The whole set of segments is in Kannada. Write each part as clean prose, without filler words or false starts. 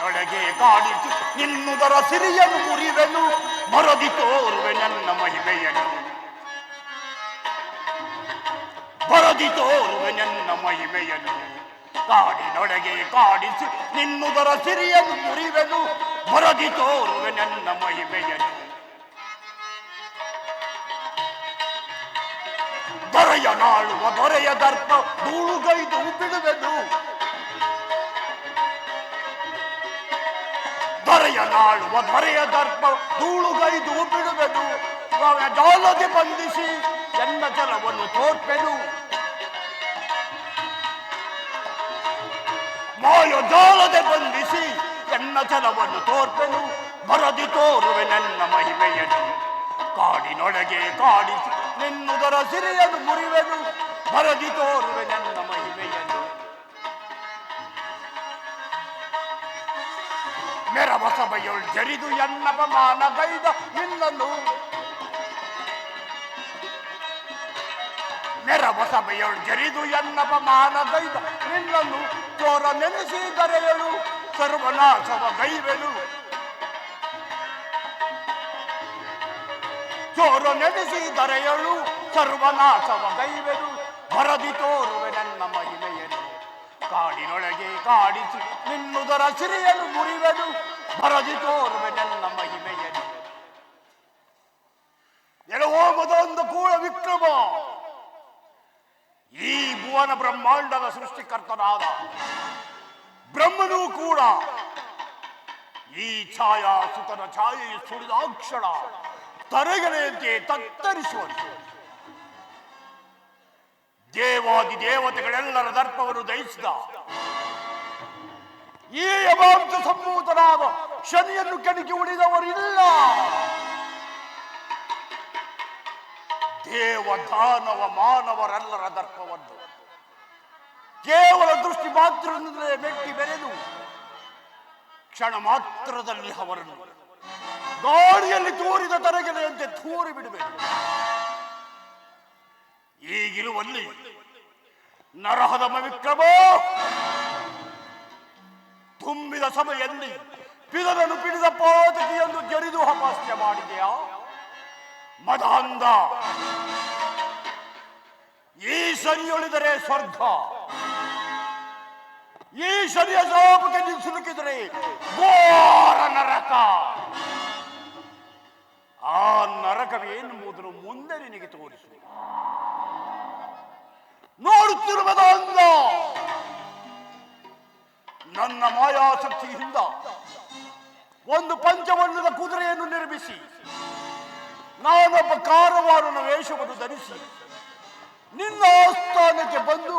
ಕಾಡಿನೊಳಗೆ ಕಾಡಿಸಿ ನಿನ್ನುದರ ಸಿರಿಯನ್ನು ಮುರಿವೆನು, ಮರದಿ ತೋರುವೆ ನನ್ನ ಮಹಿಮೆಯನ್ನು, ಬರದಿ ತೋರುವೆ ನನ್ನ ಮಹಿಮೆಯನ್ನು. ಕಾಡಿನೊಳಗೆ ಕಾಡಿಸಿ ನಿನ್ನುದರ ಸಿರಿಯನ್ನು ಮುರಿವೆನು, ಬರದಿ ತೋರುವೆ ನನ್ನ ಮಹಿಮೆಯನ್ನು. ದೊರೆಯ ನಾಳುವ ದೊರೆಯ ದರ್ಪ ಧೂಳುಗೈದು ಬಿಡುವೆನು, ದೊರೆಯ ನಾಳುವ ದೊರೆಯ ದರ್ಪ ಧೂಳುಗೈದು ಬಿಡುವೆನು. ಜಾಲದೆ ಬಂಧಿಸಿ ಎನ್ನ ಜಲವನ್ನು ತೋರ್ಪೆನು, ಮಾಯ ಜಾಲದೆ ಬಂಧಿಸಿ ಎನ್ನ ಜಲವನ್ನು ತೋರ್ಪೆನು, ಬರದಿ ತೋರುವೆ ನನ್ನ ಮಹಿಮೆಯನ್ನು. ಕಾಡಿನೊಳಗೆ ಕಾಡಿಸಿ ನಿನ್ನುದರ ಸಿರಿಯನ್ನು ಮುರಿವೆನು, ಬರದಿ ತೋರುವೆ ನನ್ನ ಮಹಿಮೆಯನ್ನು. ಮೆರವ ಸಭೆಯೊಳ್ ಜರಿದು ಎನ್ನಪಮಾನ ಗೈದ ನಿನ್ನನ್ನು, ಮೆರವ ಸಭೆಯೊಳ್ ಜರಿದು ಎನ್ನಪಮಾನ ಗೈದ ನಿನ್ನನ್ನು, ಚೋರ ನೆನೆಸಿ ದರೆಯಳು ಸರ್ವನಾಶವ ಗೈವೆನು, ಚೋರ ನೆನೆಸಿ ದರೆಯಳು ಸರ್ವನಾಶವ ಗೈವೆನು, ಬರದಿ ತೋರುವೆ ನನ್ನ ಮಹಿಮೆಯನ್ನು. ಕಾಡಿನೊಳಗೆ ಕಾಡಿಸಿ ನಿನ್ನುದರ ಸಿರಿಯನ್ನು ಮುರಿವೆನು, ಬರದಿ ತೋರುವೆ ನನ್ನ ಮಹಿಮೆಯನ್ನು. ಎಳಹೋಗದ ಒಂದು ಕೂಳ ವಿಕ್ರಮ, ಈ ಭುವನ ಬ್ರಹ್ಮಾಂಡದ ಸೃಷ್ಟಿಕರ್ತನಾದ ಬ್ರಹ್ಮನೂ ಕೂಡ ಈ ಛಾಯಾ ಸುತನ ಛಾಯೆಯು ಸುಳಿದಾಕ್ಷಣ ತರಗಲೆಯಂತೆ ತತ್ತರಿಸುವಂತೆ ದೇವಾದಿ ದೇವತೆಗಳೆಲ್ಲರ ದರ್ಪವನ್ನು ದಯಿಸಿದ ಈ ಯಮಾಂಶ ಸಂಭೂತನಾದ ಶನಿಯನ್ನು ಕೆಣಕಿ ಉಳಿದವರಿಲ್ಲ. ದೇವ ದಾನವ ಮಾನವರೆಲ್ಲರ ದರ್ಪವನ್ನು ಕೇವಲ ದೃಷ್ಟಿ ಮಾತ್ರದಿಂದಲೇ ಮೆಟ್ಟಿ ಬೆರೆದು ಕ್ಷಣ ಮಾತ್ರದಲ್ಲಿ ಅವರನ್ನು ಗಾಳಿಯಲ್ಲಿ ತೂರಿದ ತರಗೆಲೆಯಂತೆ ತೂರಿ ಬಿಡಬೇಕು. ಈಗಿರುವಲ್ಲಿ ನರಹದಮ ವಿಕ್ರಮ ತುಂಬಿದ ಸಭೆಯಲ್ಲಿ ಪಿದನನ್ನು ಪಿಡಿದ ಪಾತಕಿಯನ್ನು ಜರಿದು ಅಪಹಾಸ್ಯ ಮಾಡಿದೆಯಾ ಮದಾಂಧ? ಈ ಶನಿಯೊಳಿದರೆ ಸ್ವರ್ಗ, ಈ ಶನಿಯ ಶಾಪಕ್ಕೆ ನೀವು ಸಿಲುಕಿದರೆ ಘೋರ ನರಕ. ಆ ನರಕವೇನೆಂಬುದನ್ನು ಮುಂದೆ ನಿನಗೆ ತೋರಿಸು. ನೋಡುತ್ತಿರುವುದಲ್ಲ, ನನ್ನ ಮಾಯಾಶಕ್ತಿಯಿಂದ ಒಂದು ಪಂಚವರ್ಣದ ಕುದುರೆಯನ್ನು ನಿರ್ಮಿಸಿ ನಾನೊಬ್ಬ ಕಾರವಾರನ ವೇಷವನ್ನು ಧರಿಸಿ ನಿನ್ನ ಆಸ್ಥಾನಕ್ಕೆ ಬಂದು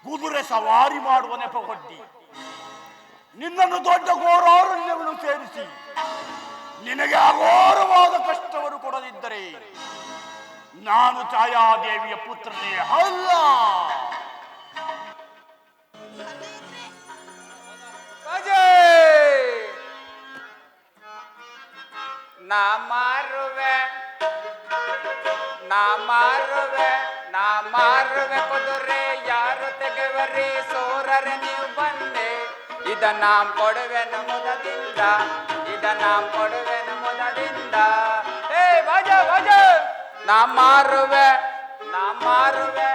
ಕುದುರೆ ಸವಾರಿ ಮಾಡುವ ನೆಪವೊಡ್ಡಿ ನಿನ್ನನ್ನು ದೊಡ್ಡ ಘೋರಾರಣ್ಯವನ್ನು ಸೇರಿಸಿ ನಿನಗೆ ಅಘೋರವಾದ ಕಷ್ಟವನ್ನು ಕೊಡದಿದ್ದರೆ ನಾನು ಛಾಯಾದೇವಿಯ ಪುತ್ರನೇ ಅಲ್ಲ. ನಾ ಮಾರುವೆ ನಾ ಮಾರುವೆ ನಾ ಮಾರುವೆ ಕುದುರೆ ಯಾರು ತೆಗೆವರಿ ಸೋರರೆ ನೀವು ಬಂದೆ. ಇದ ನಾಂ ಕೊಡುವೆ ನಮುದದಿಂದ, ಇದ ನಾಂ ಕೊಡುವೆ ನಮುದದಿಂದ. ಏ ಬಾಜ ಬಾಜ. ನಾ ಮಾರುವೆ ನಾ ಮಾರುವೆ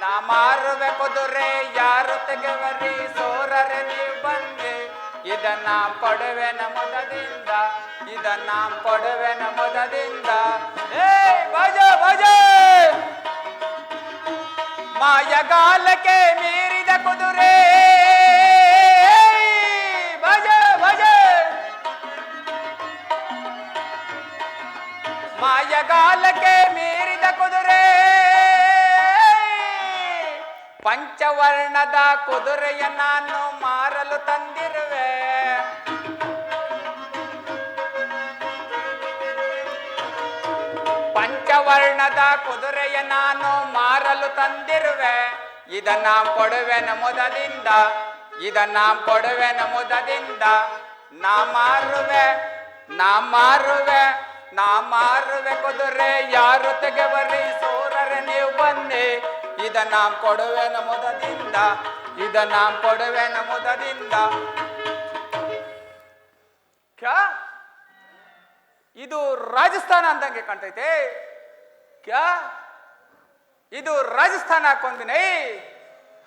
ನಾ ಮಾರುವೆ ಕುದುರೆ ಯಾರು ತೆಗೆವರಿ ಸೋರರೆ ನೀವು ಬಂದೆ. ಇದ ನಾಂ ಕೊಡುವೆ ನಮುದದಿಂದ, ಇದ ನಾಂ ಕೊಡುವೆ ನಮುದದಿಂದ. ಏ ಬಾಜ ಬಾಜ. ಮಾಯಗಾಲಕ್ಕೆ ಮೀರಿದ ಕುದುರೆ ಭಜ ಭಜ. ಮಾಯಗಾಲಕ್ಕೆ ಮೀರಿದ ಕುದುರೆ ಪಂಚವರ್ಣದ ಕುದುರೆಯ ನಾನು ಮಾರಲು ತಂದಿರುವೆ. ಪಂಚವರ್ಣದ ಕುದುರೆಯ ನಾನು ಮಾರಲು ತಂದಿರುವೆ. ಇದನ್ನ ಕೊಡುವೆ ನಮುದದಿಂದ, ಇದನ್ನ ಕೊಡುವೆ ನಮುದದಿಂದ. ನಾ ಮಾರುವೆ ನಾ ಮಾರುವೆ ನಾ ಮಾರುವೆ ಕುದುರೆ ಯಾರು ತೆಗೆವರಿ ಸೋರರೆ ನೀವು ಬನ್ನಿ. ಇದನ್ನ ಕೊಡುವೆ ನಮುದದಿಂದ, ಇದನ್ನ ಕೊಡುವೆ ನಮುದದಿಂದ. ಕ್ಯಾ ಇದು ರಾಜಸ್ಥಾನ ಅಂದಂಗೆ ಕಾಣ್ತೈತೆ. ಕ್ಯಾ ಇದು ರಾಜಸ್ಥಾನ ಕೊಂದಿನೇ.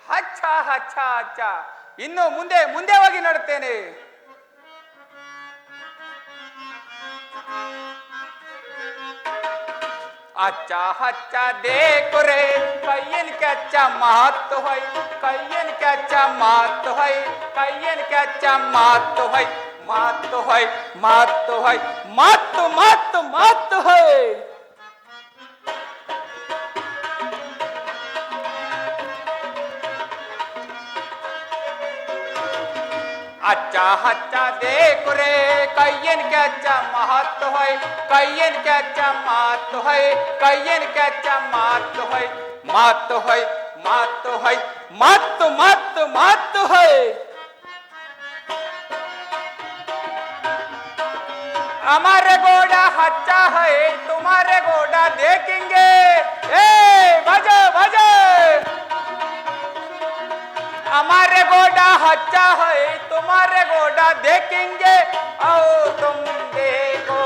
ಹಚ್ಚ ಹಚ್ಚ ಹಚ್ಚ, ಇನ್ನು ಮುಂದೆ ಮುಂದೆ ಹೋಗಿ ನೋಡುತ್ತೇನೆ. अच्छा अच्छा देखो रे कयन के अच्छा महत्व है, कयन के अच्छा महत्व है, कयन के अच्छा महत्व है, महत्व है, महत्व है, महत्व महत्व महत्व है. अच्छा अच्छा देखो रे कयन के अच्छा महत्व है, कयन के अच्छा महत्व है, कयन के अच्छा महत्व है, महत्व है, महत्व है, महत्व महत्व महत्व है. हमारे घोड़ा अच्छा है, तुम्हारे घोड़ा देखेंगे. ए बजा बजा, हमारे घोड़ा अच्छा है, तुम्हारे घोड़ा देखेंगे. आओ तुम देखो,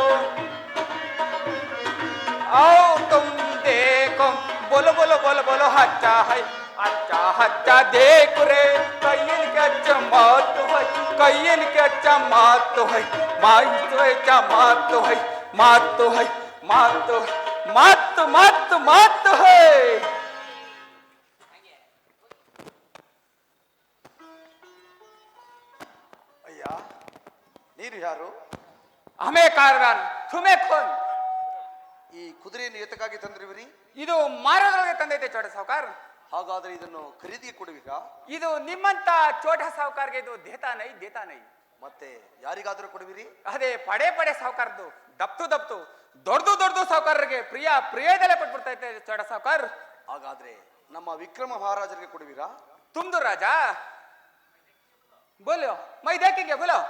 आओ तुम देखो. बोलो बोलो बोलो बोलो. अच्छा है, अच्छा अच्छा देखो रे कयन के अच्छा महत्व है, कयन के अच्छा महत्व है, महत्व है, क्या महत्व है, महत्व है, महत्व महत्व महत्व महत्व है. ಅಯ್ಯ, ನೀರು ಯಾರು? ಹಮೇ ಕಾರ್ವಾನ್ ತುಮೇ ಖೋನ್. ಈ ಕುದುರೆಯನ್ನು ಏತಕ್ಕಾಗಿ ತಂದಿರುವಿರಿ? ಇದು ಮಾರೋದ್ರೊಳಗೆ ತಂದೈತೆ ಚೋಟ ಸಾವುಕಾರ. ಹಾಗಾದ್ರೆ ಇದನ್ನು ಖರೀದಿಗೆ ಕೊಡುವಿರಾ? ಇದು ನಿಮ್ಮಂತ ಚೋಟ ಸಾವುಕಾರ್ಗೆ ಇದು ದೇತಾ ನೈ. ಮತ್ತೆ ಯಾರಿಗಾದ್ರೂ ಕೊಡುವಿರಿ? ಅದೇ ಪಡೆ ಪಡೆ ಸಾವುಕಾರದ್ದು ದಪ್ತು ದಪ್ತು ದೊಡ್ಡದು ಸಾವುಕಾರರಿಗೆ ಪ್ರಿಯದಲ್ಲೇ ಕೊಟ್ಬಿಡ್ತೈತೆ ಚೋಟ ಸಾವುಕಾರ್. ಹಾಗಾದ್ರೆ ನಮ್ಮ ವಿಕ್ರಮ ಮಹಾರಾಜರಿಗೆ ಕೊಡುವಿರಾ? ತುಂದು ರಾಜ ಬೋಲೋ ಮೈ ದೇಖೆಂಗೆ ಬೋಲೋ.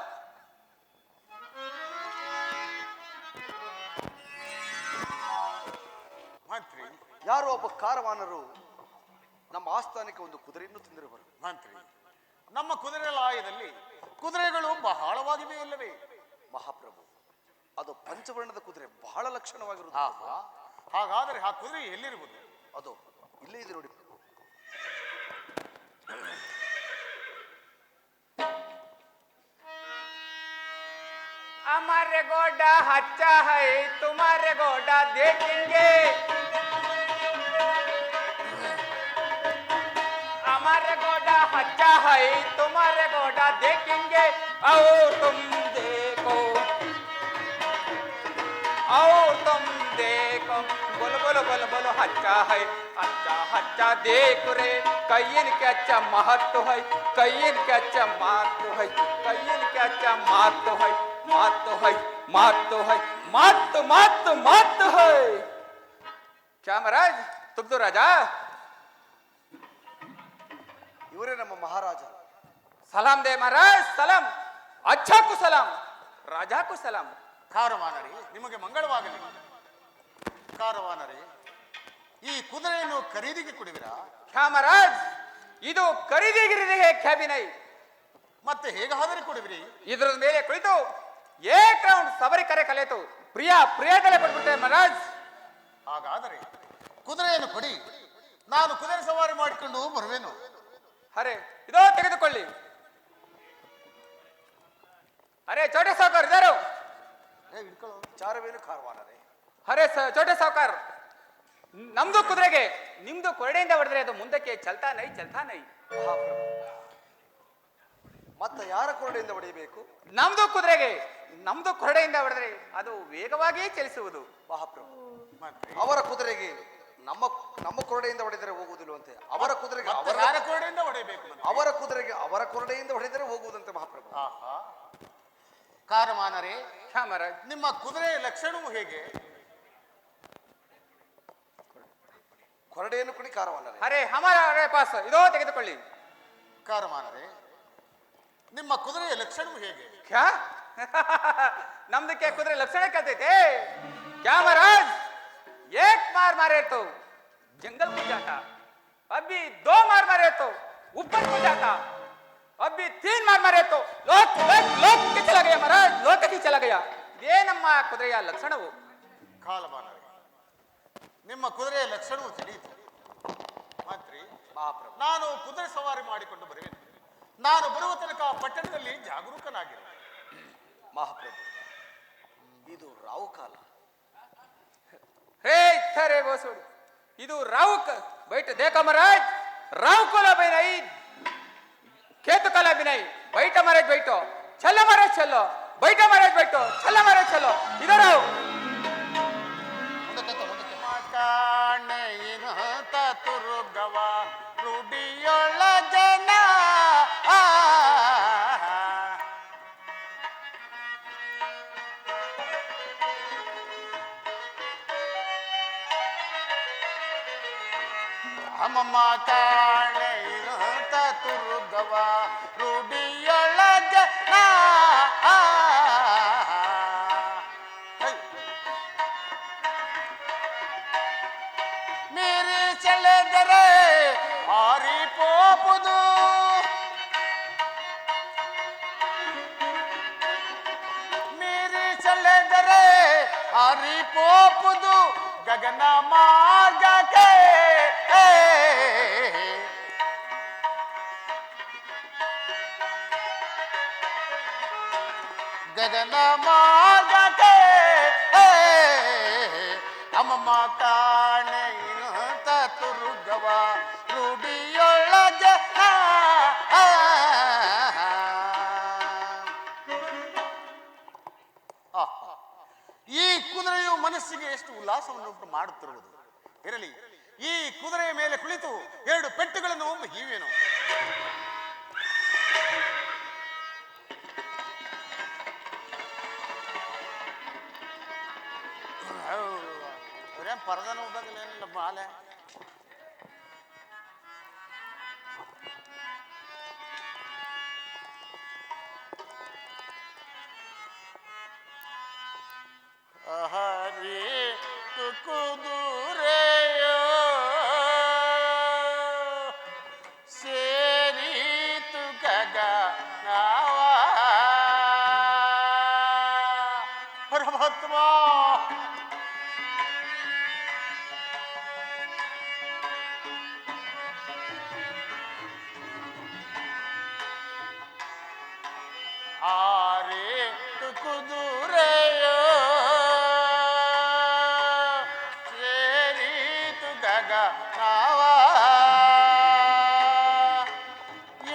ಮಂತ್ರಿ, ಯಾರೋ ಒಬ್ಬ ಕಾರವಾನರು ನಮ್ಮ ಆಸ್ಥಾನಕ್ಕೆ ಒಂದು ಕುದುರೆಯನ್ನು ತಂದಿರುವರು. ಮಂತ್ರಿ, ನಮ್ಮ ಕುದುರೆ ಲಾಯದಲ್ಲಿ ಕುದುರೆಗಳು ಬಹಳವಾಗಿವೆ ಅಲ್ಲವೇ? ಮಹಾಪ್ರಭು, ಅದು ಪಂಚವರ್ಣದ ಕುದುರೆ, ಬಹಳ ಲಕ್ಷಣವಾಗಿರುವುದು. ಆಹಾ, ಹಾಗಾದರೆ ಆ ಕುದುರೆ ಎಲ್ಲಿರುವುದು? ಅದು ಇಲ್ಲೇ ಇದೆ ನೋಡಿ ಪ್ರಭು. हमारे घोड़ा अच्छा है, तुम्हारे घोड़ा देखेंगे. हमारे घोड़ा अच्छा है, तुम्हारे घोड़ा देखेंगे. आओ तुम देखो, आओ तुम देखो. बोलो बोलो बोलो बोलो. अच्छा है, अच्छा अच्छा देखो रे कयन के अच्छा महत्व है, कयन के अच्छा महत्व है, कयन के अच्छा महत्व है, महत्व है, महत्व है, महत्व महत्व महत्व है. क्या महाराज तुम तो राजा? ಇವರೇ ನಮ್ಮ ಮಹಾರಾಜ. ಸಲಾಂ ದೇ ಮಹಾರಾಜ್, ಸಲಾಂ. ಅಚ್ಚಾ ಕು ಸಲಾಂ, ರಾಜಾ ಕು ಸಲಾಂ. ಕಾರವಾನರೇ, ನಿಮಗೆ ಮಂಗಳವಾಗಲಿ. ಕಾರವಾನರೇ, ಈ ಕುದುರೆಯನ್ನು ಖರೀದಿಗೆ ಕೊಡುವಿರಾ? ಕ್ಯಾ ಮಹಾರಾಜ್, ಇದು ಖರೀದಿಗಿರಿದೆ ಕ್ಯಾಬಿನೈ. ಮತ್ತೆ ಹೇಗಾದರೆ ಕೊಡುವಿರಿ? ಇದ್ರ ಮೇಲೆ ಕುಳಿತು ಏಕ್ ರೌಂಡ್ ಸಬರಿ ಕರೆ ಕಲಿತು ಪ್ರಿಯದಲ್ಲೇ ಕೊಟ್ಬಿಟ್ಟೆ ಮಹಾರಾಜ್. ಹಾಗಾದರೆ ಕುದುರೆಯನ್ನು ಕೊಡಿ, ನಾನು ಕುದುರೆ ಸವಾರಿ ಮಾಡಿಕೊಂಡು ಬರುವೆನು. ಅರೆ ಇದೋ ತೆಗೆದುಕೊಳ್ಳಿ. ಅರೆ ಚೋಟೆ ಸಾವುಕಾರ್ ಇದಾರು? ವಿಚಾರವೇನು ಕಾರವಾನರೇ? ಅರೆ ಚೋಟೆ ಸಾವುಕಾರ್, ನಮ್ದು ಕುದುರೆಗೆ ನಿಮ್ದು ಕೊರಡೆಯಿಂದ ಹೊಡೆದ್ರೆ ಅದು ಮುಂದಕ್ಕೆ ಚಲ್ತಾ ನೈ. ಮಹಾಪ್ರಭು, ಮತ್ತೆ ಯಾರ ಕೊರಡೆಯಿಂದ ಹೊಡೆಯಬೇಕು? ನಮ್ದು ಕುದುರೆಗೆ ನಮ್ದು ಕೊರಡೆಯಿಂದ ಹೊಡೆದ್ರೆ ಅದು ವೇಗವಾಗಿ ಚಲಿಸುವುದು. ಮಹಾಪ್ರಭು, ಮಂತ್ರಿ, ಅವರ ಕುದುರೆಗೆ ನಮ್ಮ ಕೊರಡೆಯಿಂದ ಹೊಡೆದರೆ ಹೋಗುವುದಿಲ್ಲವಂತೆ. ಅವರ ಕುದುರೆಗೆ ಯಾರ ಕೊರಡೆಯಿಂದ ಹೊಡೆಯಬೇಕು? ಅವರ ಕೊರಡೆಯಿಂದ ಹೊಡೆದರೆ ಹೋಗುವುದಂತೆ ಮಹಾಪ್ರಭು. ಆಹಾ, ಕಾರವಾನರೇ, ಹಾ ಮಹಾರಾಜ್. ನಿಮ್ಮ ಕುದುರೆಯ ಲಕ್ಷಣವು ಹೇಗೆ? ಕೊರಡೆಯನ್ನು ಕೊಡಿ ಕಾರವಾನರೇ. ಅರೆ ಹಮಾರ ಪಾಸ್ ಇದೋ ತೆಗೆದುಕೊಳ್ಳಿ. ಕಾರವಾನರೇ, ನಿಮ್ಮ ಕುದುರೆಯ ಲಕ್ಷಣವು ಹೇಗೆ? ಕ್ಯಾ ನಮ್ದಕ್ಕೆ ಕುದುರೆ ಲಕ್ಷಣ ಕೇಳ್ತೈತೆ? ಕ್ಯಾ ಮಹಾರಾಜ್, ಏಕ್ ಮಾರ್ ಮಾರೆ तो जंगल को जाता, अभी दो मार मारे तो ऊपर को जाता, अभी 3 बार मारे तो लोक लोक लोक के चला गया महाराज, लोक के चला गया. ಇದೇ ನಮ್ಮ ಕುದುರೆಯ ಲಕ್ಷಣವು. ಕಾಲಮಾನವೇ, ನಿಮ್ಮ ಕುದುರೆಯ ಲಕ್ಷಣವು ತಿಳಿಯಿತು. ಮಂತ್ರಿ, ಮಹಾಪ್ರಭು, ನಾನು ಕುದುರೆ ಸವಾರಿ ಮಾಡಿಕೊಂಡು ಬರುವೆನು. ನಾನು ಬರುವ ತನಕ ಪಟ್ಟಣದಲ್ಲಿ ಜಾಗರೂಕನಾಗಿರು. ಮಹಾಪ್ರಭು, ಇದು ರಾವು ಕಾಲ. ಹೇ ಥರೆ ಗೋಸೋಡು, ಇದು ರಾವು बैठ देखा महाराज, राव को भी नहीं, खेत कला भी नहीं. बैठो महाराज बैठो, चलो महाराज चलो, बैठो महाराज बैठो, चलो महाराज चलो, इधर आओ. ಕಾಣೆಯಿನತ ತುರುಗವ ರೂಢಿಯೊಳ ಜನ ಅಮ್ಮಮ್ಮ ಕಾಣೆಯಿನತ ತುರುಗವ ರೂಢಿಯೊಳ ಜನ ಮೇರೆ ಚಳೆದರೆ ಹಾರಿ ಪೋಪುದು, ಮೇರೆ ಚಳೆದರೆ ಹಾರಿ ಪೋಪುದು ಗಗನ ಮಾರ್ಗಕ್ಕೆ. ಗಗನ ಮಾರ್ಗಕ್ಕೆ ಅಮ್ಮಮ್ಮ ಕಾಣೆಯಿನತ ತುರುಗವ ರೂಢಿಯೊಳಗ. ಈ ಕುದುರೆಯು ಮನಸ್ಸಿಗೆ ಎಷ್ಟು ಉಲ್ಲಾಸವನ್ನುಂಟು ಮಾಡುತ್ತಿರುವುದು. ಇರಲಿ, ಈ ಕುದುರೆಯ ಮೇಲೆ ಕುಳಿತು 2 ಪೆಟ್ಟುಗಳನ್ನು ಹೀವೇನು. ಅವರೇನು ಪರದನ ಉದ್ದಗಲೇನಿಲ್ಲ ಮಾಲೆ. ಹರಿ ಕುದುರೆಯೋ ಸೇರಿತು ಗಗನವ. ಪರಮಾತ್ಮ, ಆರೆ ಕುದುರೆಯೋ ಸೇರಿತು ಗಗನವ.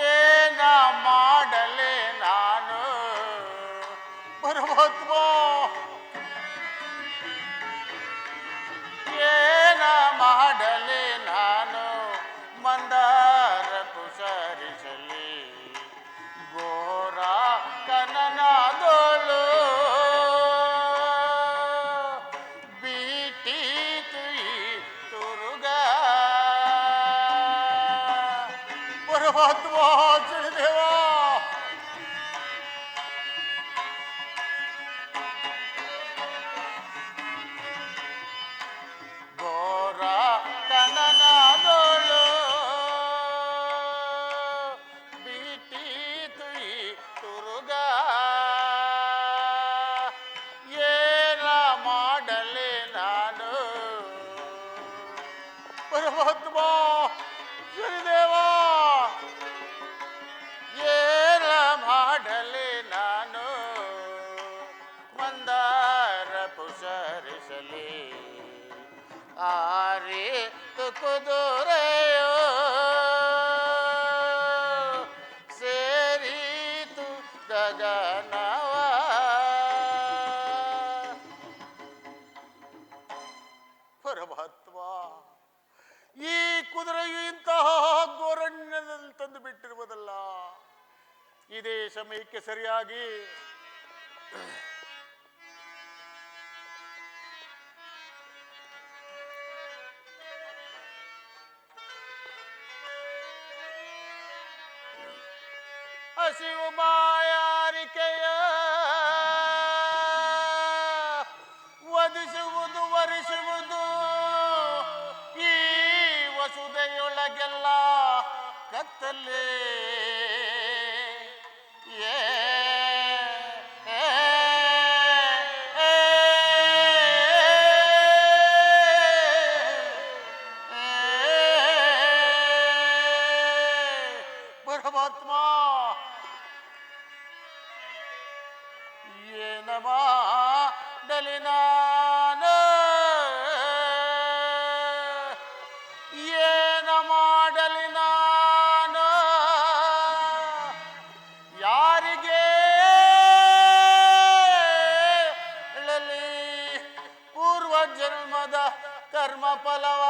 ಏನ ಮಾಡಲೆ ನಾನು ಪರಮಾತ್ಮ, ಏನ ಮಾಡಲೆ ನಾನು ಮಂದಾರ ಕುಸರಿಸಲಿ ಘೋರ ಕನನದೋಳು ಬೀಟೀತು ಈ ತುರುಗ. ಪರಮಾತ್ಮ ತಿಳಿದೇವ, ಘೋರ ಕನನದೋಳು ಬೀಟೀತು ಈ ತುರುಗ. ಏನ ಮಾಡಲೆ ನಾನು ಪರಮಾತ್ಮ ಶ್ರೀದೇವ, ಏನ ಮಾಡಲೆ ನಾನು ಮಂದಾರ ಪುಸರಿಸಲಿ ಆರೆ ಕುದುರೆಯೋ ಸೇರಿತು ಗಗನವ. ಪರಮಾತ್ಮ, ಈ ಕುದುರೆಯು ಇಂತಹ ಗೋರಣ್ಯದಲ್ಲಿ ತಂದು ಬಿಟ್ಟಿರುವುದಲ್ಲ. ಇದೇ ಸಮಯಕ್ಕೆ ಸರಿಯಾಗಿ ಹಸಿವು ಬಾಯಾರಿಕೆಯ ವಧಿಸುವುದು ವರಿಸುವುದು ಈ ವಸುದೆಯೊಳಗೆಲ್ಲ ಕತ್ತಲೇ. ಏ ಪರಮಾತ್ಮ ಏನ ಮಾಡಲಿ ನಾನು ಏನ ಮಾಡಲಿ ನಾನು ಯಾರಿಗೆ ಹೇಳಲಿ ಪೂರ್ವ ಜನ್ಮದ ಕರ್ಮ ಫಲವ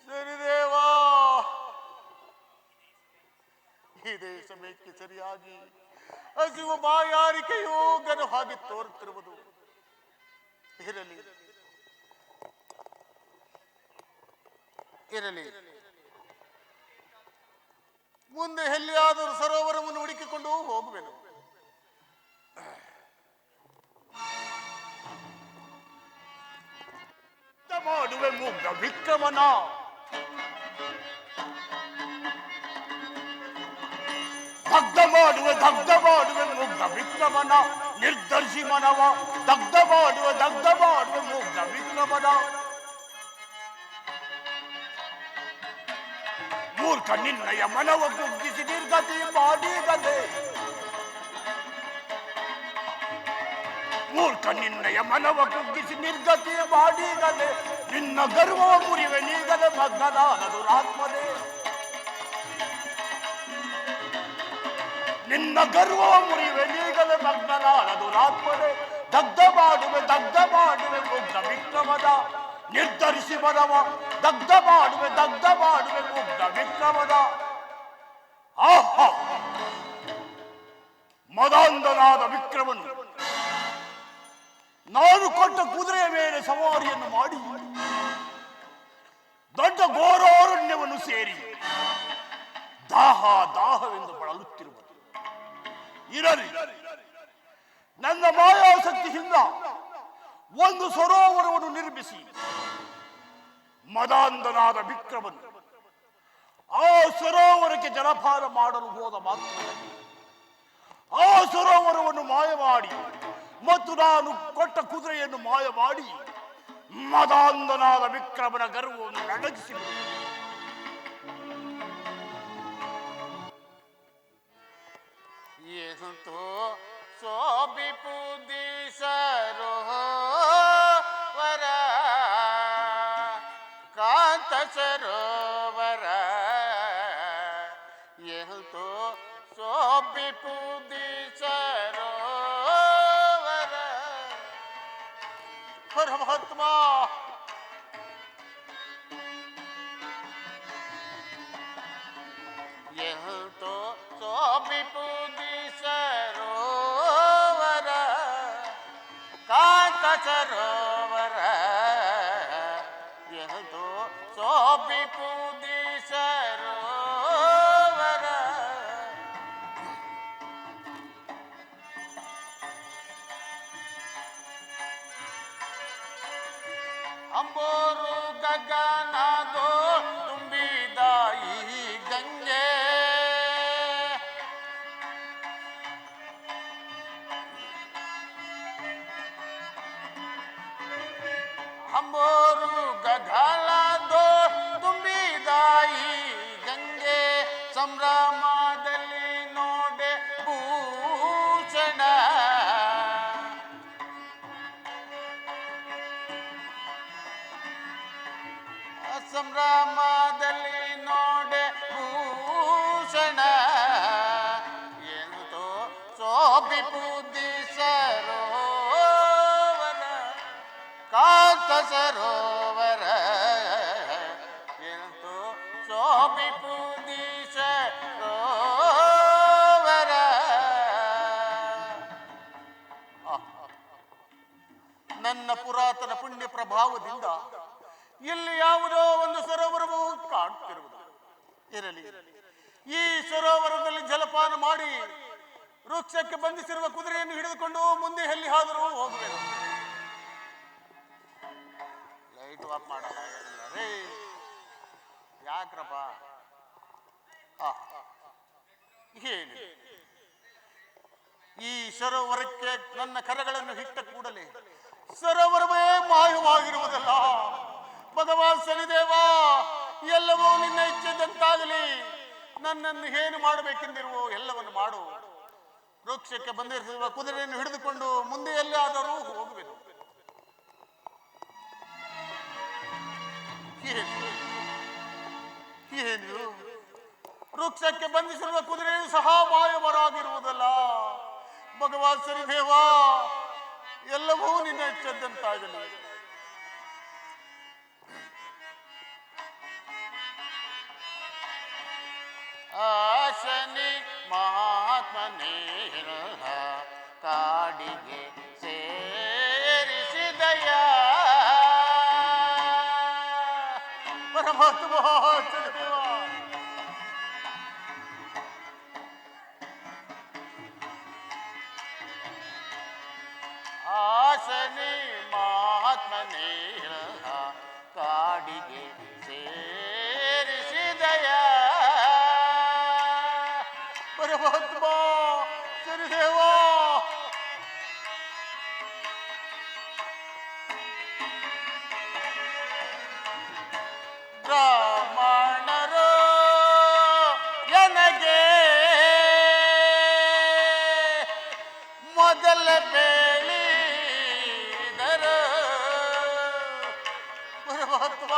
ಸರಿದೇವಾ ಇದೇ ಸಮಯಕ್ಕೆ ಸರಿಯಾಗಿ ಹಸಿವು ಬಾಯಾರಿಕೆಯೂ ಗನು ಹಾಗೆ ತೋರುತ್ತಿರುವುದು. ಇರಲಿ ಇರಲಿ, ಮುಂದೆ ಎಲ್ಲಿಯಾದರೂ ಸರೋವರವನ್ನು ಹುಡುಕಿಕೊಂಡು ಹೋಗುವೆನು. ಮಾಡುವೆ ಮುಗ್ಧ ವಿಕ್ರಮನ ದಗ್ಧ ಮಾಡುವೆ ಮುಗ್ಧ ವಿಕ್ರಮನ ನಿರ್ಧರಿಸಿ ಮನವ ದಗ್ಧ ಮಾಡುವೆ ಮುಗ್ಧ ವಿಕ್ರಮನ ಮೂರ್ಖ ನಿನ್ನಯ ಮನವ ಕುಗ್ಗಿಸಿ ನಿರ್ಗತಿ ಮಾಡಿಗದೆ ಮೂರ್ಖ ನಿನ್ನಯ ಮನವ ಕುಗ್ಗಿಸಿ ನಿರ್ಗತಿ ಮಾಡಿಗದೆ ನಿನ್ನ ಗರ್ವವ ಮುರಿವೆ ನೀಗದೆ ಮಗ್ನನಾದ ದುರಾತ್ಮನೇ ನಿನ್ನ ಗರ್ವವ ಮುರಿವೆ ನೀಗದೆ ಮಗ್ನನಾದ ದುರಾತ್ಮನೇ ದಗ್ಧ ಮಾಡುವೆ ಮುಗ್ಧ ವಿಕ್ರಮದ ನಿರ್ಧರಿಸಿ ಮನವ ದಗ್ಧ ಮಾಡುವೆ ಮುಗ್ಧ ವಿಕ್ರಮದ ಆಹಾ ಮದಾಂಧನಾದ ವಿಕ್ರಮನು ನಾನು ಕೊಟ್ಟ ಕುದುರೆಯ ಮೇಲೆ ಸವಾರಿಯನ್ನು ಮಾಡಿ ದೊಡ್ಡ ಘೋರಾರಣ್ಯವನ್ನು ಸೇರಿ ದಾಹವೆಂದು ಬಳಲುತ್ತಿರುವುದು. ಇರಲಿ, ನನ್ನ ಮಾಯಾಸಕ್ತಿಯಿಂದ ಒಂದು ಸರೋವರವನ್ನು ನಿರ್ಮಿಸಿ ಮದಾಂಧನಾದ ವಿಕ್ರಮನು ಆ ಸರೋವರಕ್ಕೆ ಜಲಪಾನ ಮಾಡಲು ಹೋದ ಮಾತ್ರದಲ್ಲಿ ಆ ಸರೋವರವನ್ನು ಮಾಯ ಮಾಡಿ ಮತ್ತು ನಾನು ಕೊಟ್ಟ ಕುದುರೆಯನ್ನು ಮಾಯ ಮಾಡಿ ಮದಾಂಧನಾದ ವಿಕ್ರಮನ ಗರ್ವವನ್ನು ನಡಗಿಸಿಬಿಡು. ಏಸಂತೋ ಸೋಬಿಪುದಿ ಸರೋವರ ಕಾಂತ ಸರೋವರ ಏಸಂತೋ ಸೋಬಿಪುದಿ ಸರೋವರ ಪರಮಾತ್ಮ ಏಸಂತೋ ಸೋಬಿಪುದಿ ಸರೋವರ ಕಾಂತ ಸರೋವರ ಎಂದು ಸೋಬಿಪುದಿ ಸರೋವರ ಅಂಬೋರು ಗಗನದೋ ತುಂಬಿದ ಈ ಗಂಗೆ ಅಂಬೋರು ಗಗನದೋ ತುಂಬಿದ ಈ ಗಂಗೆ ಸಂಭ್ರಮದಲ್ಲಿ ನೋಡೆ ಭೂಷಣ ಸಂಭ್ರಮದಲ್ಲಿ ನೋಡೆ ಭೂಷಣ ಎಂದು ಸೋಬಿಪುದಿ ಸರೋವರ ಕಾಂತ ಸರೋವರ ಎಂದು ಸೋಬಿಪುದಿ ಸರೋವರ ನನ್ನ ಪುರಾತನ ಪುಣ್ಯ ಪ್ರಭಾವದಿಂದ ಇಲ್ಲಿ ಯಾವುದೋ ಒಂದು ಸರೋವರವು ಕಾಣುತ್ತಿರುವುದು. ಇರಲಿ, ಈ ಸರೋವರದಲ್ಲಿ ಜಲಪಾನ ಮಾಡಿ ವೃಕ್ಷಕ್ಕೆ ಬಂಧಿಸಿರುವ ಕುದುರೆಯನ್ನು ಹಿಡಿದುಕೊಂಡು ಮುಂದೆ ಎಲ್ಲಿ ಆದರೂ ಹೋಗುವೆನು. ಲೈಟ್ ಆಫ್ ಮಾಡಲ್ಲ ರೇ, ಯಾಕ್ರಪ್ಪ? ಏನು ಈ ಸರೋವರಕ್ಕೆ ನನ್ನ ಕರಗಳನ್ನು ಇಟ್ಟ ಕೂಡಲೇ ಸರೋವರವೇ ಮಾಯವಾಗಿರುವುದಲ್ಲ. ಭಗವಾನ್ ಶನಿದೇವ, ಎಲ್ಲವೂ ನಿನ್ನ ಇಚ್ಛೆದಂತಾಗಲಿ. ನನ್ನನ್ನು ಏನು ಮಾಡಬೇಕೆಂದಿರುವೋ ಎಲ್ಲವನ್ನು ಮಾಡು. ವೃಕ್ಷಕ್ಕೆ ಬಂದಿರುವ ಕುದುರೆಯನ್ನು ಹಿಡಿದುಕೊಂಡು ಮುಂದೆ ಎಲ್ಲಾದರೂ ಹೋಗುವೆನು. ಏನು ವೃಕ್ಷಕ್ಕೆ ಬಂಧಿಸಿರುವ ಕುದುರೆಯೂ ಸಹ ಮಾಯವರಾಗಿರುವುದಲ್ಲ. ಭಗವಾನ್ ಶನಿದೇವ, ಎಲ್ಲವೂ ನಿನ್ನ ಇಚ್ಛೆದಂತಾಗಲಿ. ಶನಿ ಮಹಾತ್ಮನೇ ಕಾಡಿಗೆ ಸೇರಿಸಿದಯ ಪರಮಾತ್ಮ ಶನಿದೇವ. ಶನಿ ಮಹಾತ್ಮನೇ ಕಾಡಿಗೆ ಸೇರಿಸಿದಯ ಪರಮಾತ್ಮ ಶನಿದೇವ. ಬ್ರಾಹ್ಮಣರು ನನಗೆ ಮೊದಲ ಬೇಳಿದರು ಪರಮಾತ್ಮ.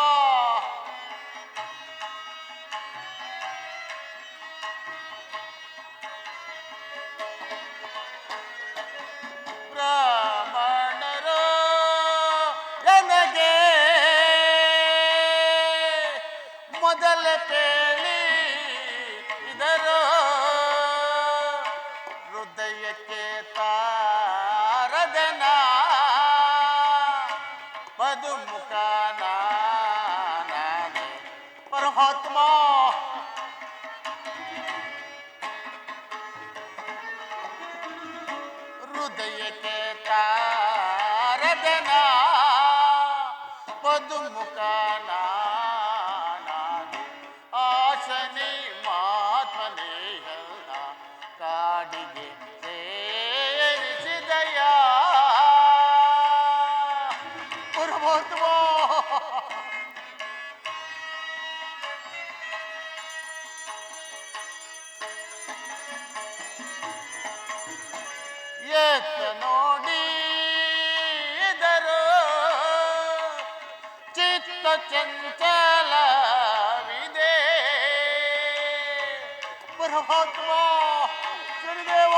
ಬ್ರಾಹ್ಮಣರು ನನಗೆ ಮೊದಲ ಬೇಳಿ ಇದರ ಹೃದಯಕ್ಕೆ ತಾರದನ ಮಧುಮುಖ ನಾನೇ ಪರಮಾತ್ಮ. ಹೃದಯಕ್ಕೆ ತಾರದನ ಮಧುಮುಖ ನಾನೇ ಶನಿ ಮಹಾತ್ಮನೇ ಕಾಡಿಗೆ ಸೇರಿಸಿದಯ ಪರಮಾತ್ಮ. ಎತ್ತ ನೋಡಿದರು ಚಿತ್ತ ಚಂಚಲವಿದೆ ಪರಮಾತ್ಮ ಶನಿದೇವ.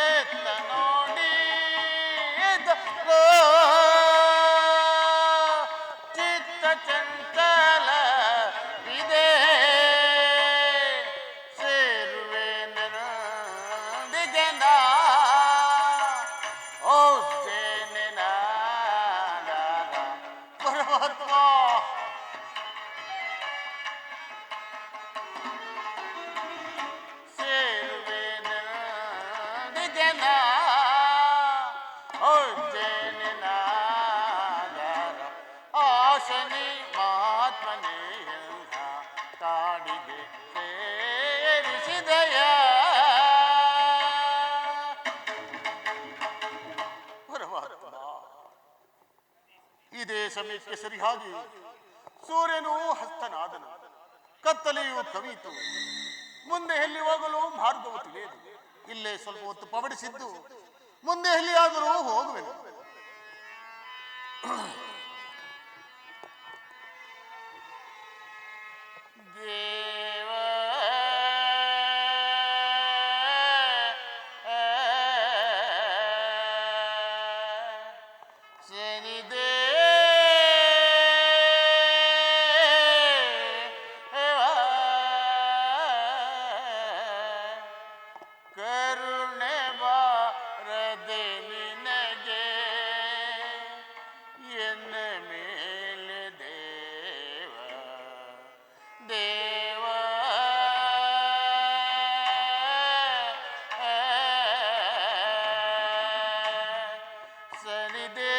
ಎತ್ತ ನೋಡಿದರು ಚಿತ್ತ ಚಂಚಲವಿದೆ ಸೇರುವೆ ನನ್ನೊಂದಿಗೆನ ಉಜ್ಜಯಿನಿನ ಪರಮಾತ್ಮ. ಸೇರುವೆ ನನ್ನೊಂದಿಗೆನ ಉಜ್ಜಯಿನಿನ ಶನಿ ಮಹಾತ್ಮನೇ ಕಾಡಿಗೆ ಸೇರಿಸಿದಯ ಪರಮಾತ್ಮ. ಇದೇ ಸಮಯಕ್ಕೆ ಸರಿಯಾಗಿ ಸೂರ್ಯನು ಹಸ್ತನಾದನು, ಕತ್ತಲೆಯು ಕವಿಯಿತು. ಮುಂದೆ ಎಲ್ಲಿ ಹೋಗಲು ಮಾರ್ಗವು ತಿಳಿಯದು. ಇಲ್ಲೇ ಸ್ವಲ್ಪ ಹೊತ್ತು ಪವಡಿಸಿದ್ದು ಮುಂದೆ ಎಲ್ಲಿಯಾದರೂ ಹೋಗುವೆನು. ದೇವ ಕರುಣೆ ಬಾರದೆ ನಿನಗೆ ಎನ್ನ ಮೇಲೆ ದೇವ ಸನಿದೇ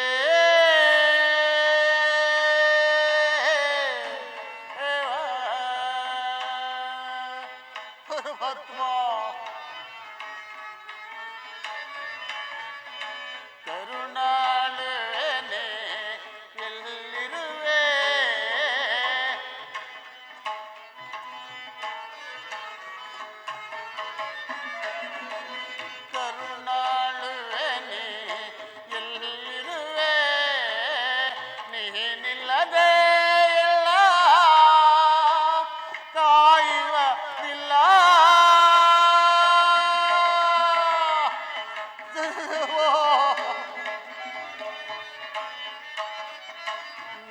ಪರಮಾತ್ಮ ಕರುಣಾಳನೆ ಎಲ್ಲಿರುವೆ ಕರುಣಾಳುವೆನೆ ಎಲ್ಲಿರುವೆ ನೀನಿಲ್ಲದೆ ಎಲ್ಲ ಕಾಯುವದಿಲ್ಲ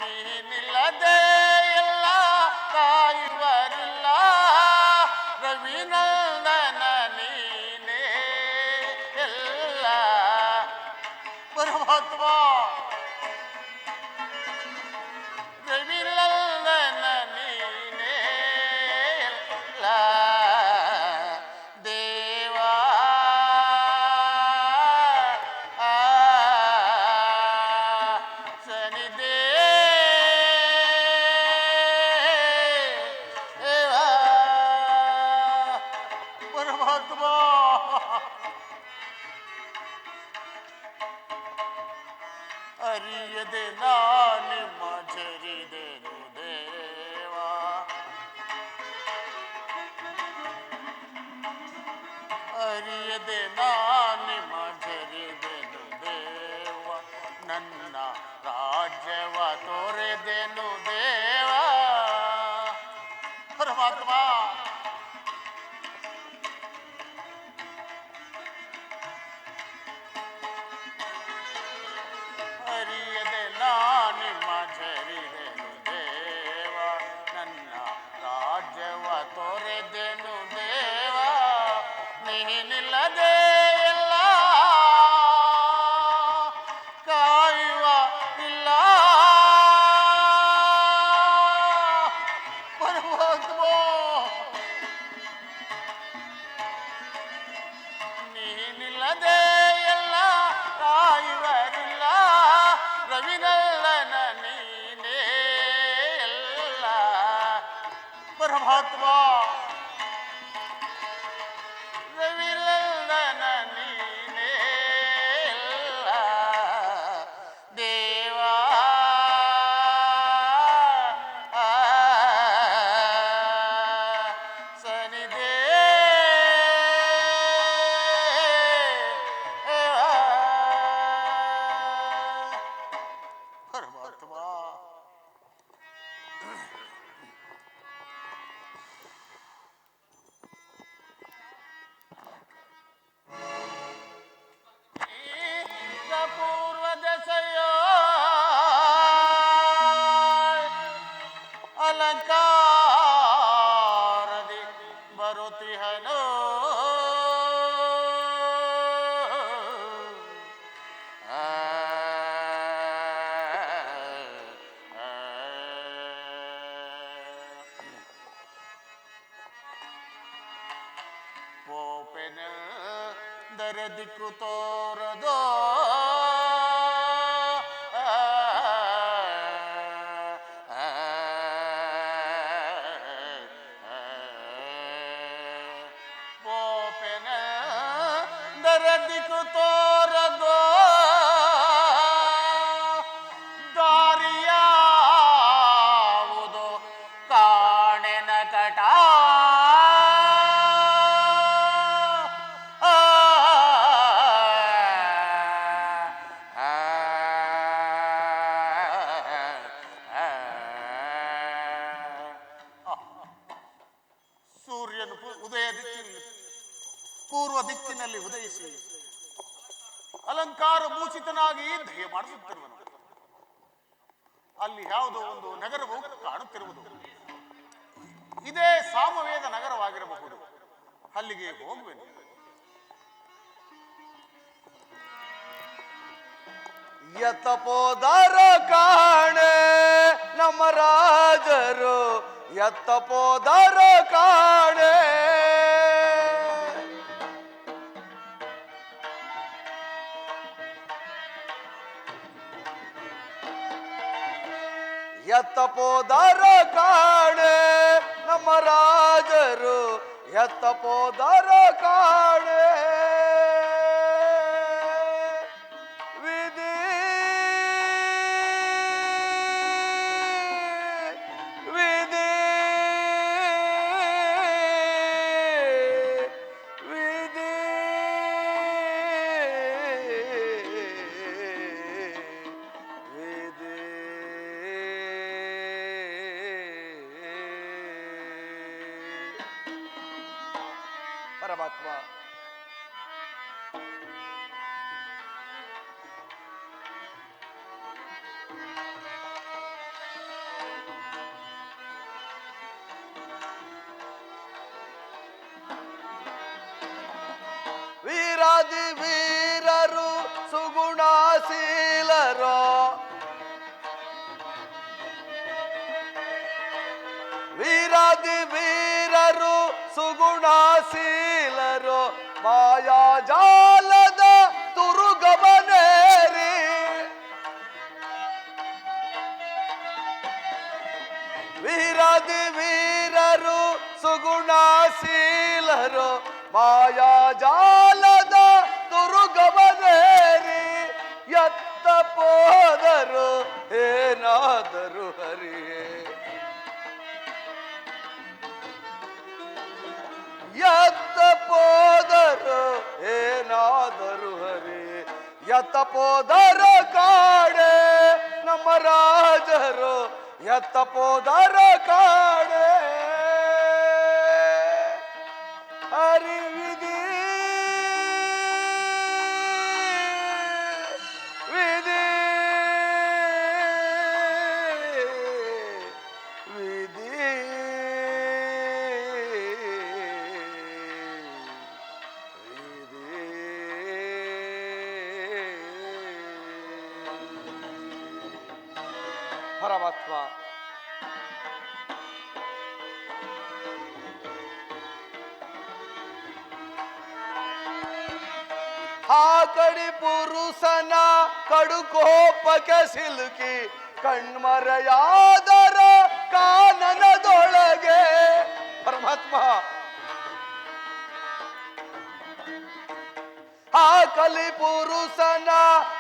ನೀನಿಲ್ಲದೆ ಎಲ್ಲ ಕಾಯುವರಿಲ್ಲ ರವಿನಂದನ ನೀನೇ ಎಲ್ಲ ಪರಮಾತ್ಮ ರವಿನಂದನ ನೀನೇ ಎಲ್ಲ ದೇವಾ ಸನಿದೇ ಪರಮಾತ್ಮ ಅರಿಯದೆ ನಿಮ್ಮ ಜರಿದೆನು ದೇವಾ ಅರಿಯದೆ ನಿಮ್ಮ ಜರಿದೆನು ದೇವ ನನ್ನ ರಾಜ್ಯವ ತೋರೆದೆನು ದೇವಾ ಪರಮಾತ್ಮ ಅರಿಯದೆ ನಿಮ್ಮ ಜರಿದೆನು ದೇವ ನನ್ನ ರಾಜ್ಯವ ತೋರೆದೆನು ದೇವ ನೀನಿಲ್ಲದೆ ಎಲ್ಲ ಕಾಯುವ ಇಲ್ಲ ಪರಮಾತ್ಮ ನೀನಿಲ್ಲದೆ ಎಲ್ಲ ಕಾಯುವರಿಲ್ಲ ರವಿನಲ್ಲನ ನೀನೇ ಎಲ್ಲ ಪರಮಾತ್ಮ ರವಿನಲ್ಲನ ನೀನೇ ಎಲ್ಲ ದೇವಾ ಸನಿದೇ ಪರಮಾತ್ಮ ಈಗ ಪೂರ್ವ ದಶೆಯೋ ಅಲಂಕಾರದಿ ಬರುತ್ತಿಹನೋ ಪೋಪೆನ ದರ ದಿಕ್ಕು ತೋರದೋ ಪೋಪೆನ ದರ ದಿಕ್ಕು ತೋರದೋ ದಾರಿಯಾವುದು ಕಾಣೆನ ಕಟ ಸೂರ್ಯನು ಉದಯ ದಿಕ್ಕಿನಲ್ಲಿ ಪೂರ್ವ ದಿಕ್ಕಿನಲ್ಲಿ ಉದಯಿಸಿ ಅಲಂಕಾರ ಭೂಷಿತನಾಗಿ ದಯ ಮಾಡಿಸುತ್ತಿರುವನು. ಅಲ್ಲಿ ಯಾವುದೋ ಒಂದು ನಗರವು ಕಾಣುತ್ತಿರುವುದು. ಇದೇ ಸಾಮವೇದ ನಗರವಾಗಿರಬಹುದು. ಅಲ್ಲಿಗೆ ಹೋಗುವೆನು. ಎತ್ತಪೋದರ ಕಾಣೆ ನಮ್ಮ ರಾಜರು, ಎತ್ತಪೋದರ ಕಾಣೆ ಎತ್ತ ಪೋದರ ಕಾಣೆ ನಮ್ಮ ರಾಜರು ಎತ್ತ ಪೋದರ ಕಾಣೆ ವಿಧಿ ವಿಧಿ ವಿಧಿ ವಿಧಿ ಪರಮಾತ್ಮ ವೀರಾದಿ ವೀರರು ಸುಗುಣಶೀಲರೋ ವೀರಾದಿ ವೀರರು ಸುಗುಣಶೀಲರು ಮಾಯಾಜಾಲದ ತುರುಗವನೇರಿ ವೀರಾದಿ ವೀರರು ಸುಗುಣಶೀಲರು ಮಾಯಾಜಾಲದ ತುರುಗವನೇರಿ ಎತ್ತ ಪೋದರು ಏನಾದರೂ ಹರಿಯೇ ಎತ್ತ ಪೋದರು ಏನಾದರೂ ಹರಿ ಎತ್ತ ಪೋದರ ಕಾಣೆ ನಮ್ಮ ರಾಜರು ಎತ್ತ ಪೋದರ ಕಾಣೆ ಹರಿ ವಿಧಿ ವಿಧಿ ವಿಧಿ ಪರಮಾತ್ಮ ಆ ಕಡಿ ಪುರುಷನ ಕಡುಕೋಪಕ್ಕೆ ಸಿಲುಕಿ ಕಣ್ಮರೆಯಾದರ ಕಾನನದೊಳಗೆ ಪರಮಾತ್ಮ ಆ ಕಲಿ ಪುರುಷನ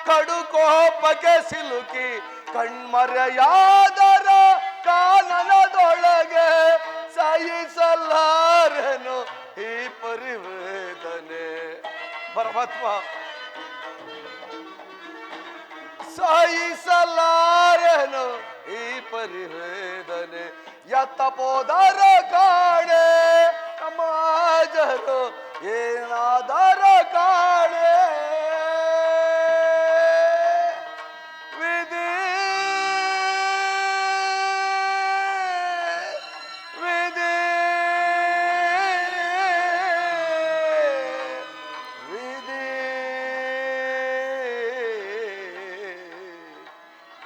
ಕಡುಕೋಪಕ್ಕೆ ಸಿಲುಕಿ ಕಣ್ಮರೆಯಾದರ ಕಾನನದೊಳಗೆ ಸಹಿಸಲಾರನು ಈ ಪರಿವೇದನೆ ಪರಮಾತ್ಮ ಸಹಿಸಲಾರನು ಈ ಪರಿವೇದನೆ ಎತ್ತ ಪೋದರ ಕಾಣೆ ಸಮಾಜರು ಏನಾದರ ಕಾಣೆ ವಿಧಿ ವಿಧಿ ವಿಧಿ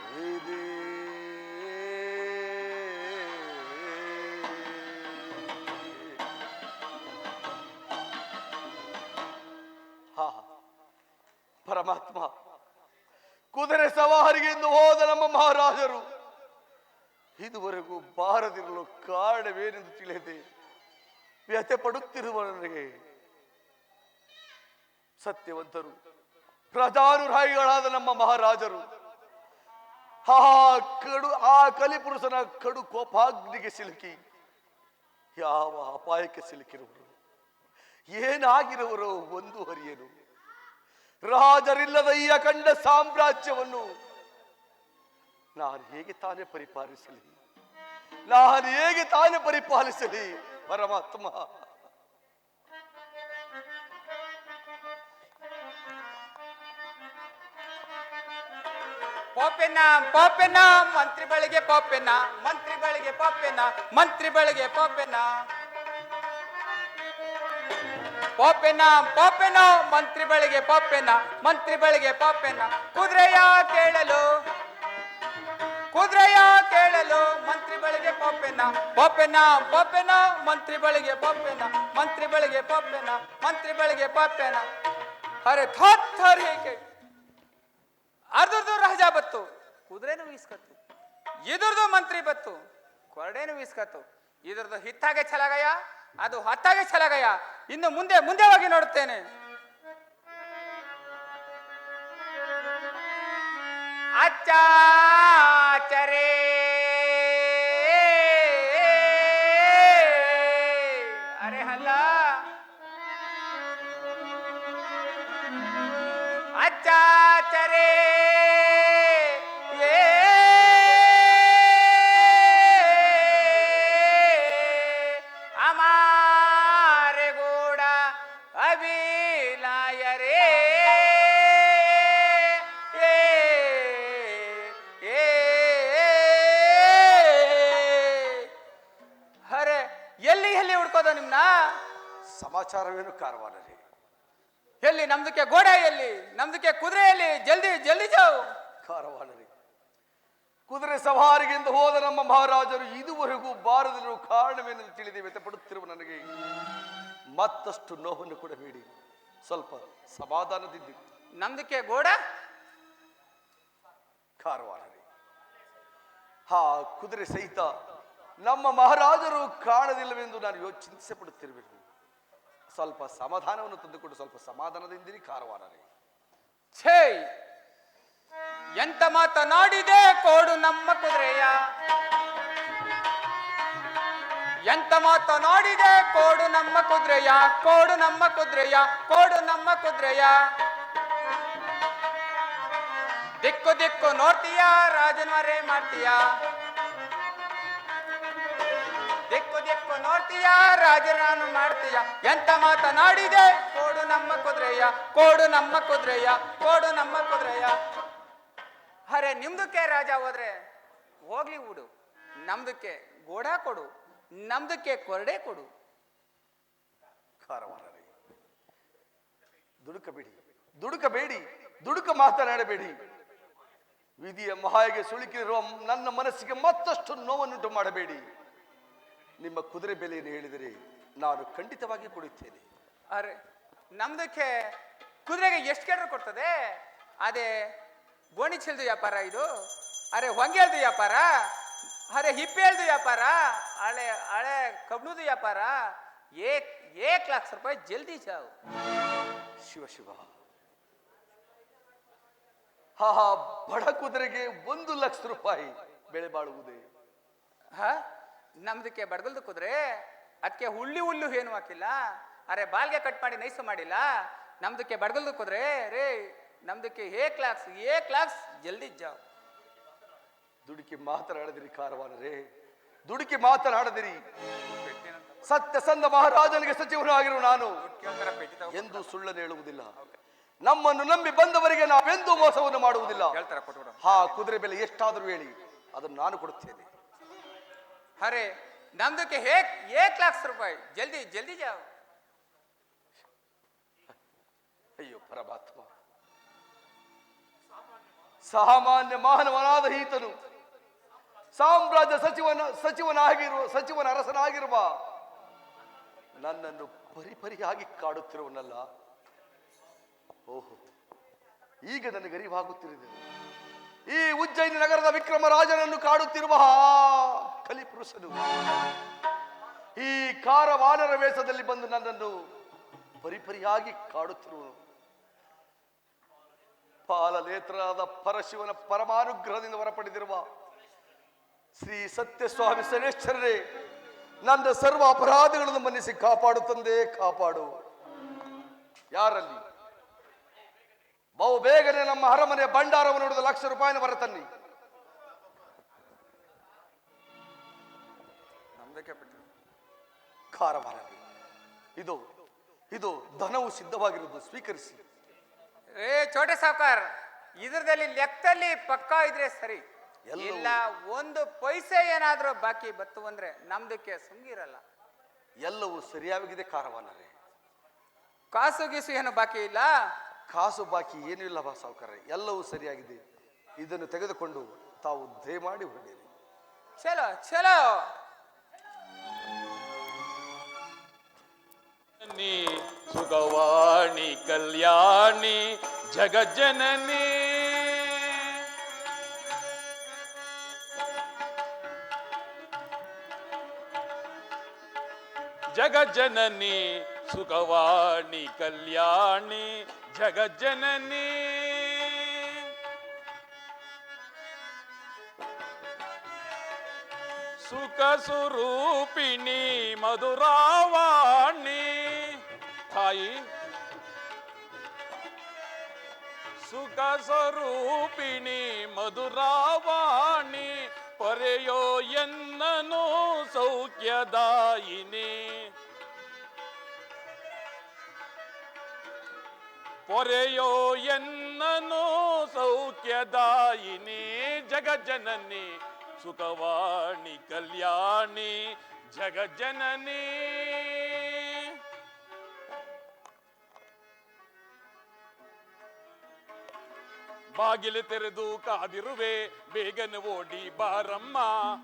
ವಿಧಿ ಹಾ ಪರಮಾತ್ಮ ಕುದುರೆ ಸವಾರಿಗೆಂದು ಹೋದ ನಮ್ಮ ಮಹಾರಾಜರು ಇದುವರೆಗೂ ಬಾರದಿರಲು ಕಾರಣವೇನೆಂದು ತಿಳಿಯದೆ ವ್ಯಥೆ ಪಡುತ್ತಿರುವ ನನಗೆ ಸತ್ಯವಂತರು ಪ್ರಧಾನುರಾಯಿಗಳಾದ ನಮ್ಮ ಮಹಾರಾಜರು ಆ ಕಲಿಪುರುಷನ ಕಡು ಕೋಪಾಗ್ನಿಗೆ ಸಿಲುಕಿ ಯಾವ ಅಪಾಯಕ್ಕೆ ಸಿಲುಕಿರುವರು ಏನಾಗಿರುವರು ಒಂದು ಹರಿಯನು ರಾಜರಿಲ್ಲದ ಈ ಅಖಂಡ ಸಾಮ್ರಾಜ್ಯವನ್ನು ನಾನು ಹೇಗೆ ತಾನೇ ಪರಿಪಾಲಿಸಲಿ ಪರಮಾತ್ಮ ಪೋಪೆನ ಪೋಪೆನ ಮಂತ್ರಿ ಬಳಿಗೆ ಪೋಪೆನ ಮಂತ್ರಿ ಬಳಿಗೆ ಪೋಪೆನ ಮಂತ್ರಿ ಬಳಿಗೆ ಪೋಪೆನ ಪೋಪೆನ ಪೋಪೆನ ಮಂತ್ರಿ ಬಳಿಗೆ ಪೋಪೆನ ಮಂತ್ರಿ ಬಳಿಗೆ ಪೋಪೆನ ಕುದುರೆಯ ಕೇಳಲು ಮಂತ್ರಿ ಬಳಿಗೆ ಪೋಪೆನ ಪೋಪೆನ ಪೋಪೆನ ಮಂತ್ರಿ ಬಳಿಗೆ ಪೋಪೆನ ಮಂತ್ರಿ ಬಳಿಗೆ ಪೋಪೆನ ಮಂತ್ರಿ ಬಳಿಗೆ ಪೋಪೆನ ಅರೆ ಥರ್ ಹೇಗೆ ಅರ್ಧರ್ಧ ರಾಜ ಬತ್ತು ಕುದುರೆನೂ ಈಸ್ಕತ್ತು ಇದ್ರದ್ದು ಮಂತ್ರಿ ಬತ್ತು ಕೊರಡೇನು ವೀಸ್ಕತ್ತು ಇದ್ರದ್ದು ಹಿತ್ತಾಗೆ ಛಲಗಯ ಅದು ಹತ್ತಾಗೆ ಛಲಗಯ ಇನ್ನು ಮುಂದೆ ಮುಂದೆ ಹೋಗಿ ನೋಡುತ್ತೇನೆ ಅಚ್ಚಾಚರೇ ಅರೆ ಹಲ್ಲ ಅಚ್ಚಾಚರೇ ಅಮಾರೆ ಗೂಡ ಅಭಿಲಾಯರೇ ಅರೆ ಎಲ್ಲಿ ಎಲ್ಲಿ ಹುಡ್ಕೋದು ನಿಮ್ನ ಸಮಾಚಾರವೇನು ಕಾರವಾರರೇ? ಎಲ್ಲಿ ನಮ್ದಕ್ಕೆ ಗೋಡೆ ಎಲ್ಲಿ ನಮ್ದಕ್ಕೆ ಕುದುರೆ ಎಲ್ಲಿ ಜಲ್ದಿ ಜಲ್ದಿ ಜಾವು ಕಾರವಾರರೇ, ಕುದುರೆ ಸವಾರಿಗೆಂದು ಹೋದ ನಮ್ಮ ಮಹಾರಾಜರು ಇದುವರೆಗೂ ಬಾರದಿರುವ ಕಾರಣವೇನೆಂದು ತಿಳಿದೇ ವ್ಯಥಪಡುತ್ತಿರುವ ನನಗೆ ಮತ್ತಷ್ಟು ನೋವನ್ನು ಕೊಡಬೇಡಿ, ಸ್ವಲ್ಪ ಸಮಾಧಾನದಿಂದ ನಮ್ದಕ್ಕೆ ಗೋಡ ಕಾರವಾರರೇ. ಹಾ ಕುದುರೆ ಸಹಿತ ನಮ್ಮ ಮಹಾರಾಜರು ಕಾಣದಿಲ್ಲವೆಂದು ನಾನು ಚಿಂತಿಸೆ ಪಡುತ್ತಿರುವೆನು. ಸ್ವಲ್ಪ ಸಮಾಧಾನವನ್ನು ತಂದುಕೊಂಡು ಸ್ವಲ್ಪ ಸಮಾಧಾನದಿಂದಿರಿ ಕಾರವಾರರೇ. ಛೇ ಎಂತ ಮಾತನಾಡಿದೆ ಕೋಡು ನಮ್ಮ ಕುದುರೆಯ ಎಂತ ಮಾತನಾಡಿದೆ ಕೋಡು ನಮ್ಮ ಕುದುರೆಯ ಕೋಡು ನಮ್ಮ ಕುದುರೆಯ ಕೋಡು ನಮ್ಮ ಕುದುರೆಯ ದಿಕ್ಕು ದಿಕ್ಕು ನೋಡ್ತೀಯ ರಾಜನ್ವರೇ ಮಾಡ್ತೀಯ ದಿಕ್ಕು ದಿಕ್ಕು ನೋಡ್ತೀಯ ರಾಜರಾನು ಮಾಡ್ತೀಯ ಎಂತ ಮಾತನಾಡಿದೆ ಕೋಡು ನಮ್ಮ ಕುದುರೆಯ ಕೋಡು ನಮ್ಮ ಕುದುರೆಯ ಕೋಡು ನಮ್ಮ ಕುದುರೆಯ ಅರೆ ನಿಮ್ದಕ್ಕೆ ರಾಜ ಹೋದ್ರೆ ಹೋಗ್ಲಿ ಉಡು ನಮ್ದಕ್ಕೆ ಗೋಡ ಕೊಡು ನಮ್ದಕ್ಕೆ ಕೊರಡೆ ಕೊಡು ಕಾರವಾರರೇ, ದುಡುಕಬೇಡಿ ದುಡುಕಬೇಡಿ ದುಡುಕ ಮಾತನಾಡಬೇಡಿ. ವಿಧಿಯ ಮಹಾಯಿಗೆ ಸುಳುಕಿರುವ ನನ್ನ ಮನಸ್ಸಿಗೆ ಮತ್ತಷ್ಟು ನೋವನ್ನುಂಟು ಮಾಡಬೇಡಿ. ನಿಮ್ಮ ಕುದುರೆ ಬೆಲೆಯನ್ನು ಹೇಳಿದರೆ ನಾನು ಖಂಡಿತವಾಗಿ ಕೊಡುತ್ತೇನೆ. ಅರೆ ನಮ್ದಕ್ಕೆ ಕುದುರೆಗೆ ಎಷ್ಟು ಕೆಟ್ಟ ಕೊಡ್ತದೆ? ಅದೇ ಗೋಣಿ ಚೆಲ್ದು ವ್ಯಾಪಾರ ಇದು? ಅರೆ ಹೊಂಗೆಲ್ದು ವ್ಯಾಪಾರ? ಅರೆ ಹಿಪ್ಪೆಲ್ದು ವ್ಯಾಪಾರ? ಹಳೆ ಹಳೆ ಕಬ್ಣದ ವ್ಯಾಪಾರ? ಏಕ್ ಲಕ್ಷ ರೂಪಾಯಿ ಜಲ್ದಿ ಜಾವು. ಶಿವ ಶಿವ, ಹಾ ಹಾ, ಬಡ ಕುದುರೆಗೆ 1,00,000 ರೂಪಾಯಿ ಬೆಳೆ ಬಾಳುವುದೇ? ಹ ನಮ್ದಕ್ಕೆ ಬಡಗಲ್ದು ಕುದುರೆ ಅದಕ್ಕೆ ಹುಳ್ಳಿ ಹುಲ್ಲು ಏನು ಹಾಕಿಲ್ಲ. ಅರೆ ಬಾಲ್ಗೆ ಕಟ್ ಮಾಡಿ ನೈಸು ಮಾಡಿಲ್ಲ. ನಮ್ದಕ್ಕೆ ಬಡಗಲ್ದು ಕುದುರೆ ರೇ ನಮ್ದಕ್ಕೆ ಏಕ್ ಲಾಕ್ಸ್ ಜಲ್ದಿ ಜಾವ್. ದುಡುಕಿ ಮಾತನಾಡದಿರಿ ಕಾರವಾರರೇ, ದುಡುಕಿ ಮಾತನಾಡದಿರಿ. ಸತ್ಯಸಂಧ ಮಹಾರಾಜನಿಗೆ ಸಚಿವನಾಗಿರುವ ನಾನು ಎಂದು ಸುಳ್ಳನ್ನು ಹೇಳುವುದಿಲ್ಲ. ನಮ್ಮನ್ನು ನಂಬಿ ಬಂದವರಿಗೆ ನಾವೆಂದೂ ಮೋಸವನ್ನು ಮಾಡುವುದಿಲ್ಲ. ಹಾ ಕುದುರೆ ಬೆಲೆ ಎಷ್ಟಾದರೂ ಹೇಳಿ, ಅದನ್ನು ನಾನು ಕೊಡುತ್ತೇನೆ. ಅರೆ ನಮ್ದಕ್ಕೆ ಏಕ್ ಲಕ್ಷ ರೂಪಾಯಿ ಜಲ್ದಿ ಜಲ್ದಿ ಜಾವ್. ಅಯ್ಯೋ ಪರಮಾತ್ಮ, ಸಾಮಾನ್ಯ ಮಾನವನಾದ ಈತನು ಸಾಮ್ರಾಜ್ಯ ಸಚಿವನ ಅರಸನಾಗಿರುವ ನನ್ನನ್ನು ಪರಿಪರಿಯಾಗಿ ಕಾಡುತ್ತಿರುವನಲ್ಲ. ಓಹೋ, ಈಗ ನನಗೆ ಅರಿವಾಗುತ್ತಿರುವುದು. ಈ ಉಜ್ಜಯಿನಿ ನಗರದ ವಿಕ್ರಮರಾಜನನ್ನು ಕಾಡುತ್ತಿರುವ ಕಲಿಪುರುಷನು ಈ ಕಾರವಾನರ ವೇಷದಲ್ಲಿ ಬಂದು ನನ್ನನ್ನು ಪರಿಪರಿಯಾಗಿ ಕಾಡುತ್ತಿರುವನು. ಪಾಲನೇತ್ರರಾದ ಪರಶಿವನ ಪರಮಾನುಗ್ರಹದಿಂದ ಹೊರಪಡೆದಿರುವ ಶ್ರೀ ಸತ್ಯಸ್ವಾಮಿ ಶನೇಶ್ವರರೇ, ನನ್ನ ಸರ್ವ ಅಪರಾಧಗಳನ್ನು ಮನ್ನಿಸಿ ಕಾಪಾಡು ತಂದೆ, ಕಾಪಾಡು. ಯಾರಲ್ಲಿ ಬಹು ಬೇಗನೆ ನಮ್ಮ ಅರಮನೆಯ ಭಂಡಾರವನ್ನು ನೋಡಿದ 1,00,000 ರೂಪಾಯಿನ ಹೊರತನ್ನಿ. ಕಾರವಾರ ಇದು ಧನವು ಸಿದ್ಧವಾಗಿರುವುದು, ಸ್ವೀಕರಿಸಿ. ಚೋಟೆ ಸಾವ್ಕಾರ್, ಇದ್ರದಲ್ಲಿ ಲೆಕ್ಕದಲ್ಲಿ ಪಕ್ಕಾ ಇದ್ರೆ ಸರಿ. ಇಲ್ಲ ಒಂದು ಪೈಸೆ ಏನಾದ್ರೂ ಬಾಕಿ ಬತ್ತು ಅಂದ್ರೆ ನಮ್ದಕ್ಕೆ ಸುಮ್ಗಿರಲ್ಲ. ಎಲ್ಲವೂ ಸರಿಯಾಗಿದೆ ಕಾರವಾನರೇ. ಕಾಸು ಗೀಸು ಏನು ಬಾಕಿ ಇಲ್ಲ? ಕಾಸು ಬಾಕಿ ಏನೂ ಇಲ್ಲ ಬಾ ಸಾವ್ಕಾರ್ರೆ, ಎಲ್ಲವೂ ಸರಿಯಾಗಿದೆ. ಇದನ್ನು ತೆಗೆದುಕೊಂಡು ತಾವು ದಯಮಾಡಿ ಹೊರಡಿರಿ. ಚಲೋ ಚಲೋ. ಸುಖವಾಣಿ ಕಲ್ಯಾಣಿ ಜಗಜ್ಜನನಿ ಜಗಜ್ಜನನಿ ಸುಖವಾಣಿ ಕಲ್ಯಾಣಿ ಜಗಜ್ಜನನಿ. ಸುಖ ಸ್ವರೂಪಿಣಿ ಮಧುರಾವಾಣಿ ತಾಯಿ, ಸುಖ ಸ್ವರೂಪಿಣಿ ಮಧುರಾವಾಣಿ ಪೊರೆಯೋ ಎನ್ನನು ಸೌಖ್ಯದಾಯಿನಿ. ಪೊರೆಯೋ ಎನ್ನನು ಸೌಖ್ಯದಾಯಿನಿ ಜಗಜ್ಜನನಿ ಸುಖವಾಣಿ ಕಲ್ಯಾಣಿ ಜಗಜ್ಜನನಿ. ಬಾಗಿಲು ತೆರೆದು ಕಾದಿರುವೆ ಬೇಗನೆ ಓಡಿ ಬಾರಮ್ಮ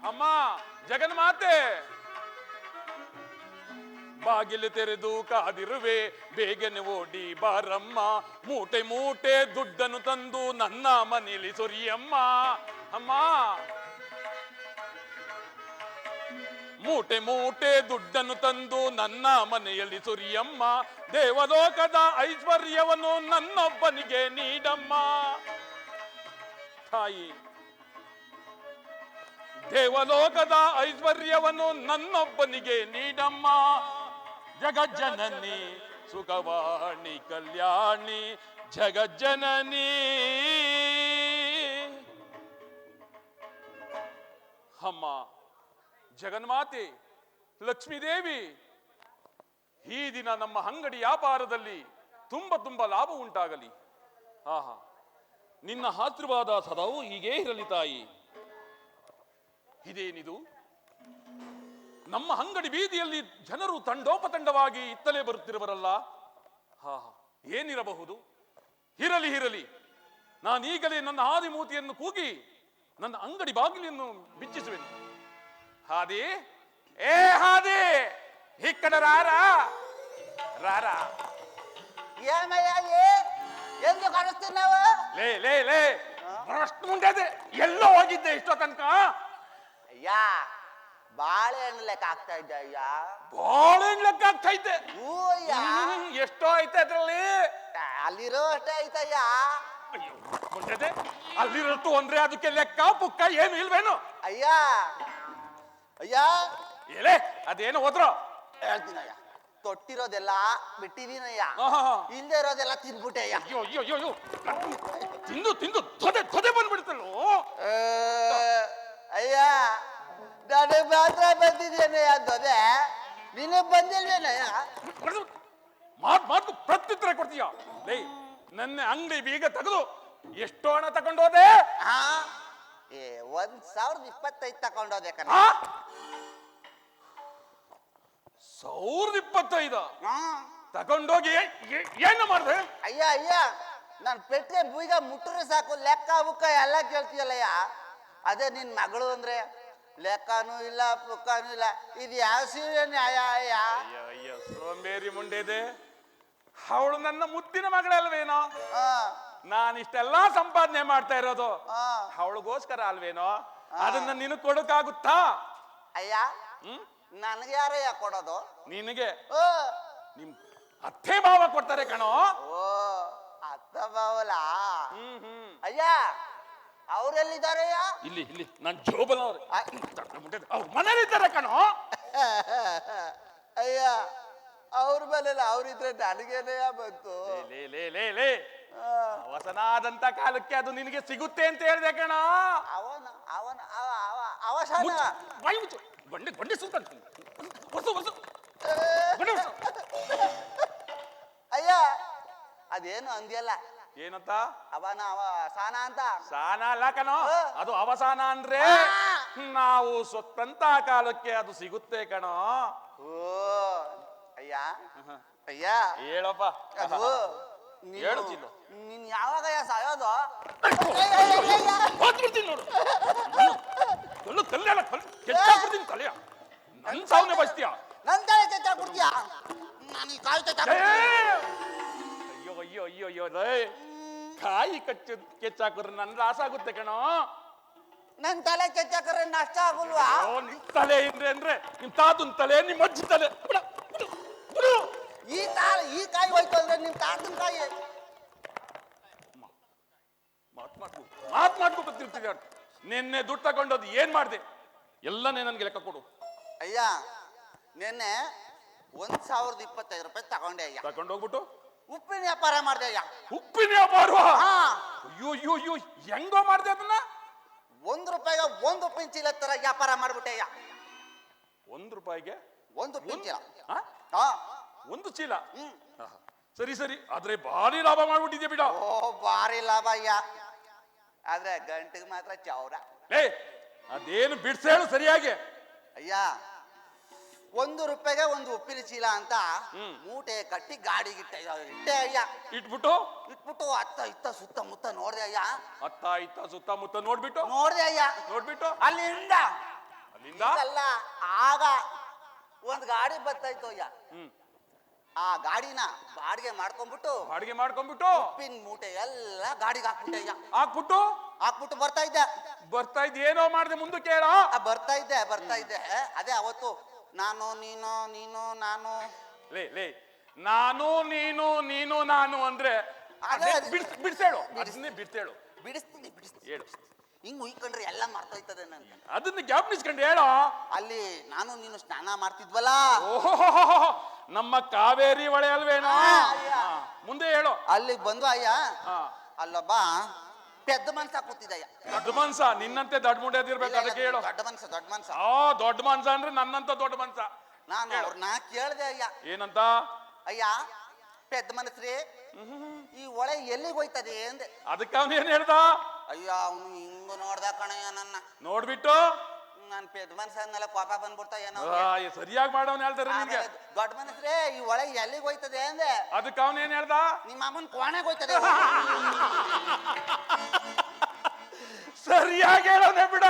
ಅಮ್ಮ ಜಗನ್ಮಾತೆ. ಬಾಗಿಲು ತೆರೆದು ಕಾದಿರುವೆ ಬೇಗನೆ ಓಡಿ ಬಾರಮ್ಮ. ಮೂಟೆ ಮೂಟೆ ದುಡ್ಡನ್ನು ತಂದು ನನ್ನ ಮನೆಯಲ್ಲಿ ಸೊರಿಯಮ್ಮ ಅಮ್ಮ. ಮೂಟೆ ಮೂಟೆ ದುಡ್ಡನ್ನು ತಂದು ನನ್ನ ಮನೆಯಲ್ಲಿ ಸುರಿಯಮ್ಮ. ದೇವಲೋಕದ ಐಶ್ವರ್ಯವನ್ನು ನನ್ನೊಬ್ಬನಿಗೆ ನೀಡಮ್ಮ ತಾಯಿ. ದೇವಲೋಕದ ಐಶ್ವರ್ಯವನ್ನು ನನ್ನೊಬ್ಬನಿಗೆ ನೀಡಮ್ಮ ಜಗಜ್ಜನನಿ ಸುಖವಾಣಿ ಕಲ್ಯಾಣಿ ಜಗಜ್ಜನನಿ. ಅಮ್ಮ ಜಗನ್ಮಾತೆ ಲಕ್ಷ್ಮೀದೇವಿ, ಈ ದಿನ ನಮ್ಮ ಅಂಗಡಿ ವ್ಯಾಪಾರದಲ್ಲಿ ತುಂಬ ಲಾಭ ಉಂಟಾಗಲಿ. ಆಹಾ, ನಿನ್ನ ಆಶೀರ್ವಾದ ಸದಾವು ಹೀಗೇ ಇರಲಿ ತಾಯಿ. ಇದೇನಿದು? ನಮ್ಮ ಅಂಗಡಿ ಬೀದಿಯಲ್ಲಿ ಜನರು ತಂಡೋಪತಂಡವಾಗಿ ಇತ್ತಲೇ ಬರುತ್ತಿರುವರಲ್ಲ. ಹಾ, ಏನಿರಬಹುದು? ಇರಲಿ, ನಾನೀಗಲೇ ನನ್ನ ಆದಿಮೂತಿಯನ್ನು ಕೂಗಿ ನನ್ನ ಅಂಗಡಿ ಬಾಗಿಲನ್ನು ಬಿಚ್ಚಿಸುವೆನು. ಹಾದಿ, ಏ ಹಾದಿ, ಈ ಕಡೆ ರಾರಾ. ಎಂದು ಕಾಣಿಸ್ತೀವಿ ನಾವು. ಲೇ ಅಷ್ಟು ಮುಂದೆ ಎಲ್ಲೋ ಹೋಗಿದ್ದೆ ಇಷ್ಟೋ ತನಕ. ಅಯ್ಯ, ಬಾಳೆಹಣ್ಣು ಲೆಕ್ಕ ಆಗ್ತಾ ಇದ್ದೆ ಅಯ್ಯ. ಬಾಳೆಹಣ್ಣು ಲೆಕ್ಕ ಆಗ್ತಾ ಇದ್ದೆ? ಹೂ ಅಯ್ಯ. ಎಷ್ಟೋ ಐತೆ ಅದ್ರಲ್ಲಿ? ಅಲ್ಲಿರೋ ಅಷ್ಟೇ ಐತಯ್ಯ. ಅಯ್ಯೋ ಮುಂದೆ ಅಲ್ಲಿರತ್ತು ಅಂದ್ರೆ ಅದಕ್ಕೆ ಲೆಕ್ಕ ಪುಕ್ಕ ಏನು ಇಲ್ವೇನು? ಅಯ್ಯ ಏಲೇ ಅದೇನು ಹೋದ್ರು ಹೇಳ್ತೀನಯ್ಯ. ತೊಟ್ಟಿರೋದೆಲ್ಲ ಬಿಟ್ಟಿದೀನಯ್ಯ, ಇಲ್ದೇ ಇರೋದೆಲ್ಲ ತಿನ್ಬಿಟ್ಟೆ ಅಯ್ಯ. ಅಯ್ಯೋ ತಿಂದು ತೊದೆ ಬಂದ್ಬಿಡ್ತಲ್ಲೋ. ಅಯ್ಯ, ನನಗೆ ಮಾತ್ರ ಬಂದಿದ್ದೇನಯ್ಯ ತೊದೆ, ನಿನಗೆ ಬಂದಿಲ್ವೇನಯ್ಯ? ಮಾತು ಪ್ರತ್ಯುತ್ತರ ಕೊಡ್ತೀಯ? ಲೇ, ನನ್ನ ಅಂಗಡಿ ಬೀಗ ತೆಗೆದು ಎಷ್ಟು ಹಣ ತಗೊಂಡೋದೆ? 1025 ತಗೊಂಡೋದೆ ಕಣ. 1025 ತಗೊಂಡೋಗಿ ಏನು ಮಾಡಿದೆ? ಅಯ್ಯ, ನಾನು ಪೆಟ್ಲೆ ಬೀಗ ಮುಟ್ಟರೆ ಸಾಕು, ಲೆಕ್ಕ ಬುಕ್ಕ ಎಲ್ಲ ಕೇಳ್ತೀಯಲ್ಲಯ್ಯ. ಅದೇ ನಿನ್ ಮಗಳು ಅಂದ್ರೆ ಲೆಕ್ಕನೂ ಇಲ್ಲ ಪುಕ್ಕನೂ ಇಲ್ಲ. ಇದು ಯಾವ ಸೀರೆ ನ್ಯಾಯ ಅಯ್ಯ? ಅಯ್ಯೋ ಸೋಂಬೇರಿ ಮುಂಡೆದೆ, ಅವಳು ನನ್ನ ಮುದ್ದಿನ ಮಗಳಲ್ವೇನೋ? ನಾನಿಷ್ಟೆಲ್ಲ ಸಂಪಾದನೆ ಮಾಡ್ತಾ ಇರೋದು ಅವಳಿಗೋಸ್ಕರ ಅಲ್ವೇನೋ? ಅದನ್ನ ನಿನಗೆ ಕೊಡಕ್ಕಾಗುತ್ತಾ? ಅಯ್ಯ, ನನಗೆ ಯಾರಯ್ಯ ಕೊಡೋದು? ನಿನಗೆ ನಿಮ್ ಅತ್ತೆ ಭಾವ ಕೊಡ್ತಾರೆ ಕಣೋ. ಓ, ಅತ್ತ ಬಾವಲ. ಅಯ್ಯ, ಅವ್ರೆಲ್ಲಿದ್ದಾರಯ್ಯ? ಇಲ್ಲಿ ನಾನು ಜೋಬಲ್ ಅವ್ರ ಮನೇಲಿದ್ದಾರೆ ಕಣೋ. ಅಯ್ಯ, ಅವ್ರ ಮನೇಲಿ ಅವ್ರಿದ್ರೆ ನನಗೇನಯ್ಯ ಬಂತು? ಲೇ ಅವಸನಾದಂತ ಕಾಲಕ್ಕೆ ಅದು ನಿನಗೆ ಸಿಗುತ್ತೆ ಅಂತ ಹೇಳ್ದೆ ಕಣ. ಅವಸಾನ ಗೊಂಡೆ ಸುಲ್ತಾನ್ ಅಯ್ಯ, ಅದೇನು ಅಂದ್ಯಲ್ಲ? ಏನಂತ? ಅವಸಾನ ಅಂತ. ಸಾನ ಅಲ್ಲ ಕಣೋ, ಅದು ಅವಸಾನ ಅಂದ್ರೆ ನಾವು ಸ್ವತ್ತಂತ ಕಾಲಕ್ಕೆ ಅದು ಸಿಗುತ್ತೆ ಕಣೋ. ಓ ಅಯ್ಯ, ಹೇಳಪ್ಪ. ಅದು ಹೇಳುತ್ತಿಲ್ಲ. ನೀನ್ ಯಾವಾಗ ಸಾಯೋದು? ನೋಡು ಕೆಚ್ಚಾಕ್ಬಿಡ್ತೀನಿ ತಲೆಯ. ನನ್ ಸಾವನೆ ಬಸ್ತೀಯ? ನನ್ ತಲೆ ಕೆಚ್ಚಾಕ್ಬಿಡ್ತೀಯ? ನಾನು ಕಾಯಿ ಅಯ್ಯೋ ಕಾಯಿ ಕೆಚ್ಚಾಕಿದ್ರೆ ನನ್ ಲಾಸ್ ಆಗುತ್ತೆ ಕಣೋ. ನನ್ ತಲೆ ಕೆಚ್ಚಾಕ್ರೆ ನಷ್ಟ ಆಗುಲ್ವಾ? ನಿಮ್ ತಲೆ ಅಂದ್ರೆ ನಿಮ್ ತಾತನ್ ತಲೆ, ನಿಮ್ ಅಜ್ಜಿ ತಲೆ ಈ ಕಾಯಿ ಹೋಯ್ತು ಅಂದ್ರೆ ನಿಮ್ ತಾತನ ಕಾಯಿ. ಮಾತ್ ಮಾಡ್ಕೊಂಡು ತಿರ್ತಿದ್ಯಾರ. ನಿನ್ನೆ ದುಡ್ಡು ತಗೊಂಡೋದು ಏನ್ ಮಾಡ್ದೆ ಎಲ್ಲನೇ ನನ್ಗೆ ಲೆಕ್ಕ ಕೊಡು. ಅಯ್ಯ ನಿನ್ನೆ 1025 ರೂಪಾಯಿ ತಗೊಂಡೆ ಅಯ್ಯ. ತಗೊಂಡೋಗ್ಬಿಟ್ಟು ಉಪ್ಪಿನ ವ್ಯಾಪಾರ ಮಾಡ್ದೆ ಅಯ್ಯ. ಉಪ್ಪಿನ ವ್ಯಾಪಾರ? ಹಾ, ಅಯ್ಯೋ ಅಯ್ಯೋ ಅಯ್ಯೋ, ಹೆಂಗೋ ಮಾಡ್ದೆ ಅದನ್ನ? 1 ರೂಪಾಯಿಗೆ 1 ಉಪ್ಪಿನ ಚೀಲ ತರ ವ್ಯಾಪಾರ ಮಾಡ್ಬಿಟ್ಟೆ ಅಯ್ಯ. 1 ರೂಪಾಯಿಗೆ 1 ಉಪ್ಪಿನ ಚೀಲ. ಆ? ಹಾ, 1 ಚೀಲ? ಹ್ಮ್. ಆಹಾ. ಸರಿ ಸರಿ, ಆದ್ರೆ ಭಾರಿ ಲಾಭ ಮಾಡ್ಬಿಟ್ಟಿದ್ಯಾ ಬಿಡ. ಓ ಭಾರಿ ಲಾಭ ಅಯ್ಯ. ಆದ್ರೆ ಗಂಟಿಗೆ ಮಾತ್ರ ಚೌರ. ಏ ಅದೇನು ಬಿಡ್ಸೇಳು ಸರಿಯಾಗಿ. ಅಯ್ಯ 1 ರೂಪಾಯಿಗೆ 1 ಉಪ್ಪಿನ ಚೀಲ ಅಂತ ಮೂಟೆ ಕಟ್ಟಿ ಗಾಡಿಗಿಟ್ಟೆ ಅಯ್ಯ. ಇಟ್ಬಿಟ್ಟು ಇಟ್ಬಿಟ್ಟು ಅತ್ತ ಇತ್ತ ಸುತ್ತಮುತ್ತ ನೋಡ್ದೆ ಅಯ್ಯ. ಅತ್ತ ಇತ್ತ ಸುತ್ತಮುತ್ತ ನೋಡ್ಬಿಟ್ಟು ನೋಡ್ದೆ ಅಲ್ಲಿಂದ ಅಲ್ಲ ಆಗ ಒಂದ್ ಗಾಡಿ ಬರ್ತಾಯ್ತು ಅಯ್ಯ. ಆ ಗಾಡಿನ ಬಾಡಿಗೆ ಮಾಡ್ಕೊಂಡ್ಬಿಟ್ಟು ಉಪ್ಪಿನ ಮೂಟೆ ಎಲ್ಲ ಗಾಡಿಗೆ ಹಾಕ್ಬಿಟ್ಟೆ ಅಯ್ಯ. ಹಾಕ್ಬಿಟ್ಟು ಬರ್ತಾ ಇದ್ದೆ ಏನೋ ಮಾಡ್ದೆ ಮುಂದಕ್ಕೆ ಹೇಳ. ಬರ್ತಾ ಇದ್ದೆ ಅದೇ ಅವತ್ತು ನಾನು ನೀನು ನಾನು ಲೇ ನಾನು ನೀನು ನಾನು ಅಂದ್ರೆ ಬಿಡ್ಸೇಳು. ಬಿಡಿಸ್ತೀನಿ ಹೇಳು. ಹಿಂಗ್ ಉಯ್ಕೊಂಡ್ರೆ ಎಲ್ಲ ಮರ್ತೋಯ್ತದೆ ನನ್ಗೆ. ಅದನ್ನ ಜ್ಞಾಪನಿಸ್ಕೊಂಡು ಹೇಳೋ. ಅಲ್ಲಿ ನಾನು ನೀನು ಸ್ನಾನ ಮಾಡ್ತಿದ್ವಲ್ಲ. ಓಹೋ, ನಮ್ಮ ಕಾವೇರಿ ಹೊಳೆ ಅಲ್ವೇನೋ? ಮುಂದೆ ಹೇಳು. ಅಲ್ಲಿಗೆ ಬಂದು ಅಯ್ಯ, ಅಲ್ಲೊಬ್ಬ ಪೆದ್ದ ಮನ್ಸ ಕೂತಿದ್ದಯ್ಯ. ದೊಡ್ಡ ಮನ್ಸ? ನಿನ್ನಂತೆ ದೊಡ್ಡ ಮುಂಡೆ ಅದಿರ್ಬೇಕು, ಅದಕ್ಕೆ ಹೇಳು. ದೊಡ್ಡ ಮನ್ಸ ದೊಡ್ಡ ಮನ್ಸ ಅಂದ್ರೆ ನನ್ನಂತ ದೊಡ್ಡ ಮನ್ಸ. ನಾನು ಅವ್ರನ್ನ ಕೇಳ್ದೆ ಅಯ್ಯ. ಏನಂತ? ಅಯ್ಯ ಪೆದ್ದ ಮನಸ್ರಿ, ಈ ಹೊಳೆ ಎಲ್ಲಿಗೆ ಹೋಯ್ತದೆ ಅಂದೆ. ಅದಕ್ಕೆ ಅವನು ಏನ್ ಹೇಳ್ದ? ಅಯ್ಯ ಅವನು ಹಿಂಗ ನೋಡ್ದ ಕಣಯ್ಯ ನನ್ನ. ನೋಡ್ಬಿಟ್ಟು ನಾನ್ ಪೆದ್ದ ಮನ್ಸ ಅಂದ್ಮೇಲೆ ಕೋಪ ಬಂದ್ಬಿಡ್ತಾ ಏನೋ. ಸರಿಯಾಗಿ ಮಾಡೋನ್ ಹೇಳ್ತಾರೆ ನಿನ್ಗೆ. ದೊಡ್ಡ ಮನಸ್ರಿ, ಈ ಹೊಳೆ ಎಲ್ಲಿಗೆ ಹೋಯ್ತದೆ ಅಂದೆ. ಅದಕ್ಕೆ ಅವನು ಏನ್ ಹೇಳ್ದ? ನಿಮ್ಮ ಅಮ್ಮನ್ ಕೋಣೆಗೆ ಹೋಯ್ತದೆ. ಸರಿಯಾಗಿ ಹೇಳೋನೆ ಬಿಡ.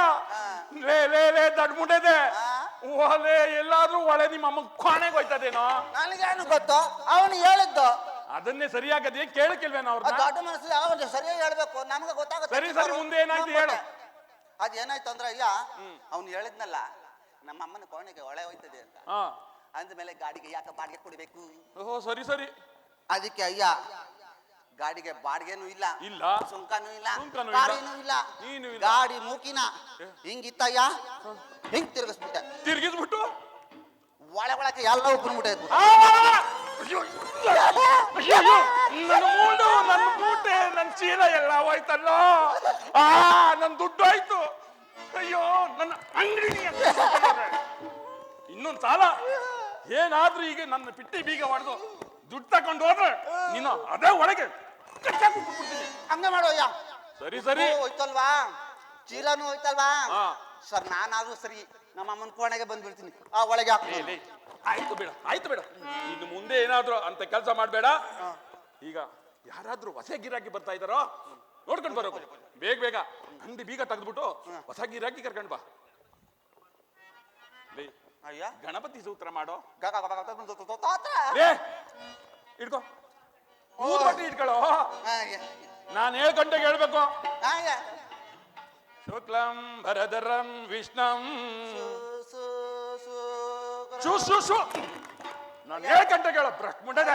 ಲೇ ದೊಡ್ಡ ಮುಂಡೆದೆ ಒಲೆ ಎಲ್ಲಾದ್ರೂ ಒಳೆ ನಿಮ್ಮ ಅಮ್ಮ ಕೋಣೆಗೆ ಹೋಯ್ತದೇನೋ? ನನಗೇನು ಗೊತ್ತು, ಅವನು ಹೇಳಿದ್ದು. ಅದನ್ನೇ ಸರಿಯಾಗದೆ ಕೇಳಕ್ಕಿಲ್ವೇನೋ ಅವ್ರನ್ನ? ದೊಡ್ಡ ಮನಸ್ಸು ಅವನು ಸರಿಯಾಗಿ ಹೇಳ್ಬೇಕು, ನಮ್ಗೆ ಗೊತ್ತಾಗುತ್ತೆ. ಸರಿ ಮುಂದೆ ಏನಾಯ್ತು ಹೇಳು. ಅದೇನಾಯ್ತು ಅಂದ್ರೆ ಅಯ್ಯ, ಅವ್ನು ಹೇಳಿದ್ನಲ್ಲ ನಮ್ಮ ಅಮ್ಮನ ಕೋಣೆಗೆ ಹೊಳೆ ಹೋಯ್ತದೆ ಅಂತ. ಅಂದ್ಮೇಲೆ ಗಾಡಿಗೆ ಯಾಕೆ ಬಾಡಿಗೆ ಕೊಡ್ಬೇಕು? ಓಹೋ, ಸರಿ. ಅದಕ್ಕೆ ಅಯ್ಯ ಗಾಡಿಗೆ ಬಾಡಿಗೆನೂ ಇಲ್ಲ, ಸುಂಕನೂ ಇಲ್ಲ, ಗಾಡಿನೂ ಇಲ್ಲ. ಗಾಡಿ ಮೂಕಿನ ಹಿಂಗಿತ್ತಯ್ಯ, ಹಿಂಗ್ ತಿರ್ಗಿಸ್ಬಿಟ್ಟು ಒಳಗೆ ಎಲ್ಲ ಉಪ್ಪಿನ್ಬಿಟ್ಟೆ. ನನ್ನ ಮೂಟೆ ನನ್ನ ಚೀಲ ಎಲ್ಲ ಹೋಯ್ತಲ್ಲ. ನನ್ ದುಡ್ಡು ಆಯ್ತು. ಅಯ್ಯೋ ನನ್ನ ಅಂಗಡಿ ಇನ್ನೊಂದ್ ಸಾಲ ಏನಾದ್ರೂ ಈಗ ನನ್ನ ಪಿಟ್ಟಿ ಬೀಗ ಹೊಡೆದು ದುಡ್ಡು ತಕೊಂಡು ಹೋದ್ರೆ ನೀನು ಅದೇ ಒಳಗೆ ಹಂಗ ಮಾಡೋಯ್ಯ. ಸರಿ ಹೋಯ್ತಲ್ವಾ, ಚೀಲನೂ ಹೋಯ್ತಲ್ವಾ ಸರ್, ನಾನಾದ್ರೂ ಸರಿ ನಮ್ಮ ಅಮ್ಮನ ಕೋಣೆಗೆ ಬಂದ್ಬಿಡ್ತೀನಿ, ಆ ಒಳಗೆ ಹಾಕ್ತೀನಿ. ಆಯ್ತು ಬೇಡ ಇನ್ನು ಮುಂದೆ ಏನಾದ್ರು ಅಂತ ಕೆಲಸ ಮಾಡ್ಬೇಡ. ಈಗ ಯಾರಾದ್ರೂ ಹೊಸ ಗಿರಾಕಿ ಬರ್ತಾ ಇದಾರೋ ನೋಡ್ಕೊಂಡು ಬರೋ, ಬೇಗ ಅಂಗಡಿ ಬೀಗ ತೆಗೆದ್ಬಿಟ್ಟು ಹೊಸ ಗಿರಾಕಿ ಕರ್ಕೊಂಡ್ ಬಾ. ಅಯ್ಯ ಗಣಪತಿ ಸೂತ್ರ ಮಾಡೋ. ಇಟ್ಕೋ, ಇಟ್ಕೊಳ್ಳೋ. ನಾನು 7 ಗಂಟೆಗೆ ಹೇಳ್ಬೇಕು. ಶುಕ್ಲಂ ಭರಧರಂ ವಿಷ್ಣಂ ನಾನು 7 ಗಂಟೆಗೆ ಹೇಳ ಬ್ರಹ್ಮುಂಡದ.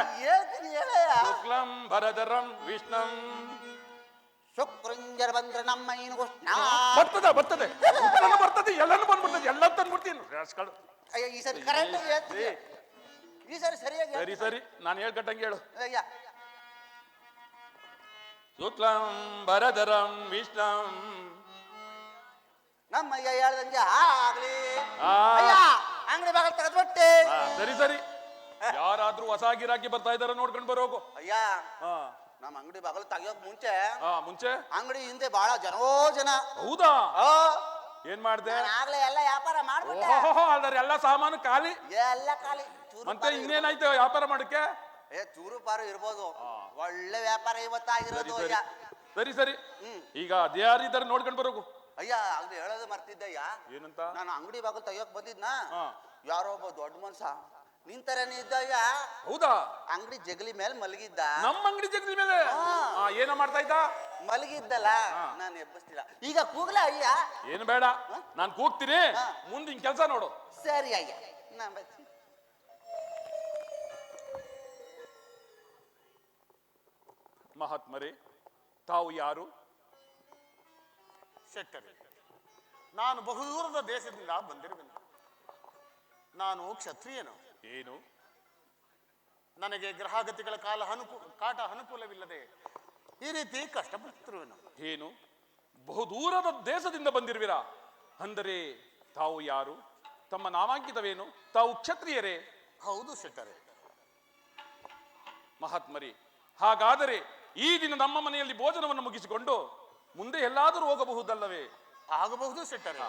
ಶುಕ್ಲಂ ಭರಧರಂ ವಿಷ್ಣಂ ಶುಕ್ರಂಜರ ಬಂದ್ರೆ ನಮ್ಮ ಬರ್ತದೆ ಎಲ್ಲಾನು ಬಂದ್ಬಿಡ್ತದೆ, ಎಲ್ಲ ತಂದ್ಬಿಡ್ತೀನಿ. ಈ ಸರಿ ಕರೆಕ್ಟ್, ಈ ಸರಿ ಸರಿಯಾಗಿ ಸರಿ ನಾನು 7 ಗಂಟೆಗೆ ಹೇಳು. ಅಯ್ಯ ಶುಕ್ಲಂ ಭರಧರಂ ವಿಷ್ಣಂ ನಮ್ಮಯ್ಯ ಹೇಳ್ದಂಗೆ ಆಗ್ಲಿ. ಅಂಗಡಿ ಬಾಗಿಲು ತೆಗೆದ್ಬಿಟ್ಟೆ. ಸರಿ ಯಾರಾದ್ರೂ ಹೊಸ ಗಿರಾಕಿ ಬರ್ತಾ ಇದಾರ ನೋಡ್ಕೊಂಡು ಬರೋಗು. ಅಯ್ಯ ನಮ್ಮ ಅಂಗಡಿ ಬಾಗಿಲು ತೆಗಿಯೋಕ್ ಮುಂಚೆ ಅಂಗಡಿ ಹಿಂದೆ ಬಹಳ ಜನ. ಹೌದಾ? ಏನ್ ಮಾಡ್ದೆ? ಆಗ್ಲೇ ಎಲ್ಲ ವ್ಯಾಪಾರ ಮಾಡ್ಬಿಟ್ಟೆ. ಅಲ್ದಾರೆ ಎಲ್ಲ ಸಾಮಾನು ಖಾಲಿ. ಎಲ್ಲ ಖಾಲಿ. ಮತ್ತೆ ಇನ್ನೇನಾಯ್ತು ವ್ಯಾಪಾರ ಮಾಡಕ್ಕೆ? ಚೂರು ಪಾರು ಇರ್ಬೋದು, ಒಳ್ಳೆ ವ್ಯಾಪಾರ ಇವತ್ತಾಗಿರೋದು. ಸರಿ ಈಗ ಅದ್ಯಾರಿದ್ದಾರೆ ನೋಡ್ಕೊಂಡು ಬರೋಗು. ಅಯ್ಯ ಅದು ಹೇಳೋದು ಮರ್ತಿದ್ದಯ್ಯ. ಏನಂತ? ನಾನು ಅಂಗಡಿ ಬಾಗಿಲು ತೆಗಿಯೋಕ್ ಬಂದಿದ್ನ, ಯಾರೋ ಒಬ್ಬ ದೊಡ್ಡ ಮನ್ಸ ನಿಂತರನೇ ಇದ್ದಯ್ಯ. ಹೌದಾ? ಅಂಗಡಿ ಜಗಲಿ ಮೇಲೆ ಮಲಗಿದ್ದ. ನಮ್ಮ ಅಂಗಡಿ ಜಗಲಿ ಮೇಲೆ ಏನೋ ಮಾಡ್ತಾ ಇದ್ದ? ಮಲಗಿದ್ದಲ್ಲ, ನಾನು ಎಬ್ಬಿಸ್ತಿಲ್ಲ. ಈಗ ಕೂಗ್ಲ ಅಯ್ಯ? ಏನು ಬೇಡ, ನಾನು ಕೂಗ್ತೀನಿ, ಮುಂದಿನ ಕೆಲಸ ನೋಡು. ಸರಿ ಅಯ್ಯ. ಮಹಾತ್ಮರೇ, ತಾವು ಯಾರು? ಶೆಟ್ಟರೆ, ನಾನು ಬಹುದೂರದ ದೇಶದಿಂದ ಬಂದಿರುವೆನು. ನಾನು ಕ್ಷತ್ರಿಯನು. ಏನು? ನನಗೆ ಗ್ರಹಗತಿಗಳ ಕಾಟ ಅನುಕೂಲವಿಲ್ಲದೆ ಈ ರೀತಿ ಕಷ್ಟಪಡುತ್ತಿರುವೆನು. ಏನು? ಬಹುದೂರದ ದೇಶದಿಂದ ಬಂದಿರುವಿರಾ? ಅಂದರೆ ತಾವು ಯಾರು? ತಮ್ಮ ನಾಮಾಂಕಿತವೇನು? ತಾವು ಕ್ಷತ್ರಿಯರೇ? ಹೌದು ಶೆಟ್ಟರೆ. ಮಹಾತ್ಮರೇ, ಹಾಗಾದರೆ ಈ ದಿನ ನಮ್ಮ ಮನೆಯಲ್ಲಿ ಭೋಜನವನ್ನು ಮುಗಿಸಿಕೊಂಡು ಮುಂದೆ ಎಲ್ಲಾದರೂ ಹೋಗಬಹುದಲ್ಲವೇ? ಆಗಬಹುದು ಶೆಟ್ಟರೆ.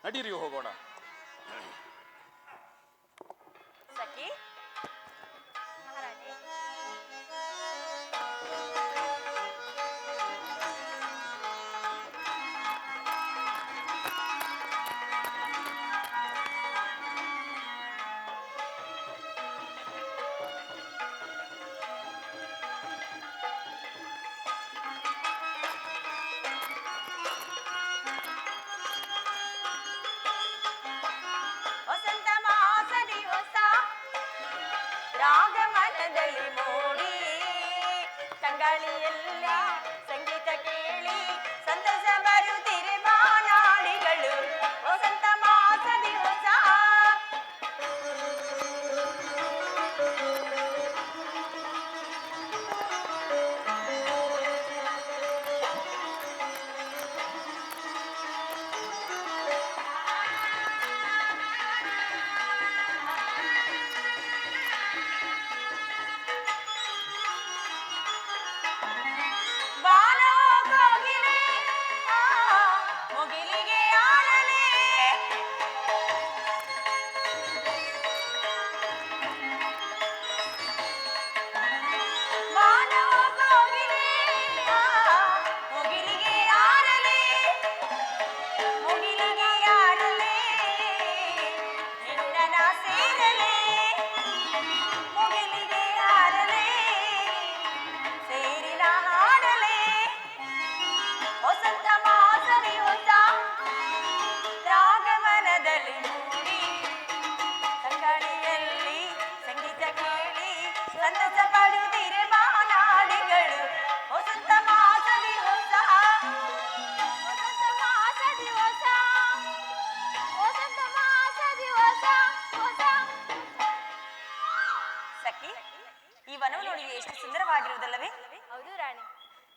ನಡೀರಿ, ಹೋಗೋಣ. ಸಖಿ ಮಹಾರಾಣಿ, ವಸಂತ ಮಾಸದಿ ಹೊಸ ರಾಗ ಮನದಲ್ಲಿ ಮೂಡಿ, ತಂಗಾಳಿಯಲ್ಲಿ ಸಂಗೀತ ಕೇಳಿ ಸಂತಸ ಬರುತ್ತಿರೆ ಬಾನಾಡಿಗಳು. ವಸಂತ ಮಾಸದಿ ಹೊಸ ಬಾಲಕೋಗಿಲೆ ಮುಗಿಲಿಗೆ ಆಡಲೆ, ಬಾಲಕೋಗಿಲೆ ಮುಗಿಲಿಗೆ ಆಡಲೆ, ಮುಗಿಲಿಗೆ ಆಡಲೆ ನಿನ್ನನ ಸೇರಲೆ, ಮುಗಿಲಿಗೆ ಆಡಲೆ ಸೇರಿನ ಹಾಡಲೆ. ವಸಂತ ಮಾಸದಿ ಹೊಸ ರಾಗವನದಲ್ಲಿ ಮೂಡಿ, ತಂಗಾಳಿಯಲ್ಲಿ ಸಂಗೀತ ಕೇಳಿ ಸಂತಸ ಪಡುತ್ತಿರೆ ಬಾನಾಡಿಗಳು. ವಸಂತ ಮಾಸದಿ ಹೊಸ, ವಸಂತ ಮಾಸದಿ ಹೊಸ, ವಸಂತ ಮಾಸದಿ ಹೊಸ ಹೊಸ. ಸಖಿ, ಈ ವನವು ನೋಡಿ ಎಷ್ಟು ಸುಂದರವಾಗಿರುವುದಲ್ಲವೇ? ಹೌದು ರಾಣಿ,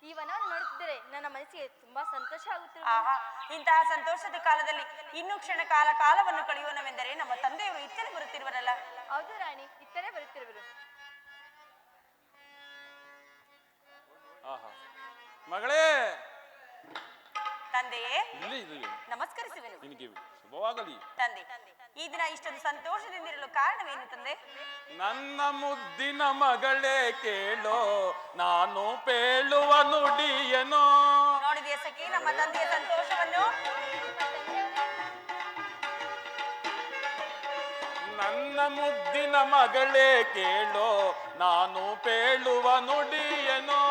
ಈ ವನವನ್ನು ನೋಡುತ್ತಿದ್ದರೆ ನನ್ನ ಮನಸ್ಸಿಗೆ ತುಂಬಾ ಸಂತೋಷ ಆಗುತ್ತಿದೆ. ಆಹಾ, ಇಂತಹ ಸಂತೋಷದ ಕಾಲದಲ್ಲಿ ಇನ್ನೂ ಕ್ಷಣ ಕಾಲವನ್ನು ಕಳೆಯೋಣವೆಂದರೆ ನಮ್ಮ ತಂದೆಯವರು ಇತ್ತಲೇ ಬರುತ್ತಿರುವರಲ್ಲ. ಹೌದು ರಾಣಿ, ಇತ್ತಲೇ ಬರುತ್ತಿರುವರು. ಆಹಾ, ಮಗಳೇ, ತಂದೆಯೇ, ಇಲ್ಲಿ ಇದು ನಮಸ್ಕರಿಸುವೆನು. ನಿನಗೆ ಶುಭವಾಗಲಿ. ತಂದೆ, ಈ ದಿನ ಇಷ್ಟೊಂದು ಸಂತೋಷದಿಂದಿರಲು ಕಾರಣವೇನು ತಂದೆ? ನನ್ನ ಮುದ್ದಿನ ಮಗಳೇ ಕೇಳೋ, ನಾನು ಪೇಳುವ ನುಡಿಯನೋ. ನೋಡಿದೆಯ ಸಖಿ ನಮ್ಮ ತಂದೆಯ ಸಂತೋಷವನ್ನು? ನನ್ನ ಮುದ್ದಿನ ಮಗಳೇ ಕೇಳೋ, ನಾನು ಪೇಳುವ ನುಡಿಯನೋ.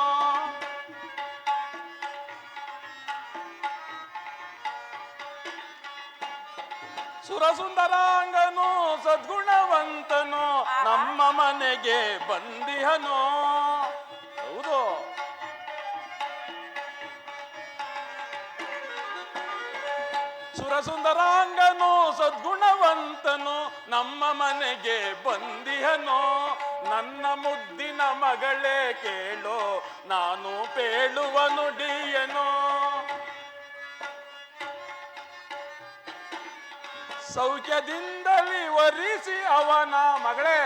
ಸುರಸುಂದರಾಂಗನು ಸದ್ಗುಣವಂತನು ನಮ್ಮ ಮನೆಗೆ ಬಂದಿಹನೋ. ಹೌದು, ಸುರಸುಂದರಾಂಗನು ಸದ್ಗುಣವಂತನು ನಮ್ಮ ಮನೆಗೆ ಬಂದಿಹನೋ. ನನ್ನ ಮುದ್ದಿನ ಮಗಳೇ ಕೇಳೋ, ನಾನು ಪೇಳುವ ನುಡಿಯನೋ. ಸೌಖ್ಯದಿಂದಲಿ ವರಿಸಿ ಅವನ ಮಗಳೇ,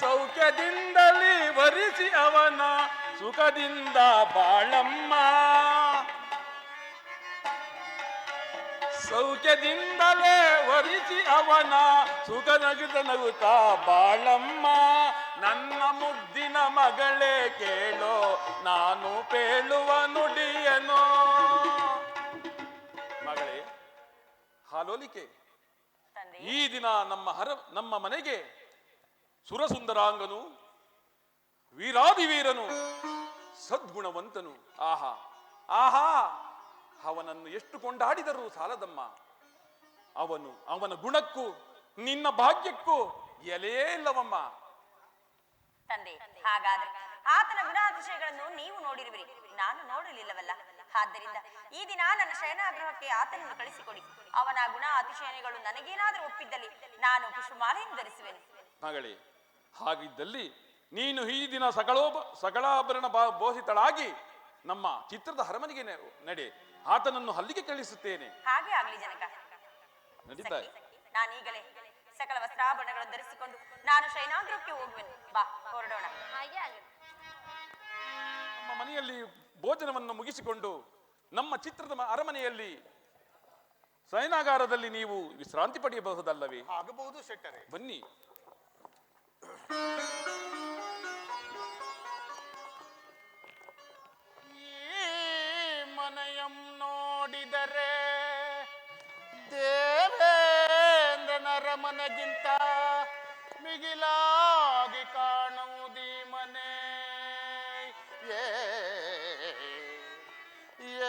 ಸೌಖ್ಯದಿಂದಲಿ ವರಿಸಿ ಅವನ ಸುಖದಿಂದ ಬಾಳಮ್ಮ. ಸೌಖ್ಯದಿಂದಲೇ ವರಿಸಿ ಅವನ ಸುಖ ನಗುತ್ತಾ ಬಾಳಮ್ಮ. ನನ್ನ ಮುದ್ದಿನ ಮಗಳೇ ಕೇಳೋ, ನಾನು ಪೇಳುವ ನುಡಿಯನೋ. ಮಗಳೇ, ಹಾಲೋಲಿಕೆ, ಈ ದಿನ ನಮ್ಮ ಮನೆಗೆ ಸುರಸುಂದರಾಂಗನು, ವೀರಾದಿವೀರನು, ಸದ್ಗುಣವಂತನು. ಆಹಾ ಆಹಾ, ಅವನನ್ನು ಎಷ್ಟು ಕೊಂಡಾಡಿದರೂ ಸಾಲದಮ್ಮ. ಅವನ ಗುಣಕ್ಕೂ ನಿನ್ನ ಭಾಗ್ಯಕ್ಕೂ ಎಲೆಯೇ ಇಲ್ಲವಮ್ಮ. ತಂದೆ, ಹಾಗಾದ್ರೆ ಆತನ ಗುಣಾತಿಶಯಗಳನ್ನು ನೀವು ನೋಡಿರುವಿರಿ, ನಾನು ನೋಡಲಿಲ್ಲವಲ್ಲ. ಆದ್ದರಿಂದ ಈ ದಿನ ನನ್ನ ಶಯನಾಗೃಹಕ್ಕೆ ಆತನನ್ನು ಕಳಿಸಿಕೊಡಿ. ಅವನ ಗುಣ ಅತಿಶಯಗಳು ನನಗೇನಾದರೂ ಒಪ್ಪಿದ್ದಲ್ಲಿ ನಾನು ಪುಷ್ಪಮಾಲೆಯನ್ನು ಧರಿಸುವೆನು. ಮಗಳೇ, ಹಾಗಿದ್ದಲ್ಲಿ ನೀನು ಈ ದಿನ ಸಕಲಾಭರಣ ಬೋಸಿತಳಾಗಿ ನಮ್ಮ ಚಿತ್ರದ ಅರಮನೆಗೆ ನಡೆ. ಆತನನ್ನು ಅಲ್ಲಿಗೆ ಕಳಿಸುತ್ತೇನೆ. ಹಾಗೆ ಆಗ್ಲಿ ಜನಕ. ನಡೀತಾ ನಾನೀಗಲೇ ಸಕಲ ವಸ್ತ್ರಾಭರಣಗಳನ್ನು ಧರಿಸಿಕೊಂಡು ನಾನು ಶಯನಾಗೃಹಕ್ಕೆ ಹೋಗುವೆನು. ಬಾ, ಹೊರಡೋಣ. ಹಾಗೆ ಆಗಲಿ. ನಮ್ಮ ಮನೆಯಲ್ಲಿ ಭೋಜನವನ್ನು ಮುಗಿಸಿಕೊಂಡು ನಮ್ಮ ಚಿತ್ರದ ಅರಮನೆಯಲ್ಲಿ ಶಯನಾಗಾರದಲ್ಲಿ ನೀವು ವಿಶ್ರಾಂತಿ ಪಡೆಯಬಹುದಲ್ಲವೇ? ಆಗಬಹುದು ಶೆಟ್ಟರೆ. ಬನ್ನಿ. ಈ ಮನೆಯಂ ನೋಡಿದರೆ ದೇವೇಂದ್ರನರ ಮನೆಗಿಂತ ಮಿಗಿಲಾಗಿ ಕಾಣುವುದೀ ಮನೆ. ಏ ಏ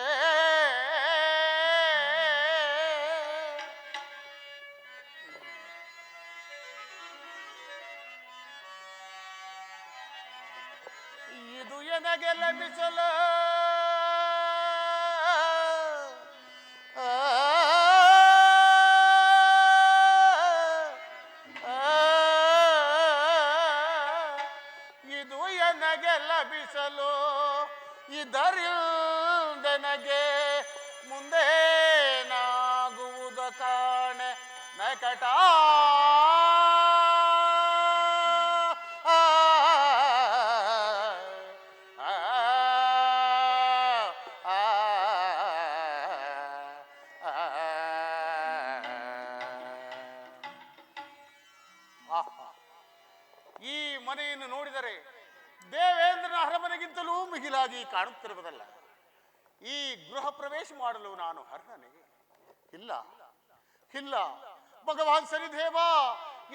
ಇದು ಎನಗೆ ಲಭಿಸಲು ಇದು ಎನಗೆ ಲಭಿಸಲು ಇದರಿಂದೆನಗೆ ಮುಂದೇನಾಗುವುದ ಕಾಣೆ ನಕಟ. ಈ ಮನೆಯನ್ನು ನೋಡಿದರೆ ದೇವೇಂದ್ರನ ಅರಮನೆಗಿಂತಲೂ ಮಿಗಿಲಾಗಿ ಕಾಣುತ್ತಿರುವುದಲ್ಲ. ಈ ಗೃಹ ಪ್ರವೇಶ ಮಾಡಲು ನಾನು ಅರ್ಹನೇ? ಇಲ್ಲ ಇಲ್ಲ ಭಗವಾನ್ ಸರಿದೇವ,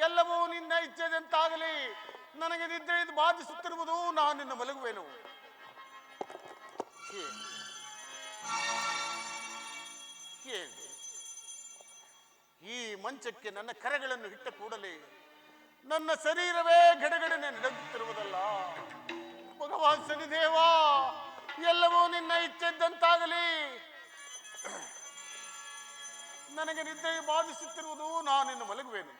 ಎಲ್ಲವೂ ನಿನ್ನ ಇಚ್ಛೆದಂತಾಗಲಿ. ನನಗೆ ನಿದ್ರೆ ಬಾಧಿಸುತ್ತಿರುವುದು, ನಾನು ನಿನ್ನ ಮಲಗುವೆನು. ಈ ಮಂಚಕ್ಕೆ ನನ್ನ ಕರೆಗಳನ್ನು ಇಟ್ಟ ಕೂಡಲೇ ನನ್ನ ಶರೀರವೇ ಗಡಗಡನೆ ನಡೆಯುತ್ತಿರುವುದಲ್ಲ. ಭಗವಾನ್ ಶನಿದೇವ, ಎಲ್ಲವೂ ನಿನ್ನ ಇಚ್ಛೆದ್ದಂತಾಗಲಿ. ನನಗೆ ನಿದ್ರೆ ಬಾಧಿಸುತ್ತಿರುವುದು, ನಾನು ನಿನ್ನ ಮಲಗುವೆನು.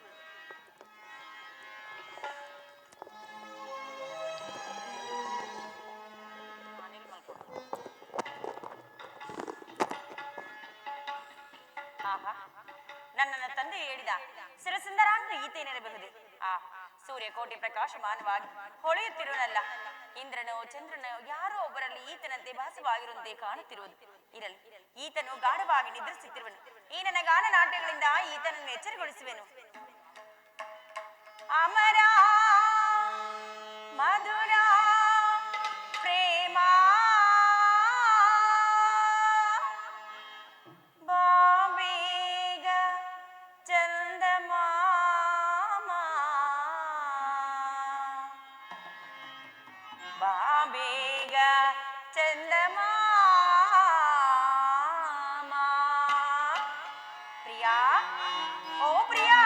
ನನ್ನ ತಂದೆ ಹೇಳಿದ ಸುರಸುಂದರಾಂಗ ಈತೇನಿರಬಹುದೇ? ಸೂರ್ಯಕೋಟಿ ಪ್ರಕಾಶಮಾನವಾಗಿ ಹೊಳೆಯುತ್ತಿರುವನಲ್ಲ. ಇಂದ್ರನೋ ಚಂದ್ರನೋ ಯಾರೋ ಒಬ್ಬರಲ್ಲಿ ಈತನಂತೆ ಭಾಸವಾಗಿರುವಂತೆ ಕಾಣುತ್ತಿರುವುದು. ಇರಲಿ, ಈತನು ಗಾಢವಾಗಿ ನಿದ್ರಿಸುತ್ತಿರುವನು. ಈ ನನ್ನ ಗಾನ ನಾಟ್ಯಗಳಿಂದ ಈತನನ್ನು ಎಚ್ಚರಗೊಳಿಸುವೆನು. ಅಮರ ಮಧುರ ಪ್ರೇಮ ಬಾಬೇಗ ಚಂದಮಾಮ ಬಾಬೇಗ ಚಂದಮಾಮ. ಪ್ರಿಯಾ, ಓ ಪ್ರಿಯಾ,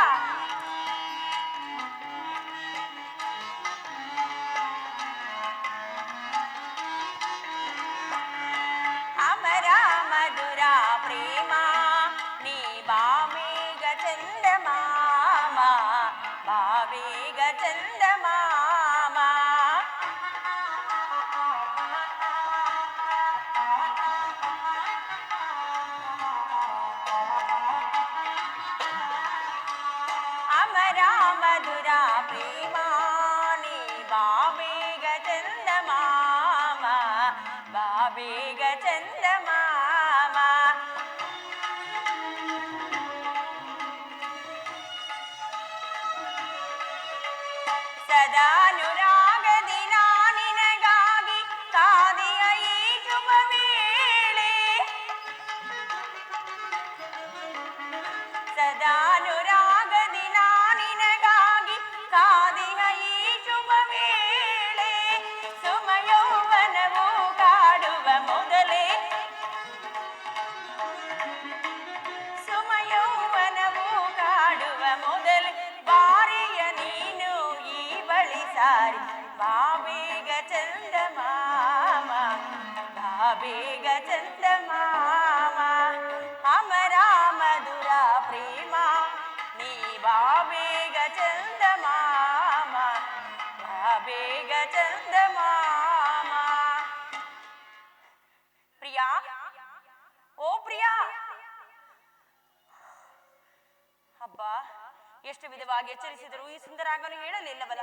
ಎಷ್ಟು ವಿಧವಾಗಿ ಎಚ್ಚರಿಸಿದರೂ ಈ ಸುಂದರಾಂಗನು ಹೇಳಲಿಲ್ಲವಲ್ಲ.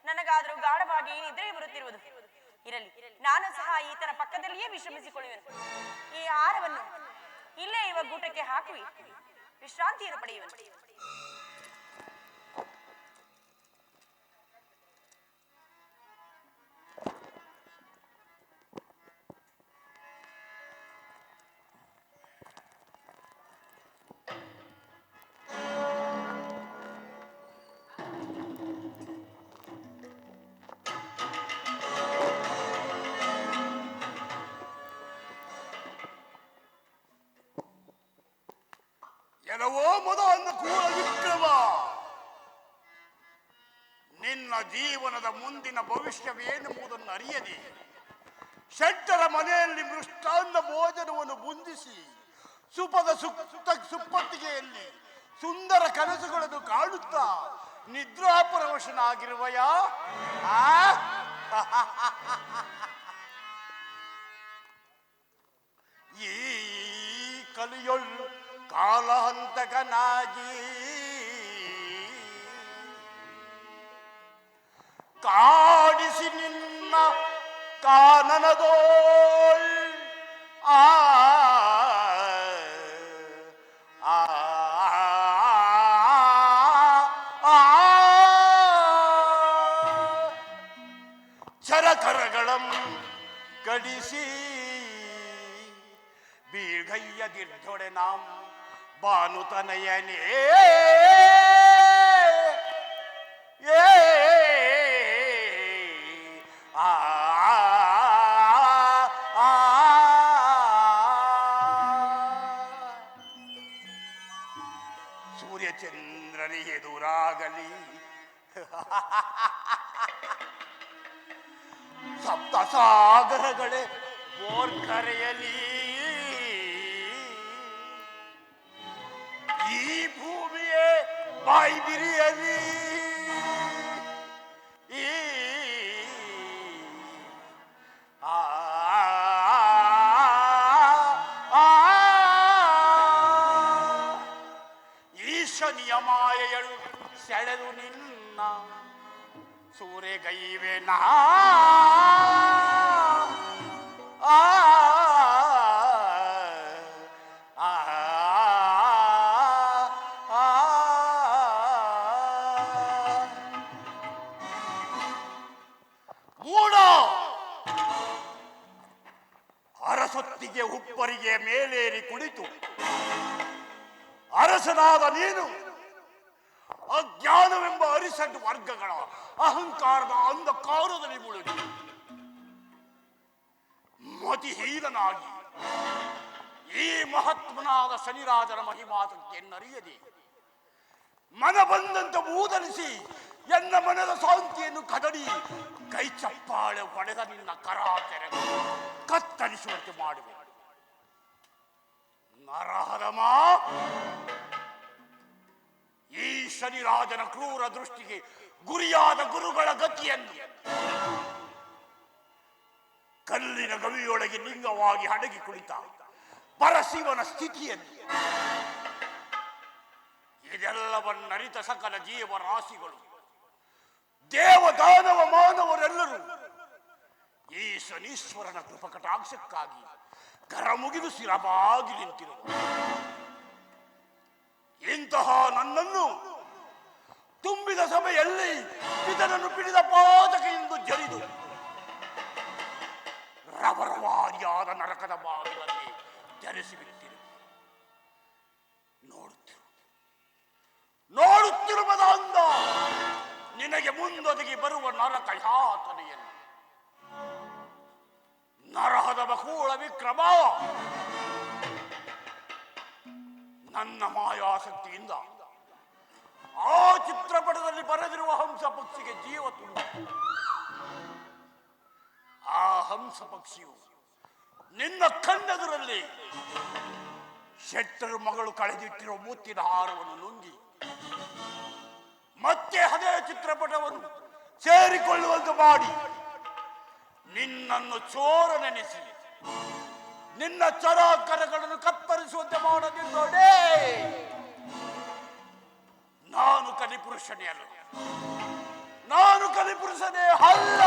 ನನಗಾದರೂ ಗಾಢವಾಗಿ ನಿದ್ರೆ ಬರುತ್ತಿರುವುದು. ಇರಲಿ, ನಾನು ಸಹ ಈತನ ಪಕ್ಕದಲ್ಲಿಯೇ ವಿಶ್ರಮಿಸಿಕೊಳ್ಳುವೆನು. ಈ ಆಹಾರವನ್ನು ಇಲ್ಲೇ ಇವ ಗೂಟಕ್ಕೆ ಹಾಕಿ ವಿಶ್ರಾಂತಿಯನ್ನು ಪಡೆಯುವೆನು. ಎಲ್ಲವೋ ಮೊದ ಅಂದ ಕೂಳ ವಿಕ್ರಮ, ನಿನ್ನ ಜೀವನದ ಮುಂದಿನ ಭವಿಷ್ಯವೇನೆಂಬುದನ್ನು ಅರಿಯದೆ ಶೆಟ್ಟರ ಮನೆಯಲ್ಲಿ ಮೃಷ್ಟಾನ್ನ ಭೋಜನವನ್ನು ಬುಂದಿಸಿ ಸುಪದ ಸುಪ್ಪತ್ತಿಗೆಯಲ್ಲಿ ಸುಂದರ ಕನಸುಗಳನ್ನು ಕಾಣುತ್ತಾ ನಿದ್ರಾಪರವಶನಾಗಿರುವಯ. ಈ ಕಲಿಯೊಳ್ಳು ಕಾಲಹಂತಕನಾಗಿ ಕಾಡಿಸಿ ನಿನ್ನ ಕಾನನದೋಳ್ ಆ ಚರಕರಗಳಂ ಕಡಿಸಿ ಬೀಳ್ಗಯ್ಯದಿರ್ಧೊಡೆ ನಾಂ ಬಾನುತನಯನೇ ಸೂರ್ಯಚಂದ್ರನಿ ಎದುರಾಗಲಿ ಸಪ್ತ ಸಾಗರಗಳೇ ಓರ್ಕರೆಯಲಿ ಈ ಭೂಮಿಯೇ ಬಾಯಿ ಬಿರಿಯಲಿ ಈ ಈಶನಿಯ ಮಾಯೆಯಳು ಸೆಳೆದು ನಿನ್ನ ಸೂರೆಗೈವೆ ನಾ ಮೂಡ ಅರಸೊತ್ತಿಗೆ ಉಪ್ಪರಿಗೆ ಮೇಲೇರಿ ಕುಳಿತು ಅರಸನಾದ ನೀನು ಅಜ್ಞಾನವೆಂಬ ಅರಿಸಟ್ಟು ವರ್ಗಗಳ ಅಹಂಕಾರದ ಅಂಧಕಾರದಲ್ಲಿ ಮುಳುಗಿ ಮತಿಹೀನನಾಗಿ ಈ ಮಹಾತ್ಮನಾದ ಶನಿರಾಜನ ಮಹಿಮಾತಕ್ಕೆನ್ನರಿಯದೆ ಮನ ಬಂದಂತೆ ಮೂದಲಿಸಿ ಎನ್ನ ಮನದ ಶಾಂತಿಯನ್ನು ಕದಡಿ ಕೈ ಚಪ್ಪಾಳೆ ಹೊಡೆದ ನಿನ್ನ ಕರ ತೆರೆದು ಕತ್ತರಿಸುವಂತೆ ಮಾಡುವೆ. ನರಹರಮ, ಈ ಶನಿರಾಜನ ಕ್ರೂರ ದೃಷ್ಟಿಗೆ ಗುರಿಯಾದ ಗುರುಗಳ ಗತಿಯನ್ನು ಕಲ್ಲಿನ ಗವಿಯೊಳಗೆ ಲಿಂಗವಾಗಿ ಅಡಗಿ ಕುಳಿತ ಪರಶಿವನ ಸ್ಥಿತಿಯನ್ನು ಇದೆಲ್ಲವನ್ನರಿತ ಸಕಲ ಜೀವರಾಶಿಗಳು ದೇವದಾನವ ಮಾನವರೆಲ್ಲರೂ ಈ ಶನೀಶ್ವರನ ಕೃಪಕಟಾಕ್ಷಕ್ಕಾಗಿ ಕರ ಮುಗಿದು ಶಿರಬಾಗಿ ನಿಂತಿರುವ ಇಂತಹ ನನ್ನನ್ನು ತುಂಬಿದ ಸಭೆಯಲ್ಲಿ ಇದನ್ನು ಪಿಡಿದ ಪಾದಕೆಯಿಂದ ಜರಿದು ರವರವಾರಿಯಾದ ನರಕದ ಬಾಗಿಲಲ್ಲಿ ಜರಿಸಿಬಿಟ್ಟಿರು. ನೋಡುತ್ತಿರುವುದ ಅಂದ ನಿನಗೆ ಮುಂದೊದಗಿ ಬರುವ ನರಕ ಯಾತನೆಯನ್ನು. ನರಹದ ಬಕೂಳ ವಿಕ್ರಮ, ನನ್ನ ಮಾಯಾಸಕ್ತಿಯಿಂದ ಆ ಚಿತ್ರಪಟದಲ್ಲಿ ಬರೆದಿರುವ ಹಂಸ ಪಕ್ಷಿಗೆ ಜೀವ ತುಂಬ. ಆ ಹಂಸ ಪಕ್ಷಿಯು ನಿನ್ನ ಕಣ್ಣೆದುರಲ್ಲಿ ಶೆಟ್ಟರು ಮಗಳು ಕಳೆದಿಟ್ಟಿರುವ ಮುತ್ತಿನ ಹಾರವನ್ನು ನುಂಗಿ ಮತ್ತೆ ಅದೇ ಚಿತ್ರಪಟವನ್ನು ಸೇರಿಕೊಳ್ಳುವಂತೆ ಮಾಡಿ ನಿನ್ನನ್ನು ಚೋರನೆನಿಸಿ ನಿನ್ನ ಚರಾಕರಗಳನ್ನು ಕತ್ತರಿಸುವಂತೆ ಮಾಡದಿದ್ದೋಡೆ ನಾನು ಕಲಿಪುರುಷನೇ ಅಲ್ಲ, ನಾನು ಕಲಿಪುರುಷನೇ ಅಲ್ಲ.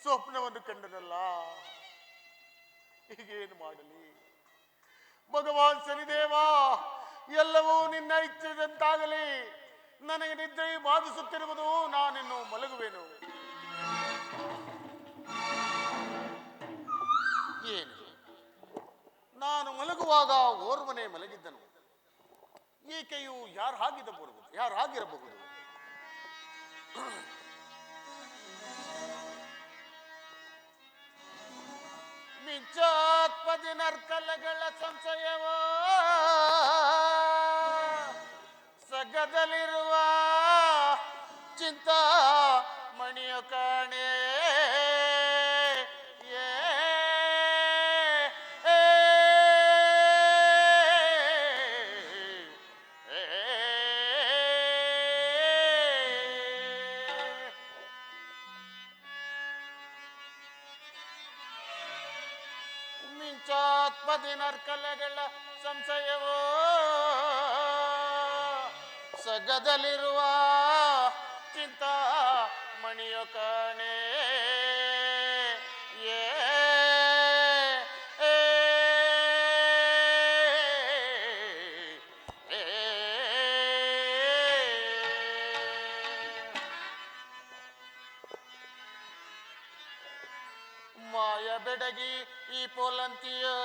ಸ್ವಪ್ನವನ್ನು ಕಂಡನಲ್ಲ. ಹೀಗೇನು ಮಾಡಲಿ ಭಗವಾನ್ ಶನಿದೇವ? ಎಲ್ಲವೂ ನಿನ್ನ ಇಚ್ಛೆದಂತಾಗಲಿ. ನನಗೆ ನಿದ್ರೆ ಬಾಧಿಸುತ್ತಿರುವುದು, ನಾನಿನ್ನು ಮಲಗುವೆನು. ಏನು, ನಾನು ಮಲಗುವಾಗ ಓರ್ವನೇ ಮಲಗಿದ್ದನು. ಈಕೆಯು ಯಾರಾಗಿರಬಹುದು? ಮಿಂಚಾತ್ಪದಿ ನರ್ಕಲಗಳ ಸಂಶಯವೋ ಸಗದಲ್ಲಿರುವ ಚಿಂತಾ ಮಣಿಯ ಕಾಣೆ. ಮಿಂಚಾತ್ಪದಿ ನರ್ಕಲಗಳ ಸಂಶಯವೋ ಸಗದಲ್ಲಿರುವ ಚಿಂತಾ ಮಣಿಯ ಕಾಣೆ. ಮಾಯ ಬೆಡಗಿ ಈ ಪೋಲಂತಿಯೋ,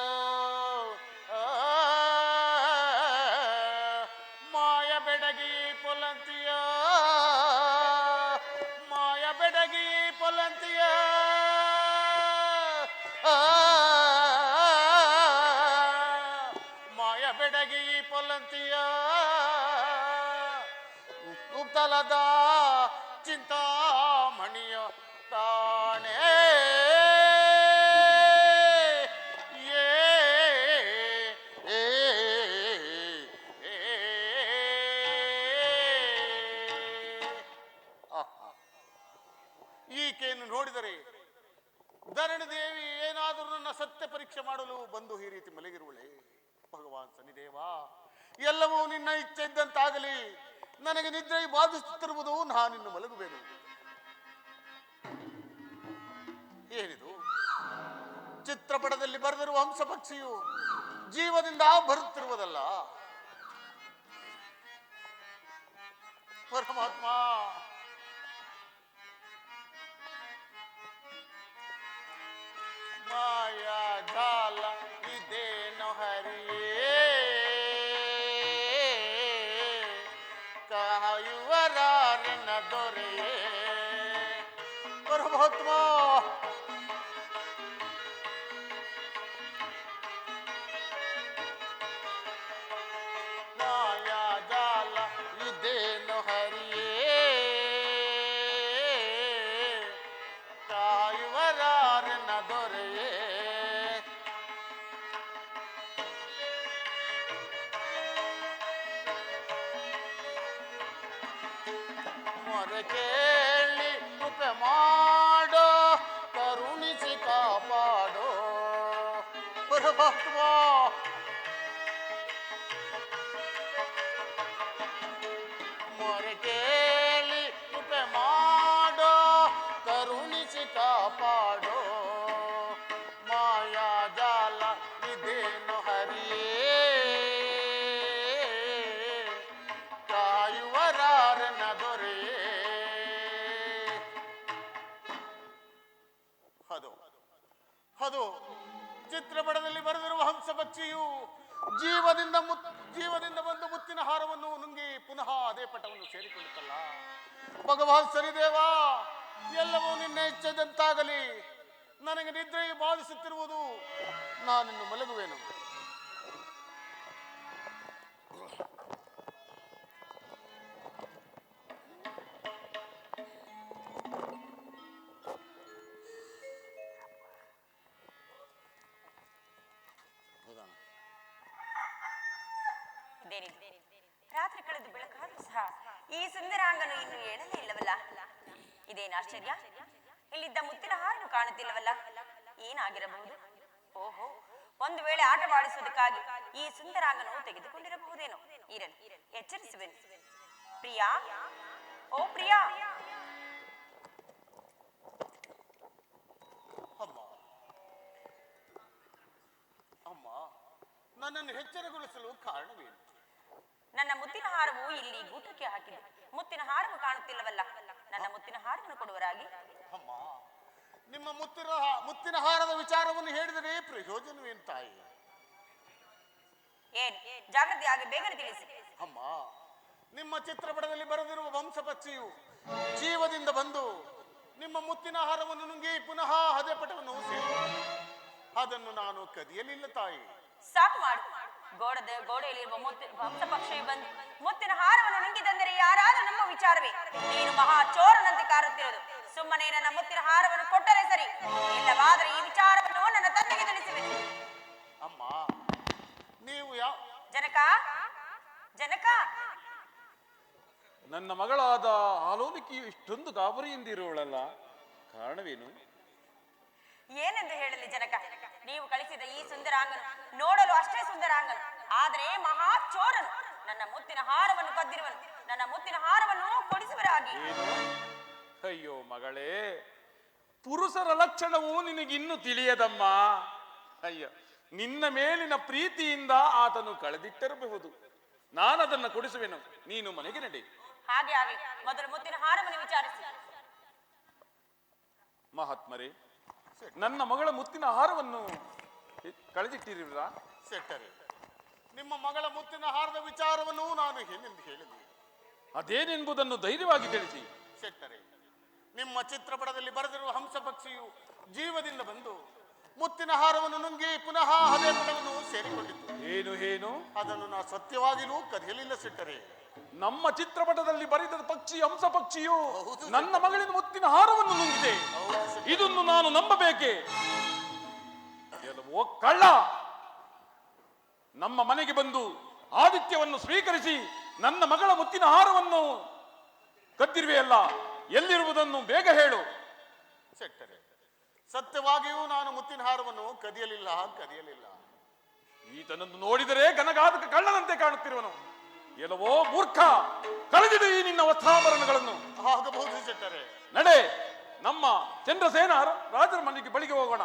ಮಾಯ ಬೆಡಗಿ ಪೊಲಂತಿಯ, ಮಾಯ ಬೆಡಗಿ ಪೊಲಂತಿಯ, ಮಾಯ ಬೆಡಗಿ ಪೊಲಂತಿಯ ಉತ್ತಲದ ಚಿಂತಾಮಣಿಯ ತಾಣೆ. ಈಕೆಯನ್ನು ನೋಡಿದರೆ ಧರಣಿ ದೇವಿ ಏನಾದರೂ ನನ್ನ ಸತ್ಯ ಪರೀಕ್ಷೆ ಮಾಡಲು ಬಂದು ಈ ರೀತಿ ಮಲಗಿರುವಳೆ. ಭಗವಾನ್ ಶನಿದೇವ, ಎಲ್ಲವೂ ನಿನ್ನ ಇಚ್ಛೆ ಇದ್ದಂತಾಗಲಿ. ನನಗೆ ನಿದ್ರೆ ಬಾಧಿಸುತ್ತಿರುವುದು, ನಾನಿನ್ನು ಮಲಗುವೆನು. ಏನಿದು? ಚಿತ್ರಪಟದಲ್ಲಿ ಬರೆದಿರುವ ಹಂಸ ಪಕ್ಷಿಯು ಜೀವದಿಂದ ಬರುತ್ತಿರುವುದಲ್ಲ. ಪರಮಾತ್ಮ, ಮಾಯಾ ಜಾಲ ಇದೇನು ಹರಿಯೇ, ಕಾಯುವರಾರನ ದೊರೆಯೇ. ಪರಮಾತ್ಮ, ಮಾಯಾ ಜಾಲ ಇದೇನು ಹರಿಯೇ, ಕಾಯುವರಾರನ ದೊರೆಯೇ. ಮೊರೆ ಕೇಳಿ ಕೃಪೆ ಮಾಡೋ, ಕರುಣಿಸಿ ಕಾಪಾಡೋ. ಪರಮಾತ್ಮ, ಮೊರೆ ಕೇಳಿ ಕೃಪೆ ಮಾಡೋ, ಕರುಣಿಸಿ ಕಾಪಾಡೋ. ಮಾಯಾ ಜಾಲ ಇದೇನು ಹರಿಯೇ, ಕಾಯುವರಾರನ ದೊರೆಯೇ. ಅದು ಚಿತ್ರಪಟದಲ್ಲಿ ಬರೆದಿರುವ ಹಂಸ ಪಕ್ಷಿಯು ಜೀವದಿಂದ ಬಂದು ಮುತ್ತಿನ ಹಾರವನ್ನು ನುಂಗಿ ಪುನಃ ಅದೇ ಪಟವನ್ನು ಸೇರಿಕೊಳ್ಳುತ್ತಲ್ಲ. ಭಗವಾನ್ ಶನಿದೇವ, ಎಲ್ಲವೂ ನಿನ್ನ ಇಚ್ಛೆದಂತಾಗಲಿ. ನನಗೆ ನಿದ್ರೆ ಬಾಧಿಸುತ್ತಿರುವುದು, ನಾನಿನ್ನು ಮಲಗುವೆನು. ರಾತ್ರಿ ಕಳೆದು ಬೆಳಕಾದ್ರೂ ಸಹ ಈ ಸುಂದರಾಂಗನು ಇನ್ನು ಏಳಲೇ ಇಲ್ಲವಲ್ಲ. ಇದೇನು ಆಶ್ಚರ್ಯ, ಇಲ್ಲಿದ್ದ ಮುತ್ತಿನ ಹಾರನು ಕಾಣುತ್ತಿಲ್ಲವಲ್ಲ. ಏನಾಗಿರಬಹುದು? ಓಹೋ, ಒಂದು ವೇಳೆ ಆಟವಾಡಿಸುವುದಕ್ಕಾಗಿ ಈ ಸುಂದರಾಂಗನು ತೆಗೆದುಕೊಂಡಿರಬಹುದೇನೋ. ಇರಲಿ, ಎಚ್ಚರಿಸುವೆನು. ಪ್ರಿಯಾ, ಓ ಪ್ರಿಯಾ. ನನ್ನನ್ನು ಎಚ್ಚರಗೊಳಿಸಲು ಕಾರಣವೇನು? ನನ್ನ ಮುತ್ತಿನ ಹಾರವು ಇಲ್ಲಿ ಗೂಟಕ್ಕೆ ಹಾಕಿದೆ. ಮುತ್ತಿನ ಹಾರವು ಕಾಣುತ್ತಿಲ್ಲವಲ್ಲ. ನನ್ನ ಮುತ್ತಿನ ಹಾರವನ್ನು ಕೊಡುವರಾಗಿ. ಅಮ್ಮ, ನಿಮ್ಮ ಮುತ್ತಿನ ಹಾರದ ವಿಚಾರವನ್ನು ಹೇಳಿದರೆ ಪ್ರಯೋಜನವೇನು ತಾಯಿ? ಏನು ಜಾಗೃತಿಯಾಗಿ ಬೇಗನೆ ತಿಳಿಸಿ. ಅಮ್ಮ, ನಿಮ್ಮ ಚಿತ್ರಪಟದಲ್ಲಿ ಬರೆದಿರುವ ವಂಶಪಕ್ಷಿಯು ಜೀವದಿಂದ ಬಂದು ನಿಮ್ಮ ಮುತ್ತಿನ ಹಾರವನ್ನು ನುಂಗಿ ಪುನಃ ಹದೆಪಟವನ್ನು ಸೇರಿ ಅದನ್ನು ನಾನು ಕದಿಯಲಿಲ್ಲ ತಾಯಿ. ಸಾಕು ಮಾಡು. ಗೋಡೆಯಲ್ಲಿರುವ ವಂಶ ಪಕ್ಷಿಯು ಬಂದು ಮುತ್ತಿನ ಹಾರವನ್ನು ನುಂಗಿದಂದರೆ ಯಾರಾದ್ರೂ ನಮ್ಮ ವಿಚಾರವೇ? ನೀನು ಮಹಾ ಚೋರನಂತೆ ಕಾರುತ್ತಿರೋದು. ಸುಮ್ಮನೆ ನನ್ನ ಮುತ್ತಿನ ಹಾರವನ್ನು ಕೊಟ್ಟರೆ ಸರಿ, ಇಲ್ಲವಾದರೆ ಈ ವಿಚಾರವನ್ನು ನನ್ನ ತಂದೆಗೆ ತಿಳಿಸುವೆ. ಅಮ್ಮ, ನೀವು ಯಾವ ಜನಕ ಜನಕ ನನ್ನ ಮಗಳಾದ ಆಲೋಲಿಕೆಯು ಇಷ್ಟೊಂದು ಗಾಬರಿಯಿಂದಿರುವಳಲ್ಲ, ಕಾರಣವೇನು? ಏನೆಂದು ಹೇಳಲಿ ಜನಕ? ನೀವು ಕಳಿಸಿದ ಈ ಸುಂದರಾಂಗನು ನೋಡಲು ಅಷ್ಟೇ ಸುಂದರಾಂಗನು, ಆದರೆ ಮಹಾ ಚೋರನು. ನನ್ನ ಮುತ್ತಿನ ಹಾರವನ್ನು ಕದ್ದಿರುವನು. ನನ್ನ ಮುತ್ತಿನ ಹಾರವನ್ನು ಕೊಡಿಸುವರಾಗಿ. ಅಯ್ಯೋ ಮಗಳೇ, ಪುರುಷರ ಲಕ್ಷಣವು ನಿನಗಿನ್ನೂ ತಿಳಿಯದಮ್ಮ. ಅಯ್ಯ, ನಿನ್ನ ಮೇಲಿನ ಪ್ರೀತಿಯಿಂದ ಆತನು ಕಳೆದಿಟ್ಟಿರಬಹುದು. ನಾನದನ್ನು ಕೊಡಿಸುವೆನು, ನೀನು ಮನೆಗೆ ನಡೆ. ಹಾಗೆ ಆಗಲಿ. ಮೊದಲು ಮುತ್ತಿನ ಹಾರವನ್ನು ವಿಚಾರಿಸಿ. ಮಹಾತ್ಮರೇ, ನನ್ನ ಮಗಳ ಮುತ್ತಿನ ಹಾರವನ್ನು ಕಳೆದಿಟ್ಟಿರಿಲ್ಲ? ಸೆಟ್ಟರೆ, ನಿಮ್ಮ ಮಗಳ ಮುತ್ತಿನ ಹಾರದ ವಿಚಾರವನ್ನು ನಾನು ಏನೆಂದು ಹೇಳಿದೆ? ಅದೇನೆಂಬುದನ್ನು ಧೈರ್ಯವಾಗಿ ತಿಳಿಸಿ. ಸೆಟ್ಟರೆ, ನಿಮ್ಮ ಚಿತ್ರಪಟದಲ್ಲಿ ಬರೆದಿರುವ ಹಂಸ ಪಕ್ಷಿಯು ಜೀವದಿಂದ ಬಂದು ಮುತ್ತಿನ ಹಾರವನ್ನು ನುಂಗಿ ಪುನಃ ಅದೇ ಪಟವನ್ನು ಸೇರಿಕೊಂಡಿತ್ತು. ಏನು? ಅದನ್ನು ನಾ ಸತ್ಯವಾಗಿಯೂ ಕದಿಯಲಿಲ್ಲ ಸೆಟ್ಟರೆ. ನಮ್ಮ ಚಿತ್ರಪಟದಲ್ಲಿ ಬರೆದ ಪಕ್ಷಿ ಹಂಸ ಪಕ್ಷಿಯು ನನ್ನ ಮಗಳಿನ ಮುತ್ತಿನ ಹಾರವನ್ನು ನುಂಗಿದೆ. ಇದನ್ನು ನಾನು ನಂಬಬೇಕೆ? ಎಲ್ಲವೋ ಕಳ್ಳ. ನಮ್ಮ ಮನೆಗೆ ಬಂದು ಆದಿತ್ಯವನ್ನು ಸ್ವೀಕರಿಸಿ ನನ್ನ ಮಗಳ ಮುತ್ತಿನ ಹಾರವನ್ನು ಕದ್ದಿರುವೆಯಲ್ಲ, ಎಲ್ಲಿರುವುದನ್ನು ಬೇಗ ಹೇಳು. ಸೆಟ್ಟರೆ, ಸತ್ಯವಾಗಿಯೂ ನಾನು ಮುತ್ತಿನ ಹಾರವನ್ನು ಕದಿಯಲಿಲ್ಲ. ಈತನನ್ನು ನೋಡಿದರೆ ಗನಗಾದ ಕಳ್ಳನಂತೆ ಕಾಣುತ್ತಿರುವನು. ಎಲ್ಲವೋ ಮೂರ್ಖ, ಕಳೆದಿದೆ ಈ ನಿನ್ನ ವಸ್ತ್ರಾಭರಣಗಳನ್ನು. ಆಗಬಹುದು ಸೆಟ್ಟರೆ. ನಡೆ, ನಮ್ಮ ಚಂದ್ರಸೇನ ರಾಜರ ಮನೆಗೆ ಬಳಿಗೆ ಹೋಗೋಣ.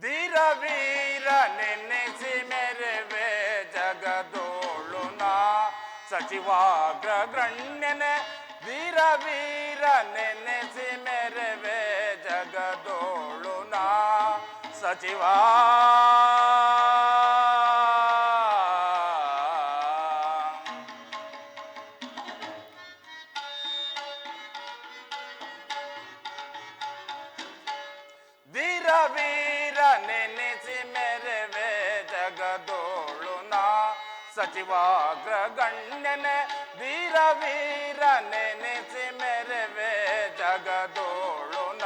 ಧೀರ ವೀರ ನೆನೆಸಿ ಮೆರವೆ ಜಗದೋಳುನ ಸಚಿವಾಗ್ರ ಗಣ್ಯನೆ. ಧೀರ ವೀರ ನೆನೆಸಿ ಮೆರವೆ ಜಗದೋಳುನ ಸಚಿವ. ಧೀರ ವೀರ ನೆನೆಸಿ ಮೆರವೆ ಜಗದೋಳುನ ಸಚಿವಾಗ್ರ ಗಣ್ಯನೆ. ಧೀರ ವೀರ ನೆನೆಸಿ ಮೆರವೆ ಜಗದೋಳುನ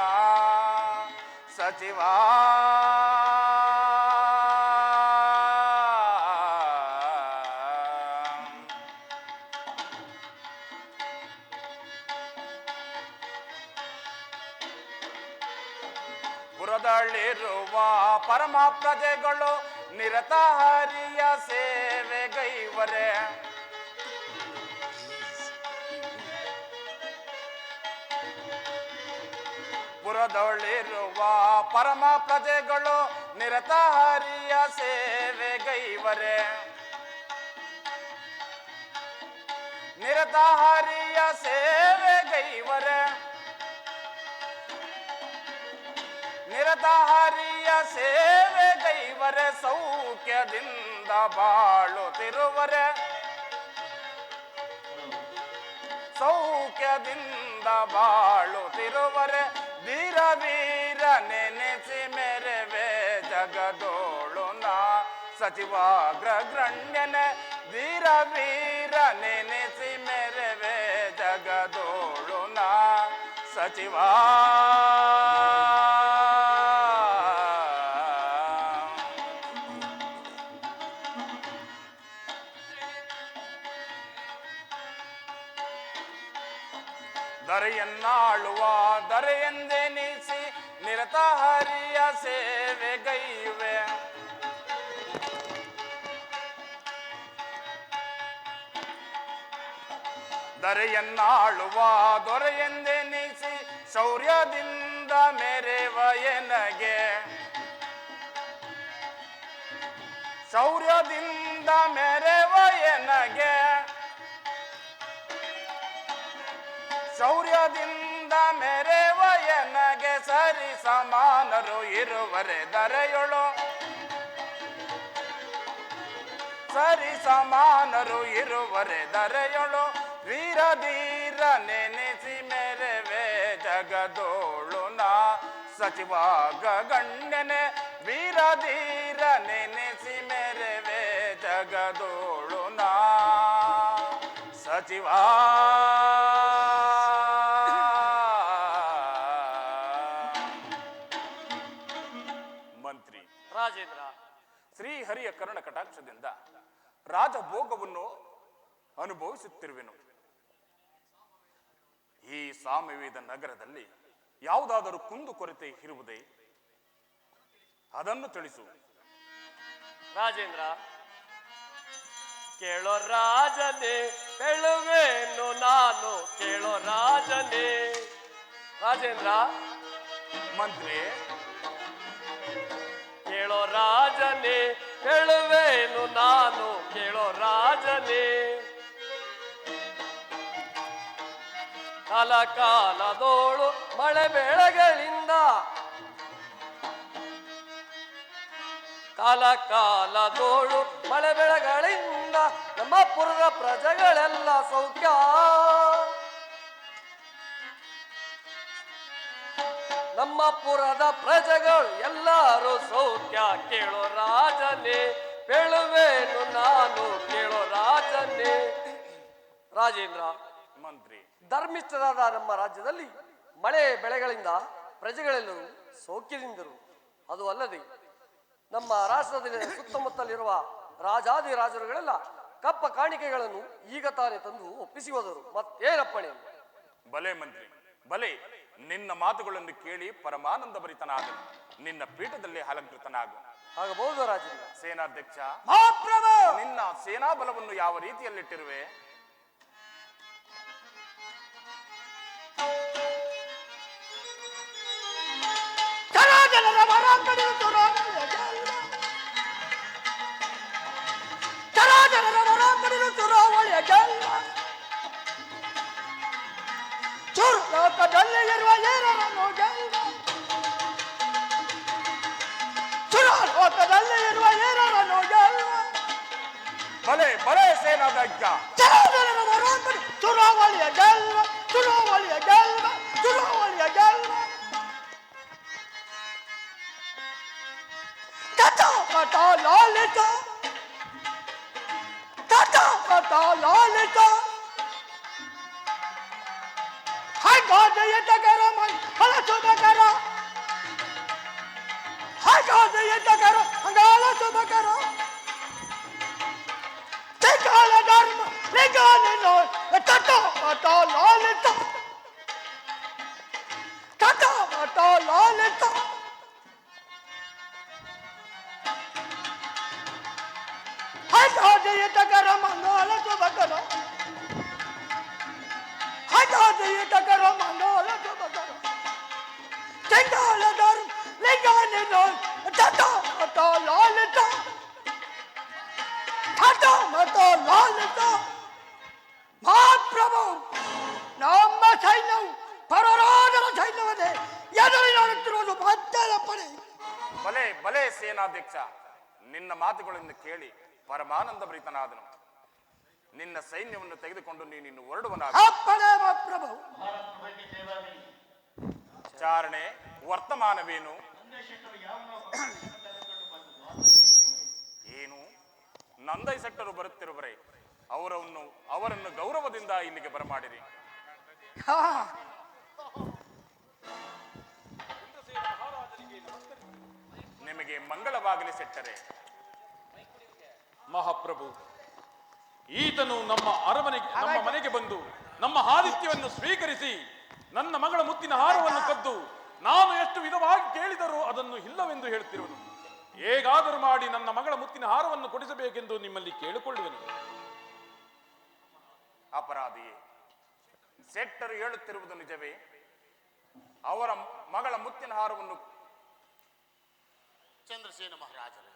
ಸಚಿವ. ಪುರದಲ್ಲಿರುವ ಪರಮ ಪ್ರಜೆಗಳು ನಿರತ ಹರಿಯ ಸೇವೆಗೈವರೆ. ಪುರದಲ್ಲಿರುವ ಪರಮ ಪ್ರಜೆಗಳು ನಿರತ ಹರಿಯ ಸೇವೆಗೈವರೆ. ನಿರತ ಹರಿಯ ಸೇವೆಗೈವರೆ. ನಿರತ ಹರಿಯ ಸೇವೆಗೈವರೆ. ಸೌಖ್ಯದಿಂದ ಬಾಳುತ್ತಿರುವರೆ. ಸೌಖ್ಯದಿಂದ ಬಾಳುತ್ತಿರುವರೆ. ಧೀರ ವೀರ ನೆನೆಸಿ ಮೆರವೆ ಜಗದೋಳುನ ಸಚಿವಾಗ್ರ ಗಣ್ಯನೆ. ಧೀರ ವೀರ ನೆನೆಸಿ ಮೆರವೆ ಜಗದೋಳುನ ಸಚಿವ. ದರೆಯನ್ನಾಳುವ ದರೆಯೆಂದೆನಿಸಿ ನಿರತ ಹರಿಯ ಸೇವೆಗೈವೆ. ದರೆಯನ್ನಾಳುವ ದೊರೆಯೆಂದೆನಿಸಿ ಶೌರ್ಯದಿಂದ ಮೆರೆವ ಎನಗೆ ಶೌರ್ಯದಿಂದ ಮೆರೆವ ಎನಗೆ ಶೌರ್ಯದಿಂದ ಮೆರೆವ ಎನಗೆ ಸರಿ ಸಮಾನರು ಇರುವರೆ ದರೆಯೊಳು ಸರಿ ಸಮಾನರು ಇರುವರೆ ದರೆಯೊಳು ವೀರ ಧೀರ ನೆನೆಸಿ ಮೆರೆವೆ ಜಗದೋಳು ನಾ ಸಚಿವಾಗ ಗಣ್ಯನೆ ವೀರ ಧೀರ ನೆನೆಸಿ ಮೆರೆವೆ ಜಗದೋಳು ನಾ ಸಚಿವ ಮಂತ್ರಿ ರಾಜೇಂದ್ರ, ಶ್ರೀಹರಿಯ ಕರುಣ ಕಟಾಕ್ಷದಿಂದ ರಾಜಭೋಗವನ್ನು ಅನುಭವಿಸುತ್ತಿರುವೆನು. ಈ ಸಾಮವೇದ ನಗರದಲ್ಲಿ ಯಾವುದಾದರೂ ಕುಂದು ಕೊರತೆ ಇರುವುದೇ? ಅದನ್ನು ತಿಳಿಸು. ರಾಜೇಂದ್ರ, ಕೇಳೋ ರಾಜನೇ ಹೇಳುವೇನು ನಾನು, ಕೇಳೋ ರಾಜನೇ. ರಾಜೇಂದ್ರ, ಮಂತ್ರಿ ಕೇಳೋ ರಾಜನೇ ಹೇಳುವೇನು ನಾನು, ಕೇಳೋ ರಾಜನೇ. ಕಾಲ ಕಾಲದೋಳು ಮಳೆ ಬೆಳೆಗಳಿಂದ ಕಾಲ ಕಾಲದೋಳು ಮಳೆ ಬೆಳೆಗಳಿಂದ ನಮ್ಮ ಪುರದ ಪ್ರಜೆಗಳೆಲ್ಲ ಸೌಖ್ಯ. ನಮ್ಮ ಪುರದ ಪ್ರಜೆಗಳು ಎಲ್ಲರೂ ಸೌಖ್ಯ. ಕೇಳೋ ರಾಜನೇ ಹೇಳುವೇನು ನಾನು, ಕೇಳೋ ರಾಜನೇ. ರಾಜೇಂದ್ರ, ಮಂತ್ರಿ ಧರ್ಮಿಷ್ಠರಾದ ನಮ್ಮ ರಾಜ್ಯದಲ್ಲಿ ಮಳೆ ಬೆಳೆಗಳಿಂದ ಪ್ರಜೆಗಳೆಲ್ಲರೂ ಸೌಖ್ಯದಿಂದರು. ಅದು ಅಲ್ಲದೆ ನಮ್ಮ ರಾಷ್ಟ್ರದಲ್ಲಿ ಸುತ್ತಮುತ್ತಲಿರುವ ರಾಜಾದಿರಾಜರುಗಳೆಲ್ಲ ಕಪ್ಪ ಕಾಣಿಕೆಗಳನ್ನು ಈಗ ತಾನೇ ತಂದು ಒಪ್ಪಿಸಿ ಹೋದರು. ಮತ್ತೇನಪ್ಪಣೆ? ಬಲೆ ಮಂತ್ರಿ ಬಲೆ, ನಿನ್ನ ಮಾತುಗಳನ್ನು ಕೇಳಿ ಪರಮಾನಂದ ಭರಿತನಾಗ ನಿನ್ನ ಪೀಠದಲ್ಲಿ ಅಲಂಕೃತನಾಗು. ಆಗಬಹುದು ರಾಜೇಂದ್ರ. ಸೇನಾಧ್ಯಕ್ಷ, ನಿನ್ನ ಸೇನಾ ಬಲವನ್ನು ಯಾವ ರೀತಿಯಲ್ಲಿಟ್ಟಿರುವೆ? ಲೋಕದಲ್ಲಿ ಇರುವ ಏರರನ್ನು ಗೆಲ್ಲ, ಲೋಕದಲ್ಲಿ ಇರುವ ಏರರನ್ನು ಗೆಲ್ಲ. ಬಲೆ ಬಲೆ ಸೇನಾಧ್ಯಕ್ಷ, ಚುನಾವಳಿಯ ಗೆಲ್ಲ, ಚುನಾವಳಿಯ ಗೆಲ್ಲ, ಚುನಾವಳಿಯ ಗೆಲ್ಲ. ಕಟ ಲಾಲಿತ, ಕಟ ಲಾಲಿತ. ಹಾಗಾದೆಯಟಕರ ಹಳಸುಬಕರ, ಹಾಗಾದೆಯಟಕರ ಹಳಸುಬಕರ. ತೆಗಾಲ ಧರ್ಮ ಲಿಗಾಲಿನೋ ತಟ ಪಟ ಲಾಲಿತ, ತಟ ಪಟ ಲಾಲಿತ. ಹಾಗಾದೆಯಟಕರ ಮಂಗಾಲ ಸುಬಕರ, ಹಾಗಾದೆಯಟಕರ ಮಂಗಾಲ ಸುಬಕರ. ತೆಗಾಲ ಧರ್ಮ ಲಿಗಾಲಿನೋ ತಟ ಪಟ ಲಾಲಿತ, ತಟ ಪಟ ಲಾಲಿತ. ಮಹಾಪ್ರಭು, ನಮ್ಮ ಸೈನ್ಯವು ಪರರಾಜರ ಸೈನ್ಯವನ್ನೇ ಎದುರು ನೋಡುತ್ತಿರುವುದು ಭದ್ರದ ಪಡೆ. ಬಲೆ ಬಲೆ ಸೇನಾಧ್ಯಕ್ಷ, ನಿನ್ನ ಮಾತುಗಳನ್ನು ಕೇಳಿ ಪರಮಾನಂದ ಭರಿತನಾದನು. ನಿನ್ನ ಸೈನ್ಯವನ್ನು ತೆಗೆದುಕೊಂಡು ನೀನು ಹೊರಡುವನಾಗ. ಅಪ್ಪಣೆ ಮಹಾಪ್ರಭು. ಚಾರಣೆ ವರ್ತಮಾನವೇನು? ಏನು? ನಂದೈ ಸೆಟ್ಟರು ಬರುತ್ತಿರುವರೆ ಅವರನ್ನು ಗೌರವದಿಂದ ಇಲ್ಲಿಗೆ ಬರಮಾಡಿರಿ. ಹಾ, ನಿಮಗೆ ಮಂಗಳವಾಗಲಿ ಸೆಟ್ಟರೆ. ಮಹಾಪ್ರಭು, ಈತನು ನಮ್ಮ ಮನೆಗೆ ಬಂದು ನಮ್ಮ ಆತಿಥ್ಯವನ್ನು ಸ್ವೀಕರಿಸಿ ನನ್ನ ಮಗಳ ಮುತ್ತಿನ ಹಾರವನ್ನು ಕದ್ದು ನಾನು ಎಷ್ಟು ವಿಧವಾಗಿ ಕೇಳಿದರೂ ಅದನ್ನು ಇಲ್ಲವೆಂದು ಹೇಳುತ್ತಿರುವನು. ಹೇಗಾದರೂ ಮಾಡಿ ನನ್ನ ಮಗಳ ಮುತ್ತಿನ ಹಾರವನ್ನು ಕೊಡಿಸಬೇಕೆಂದು ನಿಮ್ಮಲ್ಲಿ ಕೇಳಿಕೊಳ್ಳುವೆನು. ಅಪರಾಧಿಯೇ, ಸೆಟ್ಟರು ಹೇಳುತ್ತಿರುವುದು ನಿಜವೇ? ಅವರ ಮಗಳ ಮುತ್ತಿನ ಹಾರವನ್ನು ಚಂದ್ರಸೇನ ಮಹಾರಾಜರೇ,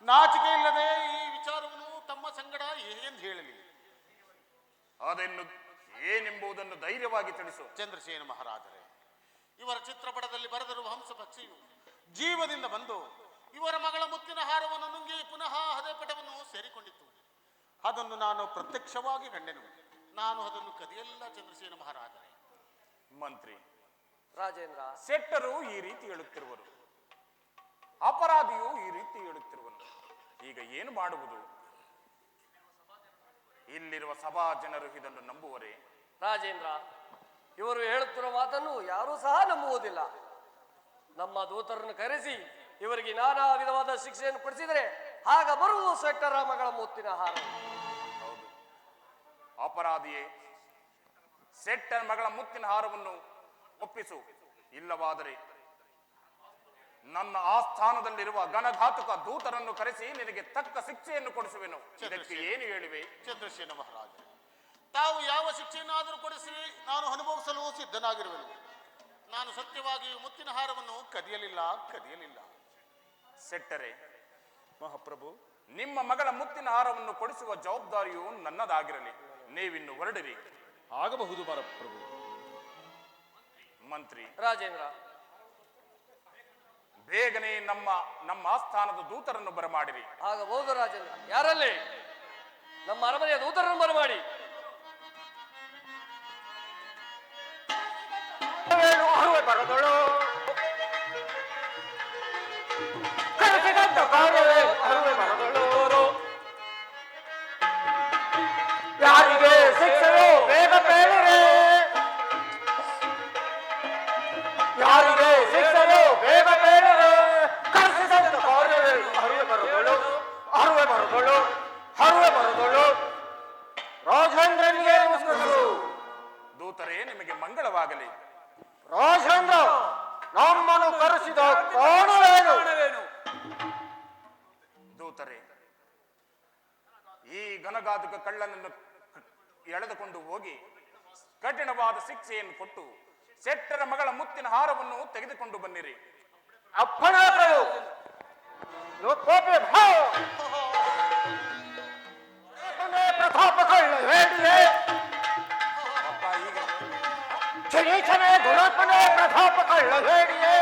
ನಾಚಿಕೆ ಇಲ್ಲದೆ ಈ ವಿಚಾರವನ್ನು ತಮ್ಮ ಸಂಗಡ ಹೇಗೆಂದು ಹೇಳಲಿ? ಅದನ್ನು ಏನೆಂಬುದನ್ನು ಧೈರ್ಯವಾಗಿ ತಿಳಿಸು. ಚಂದ್ರಸೇನ ಮಹಾರಾಜರೇ, ಇವರ ಚಿತ್ರಪಟದಲ್ಲಿ ಬರೆದಿರುವ ಹಂಸ ಪಕ್ಷಿಯು ಜೀವದಿಂದ ಬಂದು ಇವರ ಮಗಳ ಮುತ್ತಿನ ಹಾರವನ್ನು ನುಂಗಿ ಪುನಃ ಅದೇ ಪಟವನ್ನು ಸೇರಿಕೊಂಡಿತ್ತು. ಅದನ್ನು ನಾನು ಪ್ರತ್ಯಕ್ಷವಾಗಿ ಕಂಡೆನು. ನಾನು ಅದನ್ನು ಕದಿಯಲ್ಲ ಚಂದ್ರಸೇನ ಮಹಾರಾಜರೇ. ಮಂತ್ರಿ ರಾಜೇಂದ್ರ, ಸೆಟ್ಟರು ಈ ರೀತಿ ಹೇಳುತ್ತಿರುವರು, ಅಪರಾಧಿಯು ಈ ರೀತಿ ಹೇಳುತ್ತಿರುವನು. ಈಗ ಏನು ಮಾಡುವುದು? ಇಲ್ಲಿರುವ ಸಭಾ ಜನರು ಇದನ್ನು ನಂಬುವರೇ? ರಾಜೇಂದ್ರ, ಇವರು ಹೇಳುತ್ತಿರುವ ಮಾತನ್ನು ಯಾರೂ ಸಹ ನಂಬುವುದಿಲ್ಲ. ನಮ್ಮ ದೂತರನ್ನು ಕರೆಸಿ ಇವರಿಗೆ ನಾನಾ ವಿಧವಾದ ಶಿಕ್ಷೆಯನ್ನು ಕೊಡಿಸಿದರೆ ಆಗ ಬರುವ ಸೆಟ್ಟರ ಮಗಳ ಮುತ್ತಿನ ಹಾರ. ಹೌದು, ಅಪರಾಧಿಯೇ, ಸೆಟ್ಟರ ಮಗಳ ಮುತ್ತಿನ ಹಾರವನ್ನು ಒಪ್ಪಿಸು. ಇಲ್ಲವಾದರೆ ನನ್ನ ಆಸ್ಥಾನದಲ್ಲಿರುವ ಘನಘಾತುಕ ದೂತರನ್ನು ಕರೆಸಿ ನಿನಗೆ ತಕ್ಕ ಶಿಕ್ಷೆಯನ್ನು ಕೊಡಿಸುವೆನು. ಇದಕ್ಕೆ ಏನು ಹೇಳಿವೆ? ಚಂದ್ರಸೇನ ಮಹಾರಾಜ, ತಾವು ಯಾವ ಶಿಕ್ಷೆಯನ್ನಾದರೂ ಕೊಡಿಸಿ ನಾನು ಅನುಭವಿಸಲು ಸಿದ್ಧನಾಗಿರುವೆನು. ನಾನು ಸತ್ಯವಾಗಿ ಮುತ್ತಿನ ಹಾರವನ್ನು ಕದಿಯಲಿಲ್ಲ. ಸೆಟ್ಟರೆ, ಮಹಾಪ್ರಭು, ನಿಮ್ಮ ಮಗಳ ಮುತ್ತಿನ ಹಾರವನ್ನು ಕೊಡಿಸುವ ಜವಾಬ್ದಾರಿಯು ನನ್ನದಾಗಿರಲಿ. ನೀವಿನ್ನು ಹೊರಡಿರಿ. ಆಗಬಹುದು ಮಹಾಪ್ರಭು. ಮಂತ್ರಿ ರಾಜೇಂದ್ರ, ಬೇಗನೆ ನಮ್ಮ ಆಸ್ಥಾನದ ದೂತರನ್ನು ಬರಮಾಡಿರಿ. ಆಗಬಹುದು ರಾಜೇಂದ್ರ. ಯಾರಲ್ಲಿ? ನಮ್ಮ ಅರಮನೆಯ ದೂತರನ್ನು ಬರಮಾಡಿ. ಬರದಳು ಯಾರಿಗೆ ಶಿಕ್ಷೆಯೋ ಬೇಗ ಬೇಡಿರೆ, ಯಾರಿಗೆ ಶಿಕ್ಷೆಯೋ ಬೇಗ ಬೇಡಿರೆ, ಕಳಿಸಿದಂತ ಕಾರ್ಯವೇ ಹರುವೆ ಬರದಳು, ಹರುವೆ ಬರದಳು, ಹರುವೆ ಬರದಳು. ರಾಜೇಂದ್ರನಿಗೆ ನಮಸ್ಕರಿಸು. ದೂತರೇ, ನಿಮಗೆ ಮಂಗಳವಾಗಲಿ. ರಾಜೇಂದ್ರ, ನಮ್ಮನ್ನು ಕರೆಸಿದ ಕಾರಣವೇನು? ದೂತರೇ, ಈ ಘನಘಾತುಕ ಕಳ್ಳನನ್ನು ಎಳೆದುಕೊಂಡು ಹೋಗಿ ಕಠಿಣವಾದ ಶಿಕ್ಷೆಯನ್ನು ಕೊಟ್ಟು ಸೆಟ್ಟರ ಮಗಳ ಮುತ್ತಿನ ಹಾರವನ್ನು ತೆಗೆದುಕೊಂಡು ಬನ್ನಿರಿ. ಅಪ್ಪಣೆ ಪ್ರಭು. ಲೋಕೋಪಿ ಭಾವ ಪ್ರತಾಪ ಕಳ್ಳ ಹೇಳಿದೆ. ಕ್ಷಣೇ ಗುಣಪನೆ ಪ್ರತಾಪ ಕಳ್ಳ ಹೇಳಿಯೇ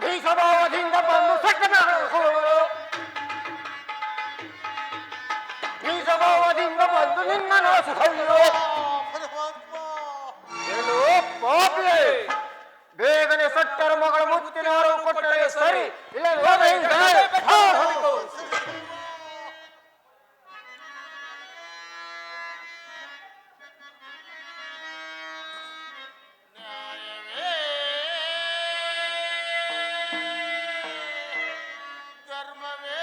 ಈ ಸ್ವಭಾವದಿಂದ ಬಂದು ಸೆಟ್ಟನ ಈ ಸ್ವಭಾವದಿಂದ ಬಂದು ನಿನ್ನ ನಾಶಿಸಲು ಏನು ಪಾಪಿಯೇ? ಬೇಗನೆ ಸೆಟ್ಟರ ಮಗಳ ಮುತ್ತಿನ ಹಾರ ಕೊಟ್ಟರೆ ಸರಿ, ಇಲ್ಲ ಧರ್ಮವೇ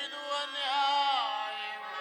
ಇದು ಅನ್ಯಾಯವೋ?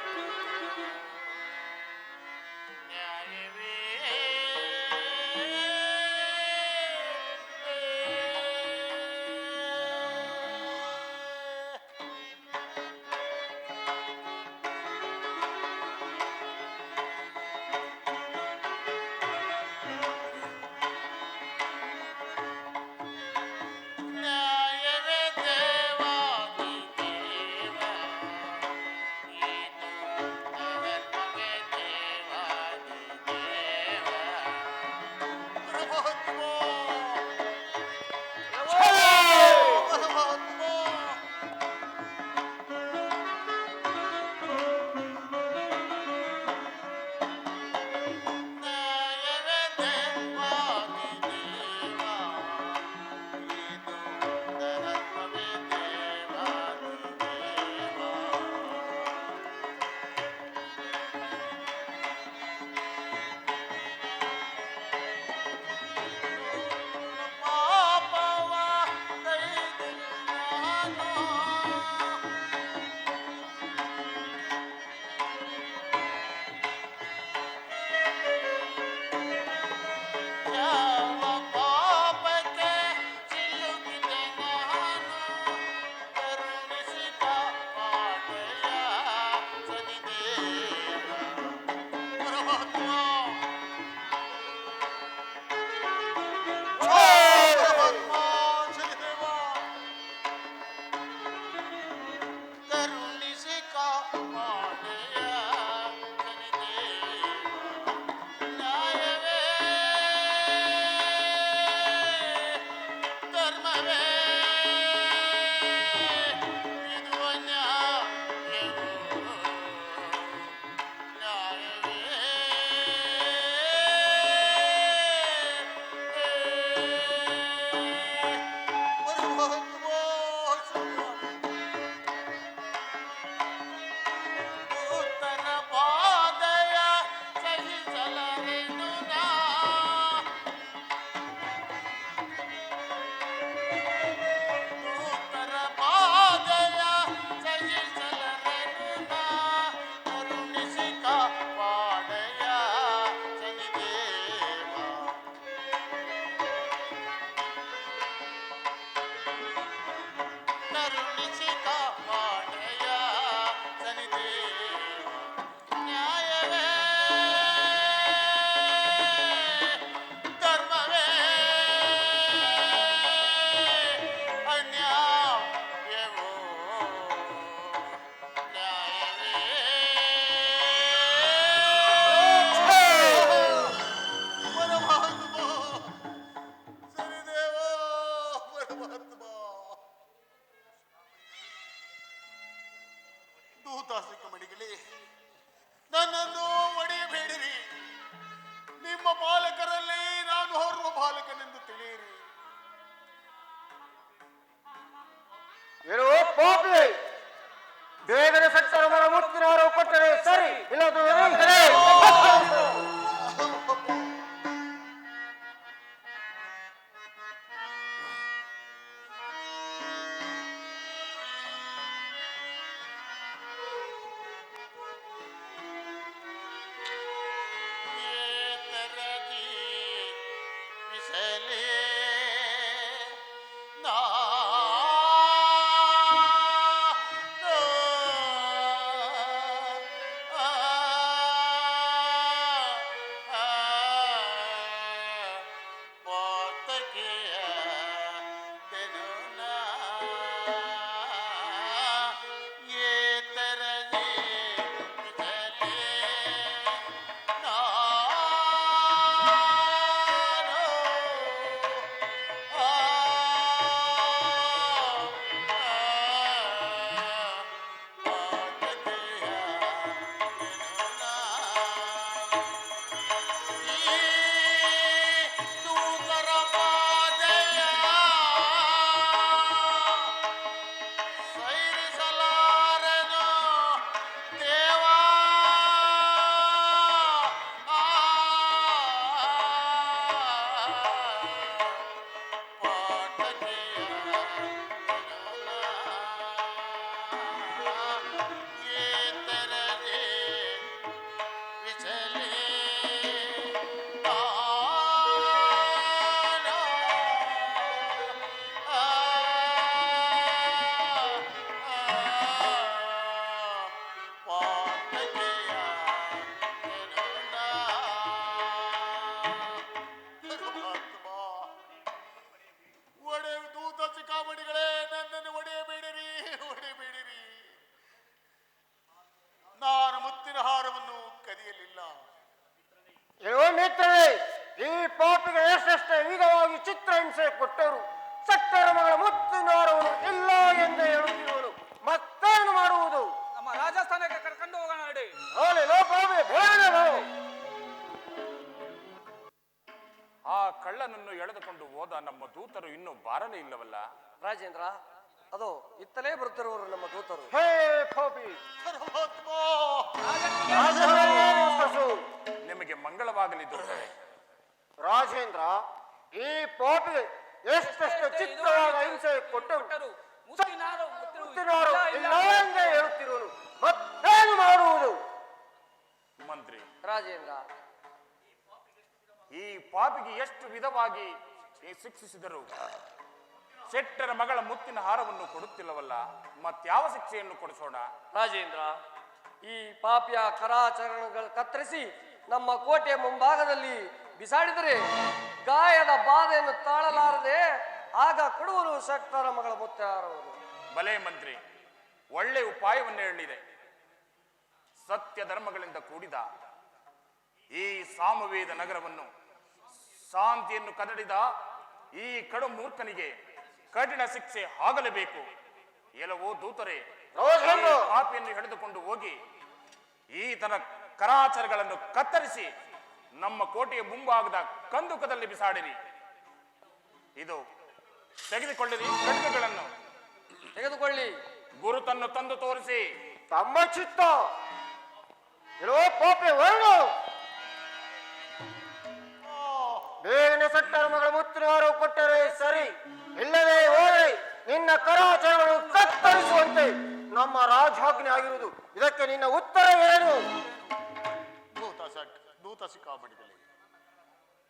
ಸರಿ, ಇಲ್ಲದಿದ್ದರೆ ಈ ಪಾಪಿಗೆ ಎಷ್ಟೆಷ್ಟೇ ವಿಧವಾಗಿ ಚಿತ್ರಹಿಂಸೆ ಕೊಟ್ಟರು. ಸಟ್ಟರ ಮಗಳ ಮುತ್ತಿನಾರವನು ಇಲ್ಲ ಎಂದು ಹೇಳುತ್ತಿರುವನು. ಮತ್ತೇನು ಮಾಡುವುದು? ನಮ್ಮ ರಾಜಸ್ಥಾನಕ್ಕೆ ಕರ್ಕೊಂಡು ಹೋಗೋಣ ನಡಿ. ಆ ಕಳ್ಳನನ್ನು ಎಳೆದುಕೊಂಡು ಹೋದ ನಮ್ಮ ದೂತರು ಇನ್ನೂ ಬಾರಲೇ ಇಲ್ಲವಲ್ಲ? ರಾಜೇಂದ್ರ, ಅದು ಇತ್ತಲೇ ಬರುತ್ತಿರುವರು ನಮ್ಮ ದೂತರು. ಹೇ ಪಾಪಿ, ನಿಮಗೆ ಮಂಗಳವಾಗಲಿ ದೂತರೆ. ರಾಜೇಂದ್ರ, ಈ ಪಾಪಿಗೆ ಎಷ್ಟೆಷ್ಟು ಚಿತ್ರವಾದ ಹಿಂಸೆ ಕೊಟ್ಟರು. ಮುತ್ತಿನಾರು ಇಲ್ಲ ಎಂದೇ ಹೇಳುತ್ತಿರುವನು. ಮತ್ತೇನು ಮಾಡುವುದು? ಮಂತ್ರಿ ರಾಜೇಂದ್ರ, ಈ ಪಾಪಿಗೆ ಎಷ್ಟು ವಿಧವಾಗಿ ಶಿಕ್ಷಿಸಿದರು, ಶೆಟ್ಟರ ಮಗಳ ಮುತ್ತಿನ ಹಾರವನ್ನು ಕೊಡುತ್ತಿಲ್ಲವಲ್ಲ, ಮತ್ಯಾವ ಶಿಕ್ಷೆಯನ್ನು ಕೊಡಿಸೋಣ? ರಾಜೇಂದ್ರ, ಈ ಪಾಪಿಯ ಕರಾಚರಣೆಗಳು ಕತ್ತರಿಸಿ ನಮ್ಮ ಕೋಟೆಯ ಮುಂಭಾಗದಲ್ಲಿ ಬಿಸಾಡಿದರೆ ಗಾಯದ ಬಾಧೆಯನ್ನು ತಾಳಲಾರದೆ ಆಗ ಕೊಡುವರು ಶೆಟ್ಟರ ಮಗಳ ಮುತ್ತಾರವರು. ಬಲೆ ಮಂತ್ರಿ, ಒಳ್ಳೆ ಉಪಾಯವನ್ನು ಹೇಳಿದೆ. ಸತ್ಯ ಧರ್ಮಗಳಿಂದ ಕೂಡಿದ ಈ ಸಾಮವೇದ ನಗರವನ್ನು ಶಾಂತಿಯನ್ನು ಕದಡಿದ ಈ ಕಡು ಮೂರ್ಖನಿಗೆ ಕಠಿಣ ಶಿಕ್ಷೆ ಆಗಲೇಬೇಕು. ಎಲ್ಲವೋ ದೂತರೆ, ಪಾಪಿಯನ್ನು ಹಿಡಿದುಕೊಂಡು ಹೋಗಿ ಈತನ ಕರಾಚಾರಗಳನ್ನು ಕತ್ತರಿಸಿ ನಮ್ಮ ಕೋಟೆಯ ಮುಂಭಾಗದ ಕಂದುಕದಲ್ಲಿ ಬಿಸಾಡಿರಿ. ಇದು ತೆಗೆದುಕೊಳ್ಳಿರಿ, ಖಡ್ಗಗಳನ್ನು ತೆಗೆದುಕೊಳ್ಳಿ. ಗುರುತನ್ನು ತಂದು ತೋರಿಸಿ. ತಮ್ಮ ಚಿತ್ತ ಎಲ್ಲೋ ಪಾಪಿ ವರ್ಣ ಬೇಗನೆ ಸಟ್ಟರ ಮಗಳ ಮುತ್ತಿನವರು ಕೊಟ್ಟರೆ ಸರಿ, ಇಲ್ಲದೆ ಹೋದರೆ ನಿನ್ನ ಕರಾಚಾರಗಳು ಕತ್ತರಿಸುವಂತೆ ನಮ್ಮ ರಾಜಾಜ್ಞೆ ಆಗಿರುವುದು. ಇದಕ್ಕೆ ನಿನ್ನ ಉತ್ತರ ಏನು? ದೂತ ಶಿಖಾಮಣಿಗಳೇ,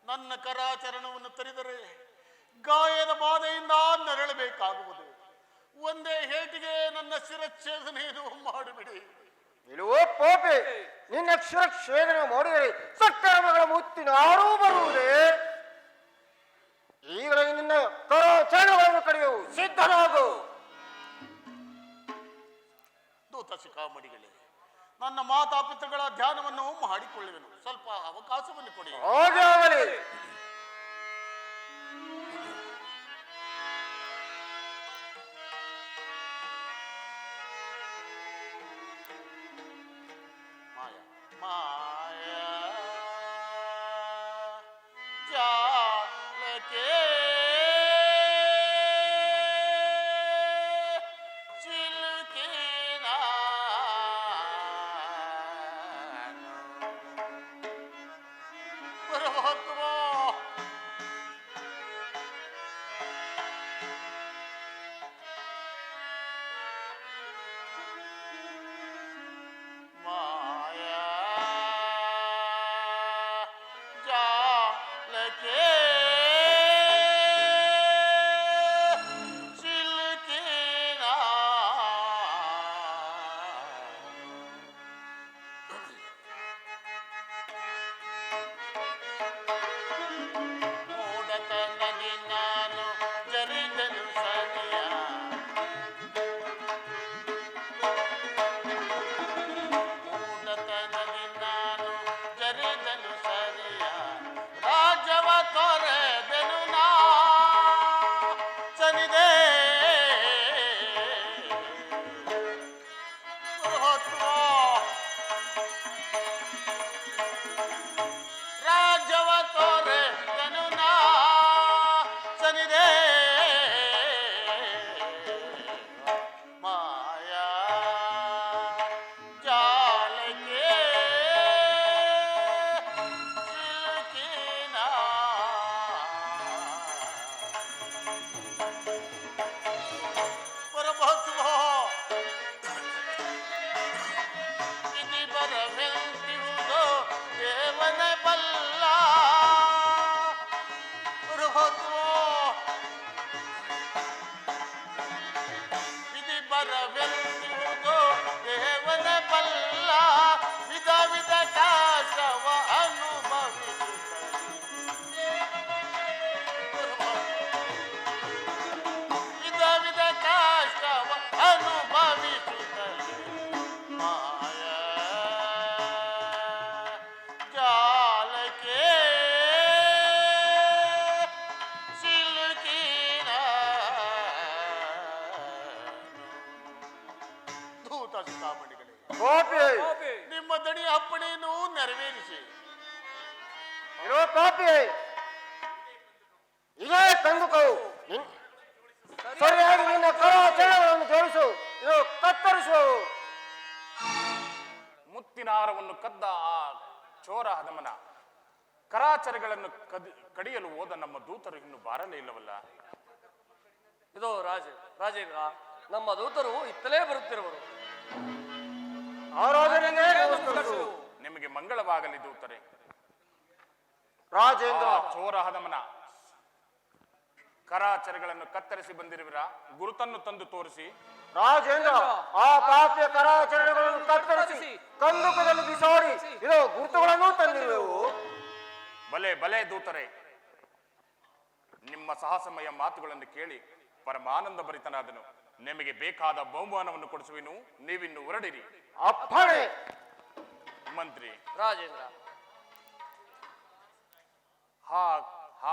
ನನ್ನ ಕರಾಚರಣವನ್ನು ತರಿದರೆ ಗಾಯದ ಬಾಧೆಯಿಂದ ನರಳಬೇಕಾಗುವುದು. ಒಂದೇ ಹೇಟಿಗೆ ನನ್ನ ಶಿರಚ್ಛೇದನೆಯನ್ನು ಮಾಡಿಬಿಡಿ. ಇಲ್ಲವೋ ಪಾಪಿ, ನಿನ್ನ ಶಿರಚ್ಛೇದನೆ ಮಾಡಿದರೆ ಸಟ್ಟರ ಮಗಳ ಮುತ್ತಿನ ಆರೂ ಬರುವುದೇ? ಈಗಲೇ ನಿನ್ನ ಕರಾಚರಣೆಗಳನ್ನು ಕಡಿಯವು, ಸಿದ್ಧನಾಗು. ದೂತ ಶಿಖಾಮಣಿಗಳೇ, ನನ್ನ ಮಾತಾಪಿತೃಗಳ ಧ್ಯಾನವನ್ನು ಮಾಡಿಕೊಳ್ಳುವೆನು. ಸ್ವಲ್ಪ ಅವಕಾಶವನ್ನು ಕೊಡಿ. ಹಾಗೆ ಆಗಲಿ. ಪರಮಾತ್ಮ ಮಾಯಾ ಜಾಲಕ್ಕೆ ಸಿಲುಕಿನ ಮೂಢತನದಿ ನಾನು ಜರಿದನು ಸರಿಯ ಮೂಢತನದಿ ನಾನು ಜರಿದನು ಸರಿಯ ರಾಜವ ತೊರೆದೆನು ನಾ ಸನಿದೆ ರಾಜವ ತೊರೆದೆನು ನಾ ಸನಿದೆ ಮಾಯಾ ಜಾಲಕ್ಕೆ ಸಿಲುಕಿನ ಪರಮಾತ್ಮ ವಿಧಿ ಬರವೆಂದಿರುವುದು ದೇವನ ಬಲ್ಲ ಪರಮಾತ್ಮ ವಿಧಿ ಬರವೆಂದಿರುವುದು ದೇವನ ಬಲ್ಲ ವಿಧ ವಿಧ ಕಾಶವ ವಿಧ ವಿಧ ಕಾಷ್ಟವ ಅನುಭವಿಸುತ್ತಲೇ ಮಾಯಾ ಜಾಲಕ್ಕೆ ಸಿಲುಕಿನ ಧೂತ ಸಿಕ್ಕಾಪಣಿಗಳೇ ಪಾಪಿ ನಿಮ್ಮ ದಣಿ ಅಪ್ಪಣೆಯನ್ನು ನೆರವೇರಿಸಿ ಇರೋ ಪಾಪಿ ಇದೇ ಕಂದುಕವು ಸರಿಯಾಗಿ ನಿನ್ನ ಕರಾಚರಣೆಗಳನ್ನು ಜೋಡಿಸು ಇದು ಕತ್ತರಿಸುವವು ಮುತ್ತಿನ ಹಾರವನ್ನು ಕದ್ದ ಆ ಚೋರ ಹದಮನ ಕರಾಚರಿಗಳನ್ನು ಕಡಿಯಲು ಹೋದ ನಮ್ಮ ದೂತರು ಇನ್ನು ಬಾರಲೇ ಇಲ್ಲವಲ್ಲ. ಇದು ರಾಜೇಂದ್ರ ನಮ್ಮ ದೂತರು ಇತ್ತಲೇ ಬರುತ್ತಿರುವರು. ಆರಾಧನೆಗೆ ನಮಸ್ಕರಿಸು. ನಿಮಗೆ ಮಂಗಳವಾಗಲಿ ದೂತರೆ. ರಾಜೇಂದ್ರ ಆ ಚೋರ ಹದಮನ ಕರಾಚರಿಗಳನ್ನು ಕತ್ತರಿಸಿ ಬಂದಿರುವಿರ ಗುರುತನ್ನು ತಂದು ತೋರಿಸಿ. ರಾಜೇಂದ್ರ ಆ ಪಾಪಿಯ ಕರಾಚರಣೆಗಳನ್ನು ಕತ್ತರಿಸಿ ಕಂದುಕದಲ್ಲಿ ಬಿಸಾಡಿ ಇದು ಗುರುತುಗಳನ್ನು ತಂದಿರುವೆವು. ಬಲೆ ಬಲೆ ದೂತರೆ, ನಿಮ್ಮ ಸಾಹಸಮಯ ಮಾತುಗಳನ್ನು ಕೇಳಿ ಪರಮಾನಂದ ಭರಿತನಾದನು. ನಿಮಗೆ ಬೇಕಾದ ಬಹುಮಾನವನ್ನು ಕೊಡಿಸುವೆನು, ನೀವಿನ್ನು ಹೊರಡಿರಿ. ಅಪ್ಪಣೆ. ಮಂತ್ರಿ ರಾಜೇಂದ್ರ,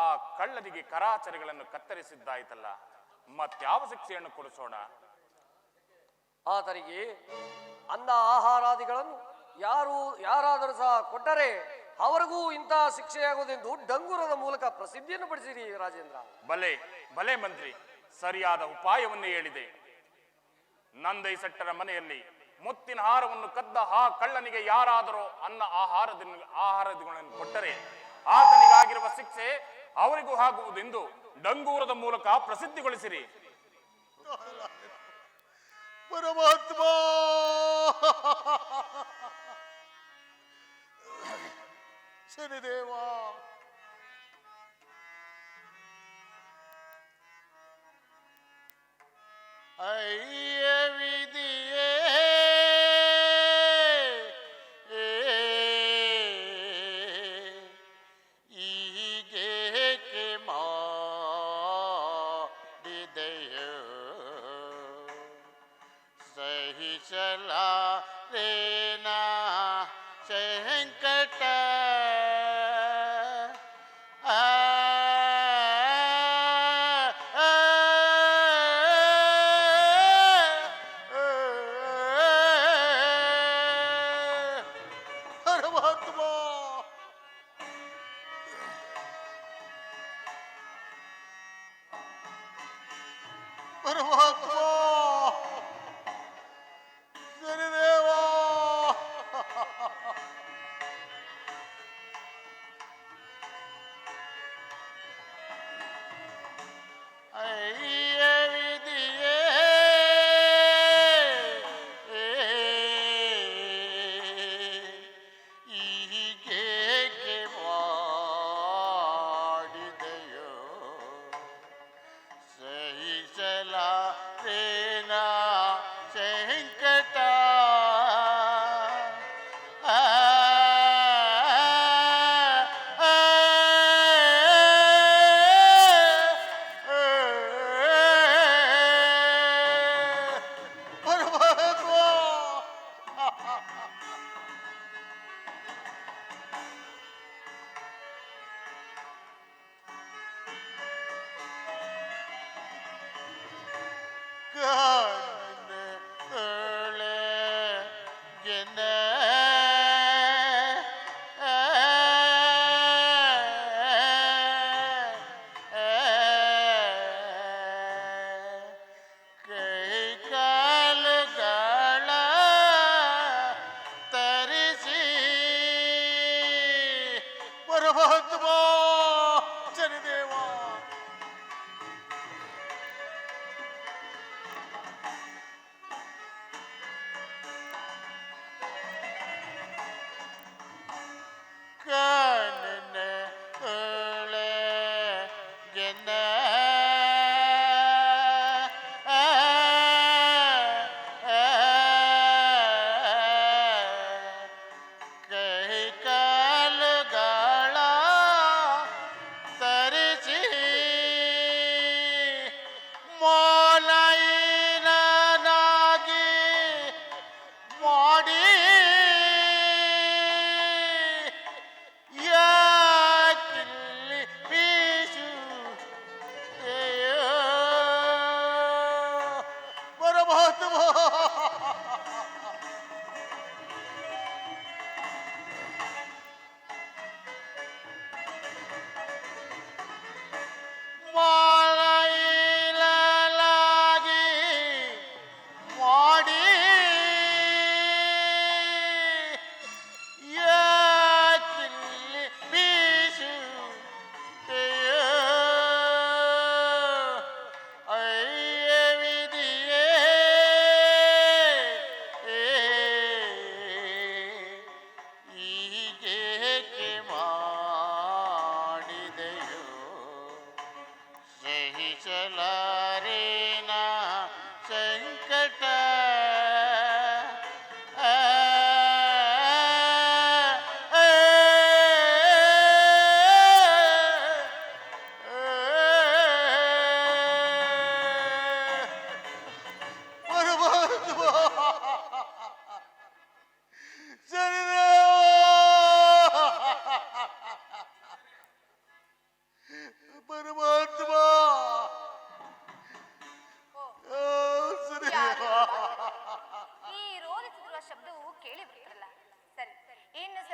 ಆ ಕಳ್ಳನಿಗೆ ಕರಾಚರಿಗಳನ್ನು ಕತ್ತರಿಸಿದ್ದಾಯ್ತಲ್ಲ, ಮತ್ಯಾವ ಶಿಕ್ಷೆಯನ್ನು ಕೊಡಿಸೋಣ? ಆತನಿಗೆ ಅನ್ನ ಆಹಾರಾದಿಗಳನ್ನು ಯಾರಾದರೂ ಸಹ ಕೊಟ್ಟರೆ ಅವರಿಗೂ ಇಂತಹ ಶಿಕ್ಷೆಯಾಗುವುದೆಂದು ಡಂಗುರದ ಮೂಲಕ ಪ್ರಸಿದ್ಧಿಯನ್ನು ಪಡಿಸಿರಿ ರಾಜೇಂದ್ರ. ಬಲೆ ಬಲೆ ಮಂತ್ರಿ, ಸರಿಯಾದ ಉಪಾಯವನ್ನೇ ಹೇಳಿದೆ. ನಂದೈ ಸೆಟ್ಟರ ಮನೆಯಲ್ಲಿ ಮುತ್ತಿನ ಹಾರವನ್ನು ಕದ್ದ ಆ ಕಳ್ಳನಿಗೆ ಯಾರಾದರೂ ಅನ್ನ ಆಹಾರಗಳನ್ನು ಕೊಟ್ಟರೆ ಆತನಿಗಾಗಿರುವ ಶಿಕ್ಷೆ ಅವರಿಗೂ ಆಗುವುದೆಂದು ಡಂಗೂರದ ಮೂಲಕ ಪ್ರಸಿದ್ಧಿಗೊಳಿಸಿರಿ. ಪರಮಾತ್ಮ ಶನಿದೇವ, ಅಯ್ಯ ವಿಧಿಯೇ ಈಗೇಕೆ ಮಾಡಿದೆಯೋ ಸಹಿಸಲಾರೇನ ಸಂಕಟ ಪರಮಾತ್ಮ ಪರಮಾತ್ಮ ಶನಿದೇವ,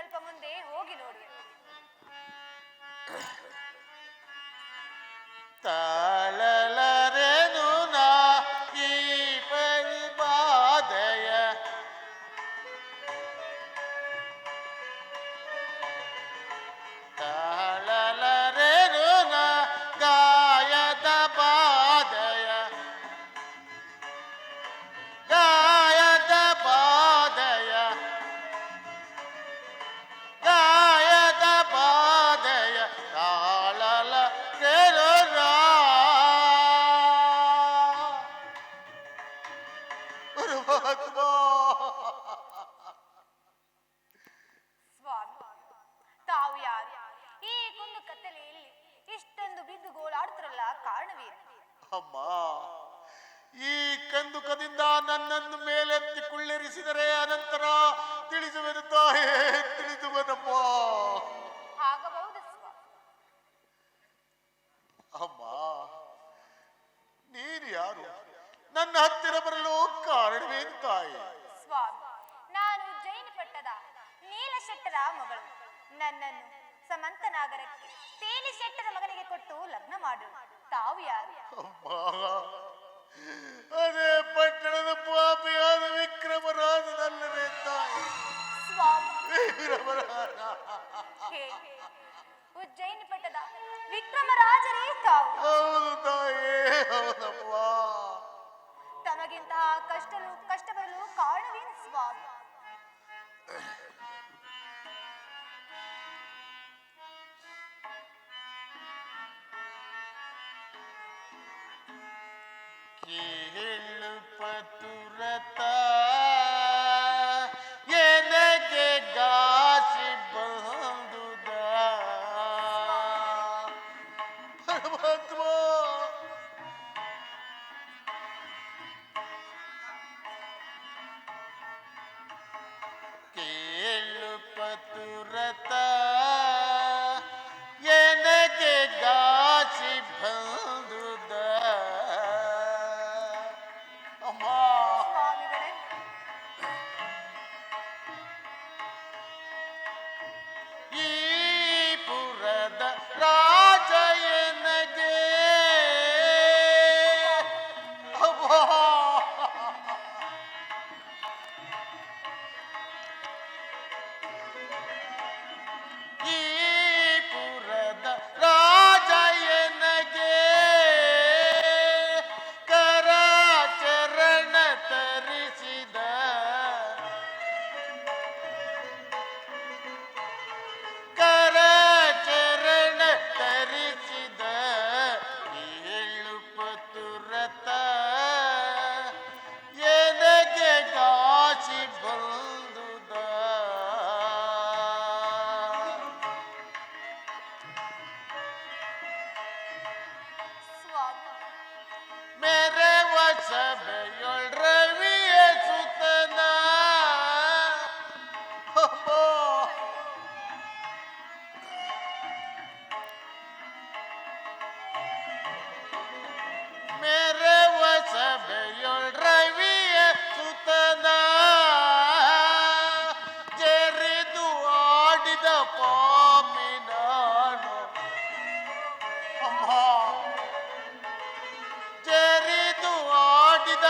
ಸ್ವಲ್ಪ ಮುಂದೆ ಹೋಗಿ ನೋಡುವೆ. ತಾಳಲರೆನು ನಾ ಈ ಪರಿಬಾಧೆಯ ತಾಳಲರೆನು ನಾ ಗಾಯದ ಬಾಧೆಯ ಗಾಯದ ಬಾಧೆಯ ಗಾಯದ ಬಾಧೆಯ ತಾಳಲ ಸ್ವಾಮಿ, ತಾವು ಯಾರು? ಈ ಕುಂದು ಕತ್ತಲೆಯಲ್ಲಿ ಇಷ್ಟೊಂದು ಬಿದ್ದು ಗೋಳಾಡ್ತಿರಲ್ಲ, ಕಾರಣವೇನು? ಅಮ್ಮ, ಈ ಕಂದುಕದಿಂದ ನನ್ನನ್ನು ಮೇಲೆತ್ತಿ ಕುಳ್ಳೆರಿಸಿದರೆ ಅನಂತರ ತಿಳಿಸುವೆನು ತಾಯೇ, ತಿಳಿಸುವನಮ್ಮ. ಆಗಬಹುದು ಸ್ವಾಮಿ. ಅಮ್ಮ, ನೀನು ಯಾರು? ನನ್ನ ಹತ್ತಿರ ಬರಲು ಕಾರಣವೇನು ತಾಯಿ? ಸ್ವಾಮಿ, ನಾನು ಜೈನ ಪಟ್ಟದ ನೀಲಶೆಟ್ಟರ ಮಗಳು. ನನ್ನನ್ನು ಸಮಂತನಾಗರಕ್ಕೆ ತೇಲಿ ಶೆಟ್ಟರ ಮಗನಿಗೆ ಕೊಟ್ಟು ಲಗ್ನ ಮಾಡು. ತಾವು ಯಾರು? ಅಮ್ಮ, ಅದೇ ಪಟ್ಟಣದ ಪಾಪಿಯಾದ ವಿಕ್ರಮರಾಜನಲ್ಲವೇ ತಾಯಿ? ಸ್ವಾಮಿ, ವಿಕ್ರಮರಾಜ. ಹೇಗೆ? ಉಜ್ಜಯಿನಿ ಪಟ್ಟದ ವಿಕ್ರಮರಾಜರೇ ತಾವು? ಹೌದು ತಾಯೇ, ಹೌದಮ್ಮ. ತಮಗಿಂತಹ ಕಷ್ಟ ಬರಲು ಕಾರಣವೇನು ಸ್ವಾಮಿ? ಕೇಳು ಪತುರತ ಎನಗೆ ಗಾಸಿ ಬಂದುದ ಪರಮಾತ್ಮ. ಕೇಳು ಪತುರತ ಎನಗೆ ಗಾಸಿ ಬಂದುದ ಅಮ್ಮ. ಸ್ವಾಮಿಗಳೇ, ಈ ಪುರದ ರಾಜ ಎನಗೆ ಅಮ್ಮ. ಈ ಪುರದ ರಾಜ ಎನಗೆ ಕರಾಚರಣ ತರಿಸಿದ ಕರಾಚರಣ ತರಿಸಿದ ಏಳು ಪತುರತ ಎನಗೆ ಗಾಸಿ ಬಂದುದ ಸ್ವಾಮಿ, ಮೆರವ ಸಭೆಯೊಳ್ ರವಿಯ ಸುತನ ಅಮ್ಮ. ಮೆರವ ಸಭೆಯೊಳ್ ರವಿಯ ಸುತನ ಜರಿದು ಆಡಿದ ಪಾಪಿ ನಾನು ಅಮ್ಮ. ಜರಿದು ಆಡಿದ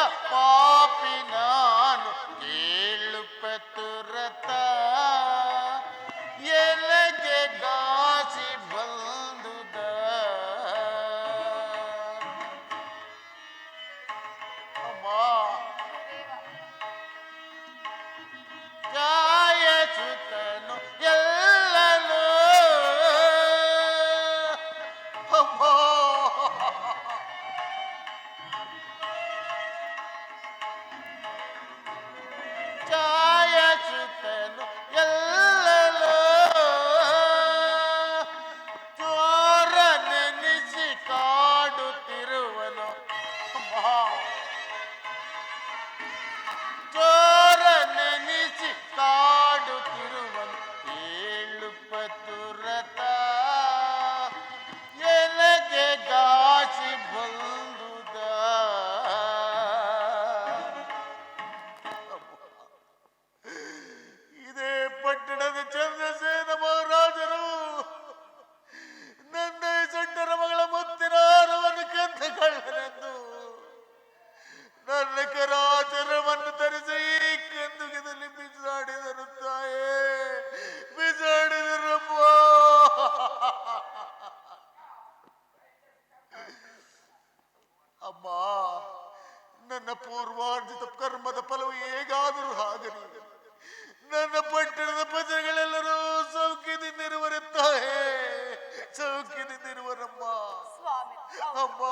ಅಮ್ಮ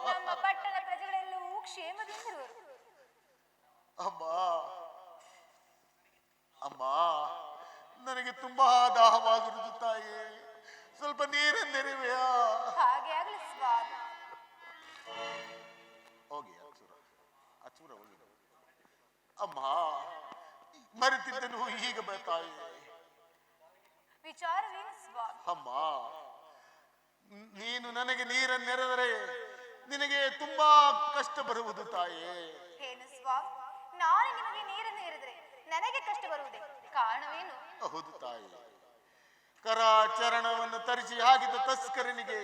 ನಮ್ಮ ಪಟ್ಟಣ ಪ್ರಜೆಗಳೆಲ್ಲವೂ ಕ್ಷೇಮದಿಂದಿರುವರು. ಅಮ್ಮ ಅಮ್ಮ ನನಗೆ ತುಂಬಾ ದಾಹವಾಗಿರುವುದು ತಾಯಿ, ಸ್ವಲ್ಪ ನೀರನ್ನೆರಿವೆಯಾ? ಹಾಗೆ ಆಗಲಿ ಸ್ವಾಮಿ. ಹೋಗಿ ಅಚ್ಚೂರ ಹೋಗಿ. ಅಮ್ಮ ಮರೆತಿದ್ದನು ಈಗ ತಾಯಿ. ವಿಚಾರವೇನು ಸ್ವಾಮಿ? ಅಮ್ಮ ನೀನು ನನಗೆ ನೀರನ್ನೆರೆದರೆ ನಿನಗೆ ತುಂಬಾ ಕಷ್ಟ ಬರುವುದು ತಾಯೇ. ಏನು ಸ್ವಾಮಿ, ನಾನು ನಿಮಗೆ ನೀರನ್ನು ಎರೆದರೆ ನನಗೆ ಕಷ್ಟ ಬರುವುದೇ? ಕಾರಣವೇನು? ಹೌದು ತಾಯಿ, ಕರಾಚರಣವನ್ನು ತರಿಸಿ ಹಾಕಿದ ತಸ್ಕರನಿಗೆ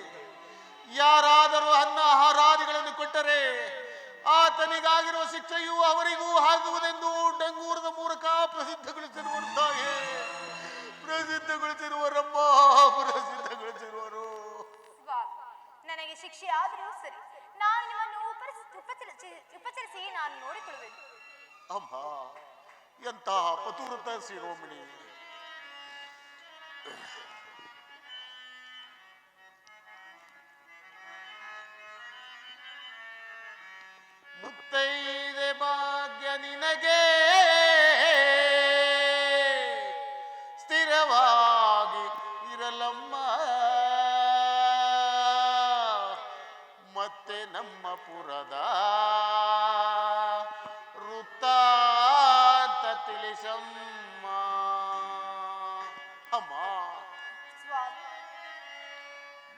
ಯಾರಾದರೂ ಅನ್ನ ಆಹಾರಾದಿಗಳನ್ನು ಕೊಟ್ಟರೆ ಆತನಿಗಾಗಿರುವ ಶಿಕ್ಷೆಯು ಅವರಿಗೂ ಆಗುವುದೆಂದು ಡಂಗೂರದ ಮೂಲಕ ಪ್ರಸಿದ್ಧಗೊಳಿಸಿರುವರು ತಾಯೇ. ಪ್ರಸಿದ್ಧಗೊಳಿಸಿರುವರಮ್ಮ, ಪ್ರಸಿದ್ಧಗೊಳಿಸಿರುವರು. ಸ್ವಾಮಿ, ನನಗೆ ಶಿಕ್ಷೆ ಆದರೂ ಸರಿ, ನಾನು ನಿಮ್ಮನ್ನು ಉಪಚರಿಸಿ ನಾನು ನೋಡಿಕೊಳ್ಳುವೆನು. ಅಮ್ಮ ಎಂತಹ ಪತುರತ ಶಿರೋಮಣಿ. ಮುತ್ತೈದೆ ಭಾಗ್ಯ ನಿನಗೆ ಸ್ಥಿರವಾಗಿ ಇರಲಮ್ಮ, ಮತ್ತೆ ನಮ್ಮ ಪುರದ ವೃತ್ತಾಂತ ತಿಳಿಸಮ್ಮ. ಅಮ್ಮ ಸ್ವಾಮಿ,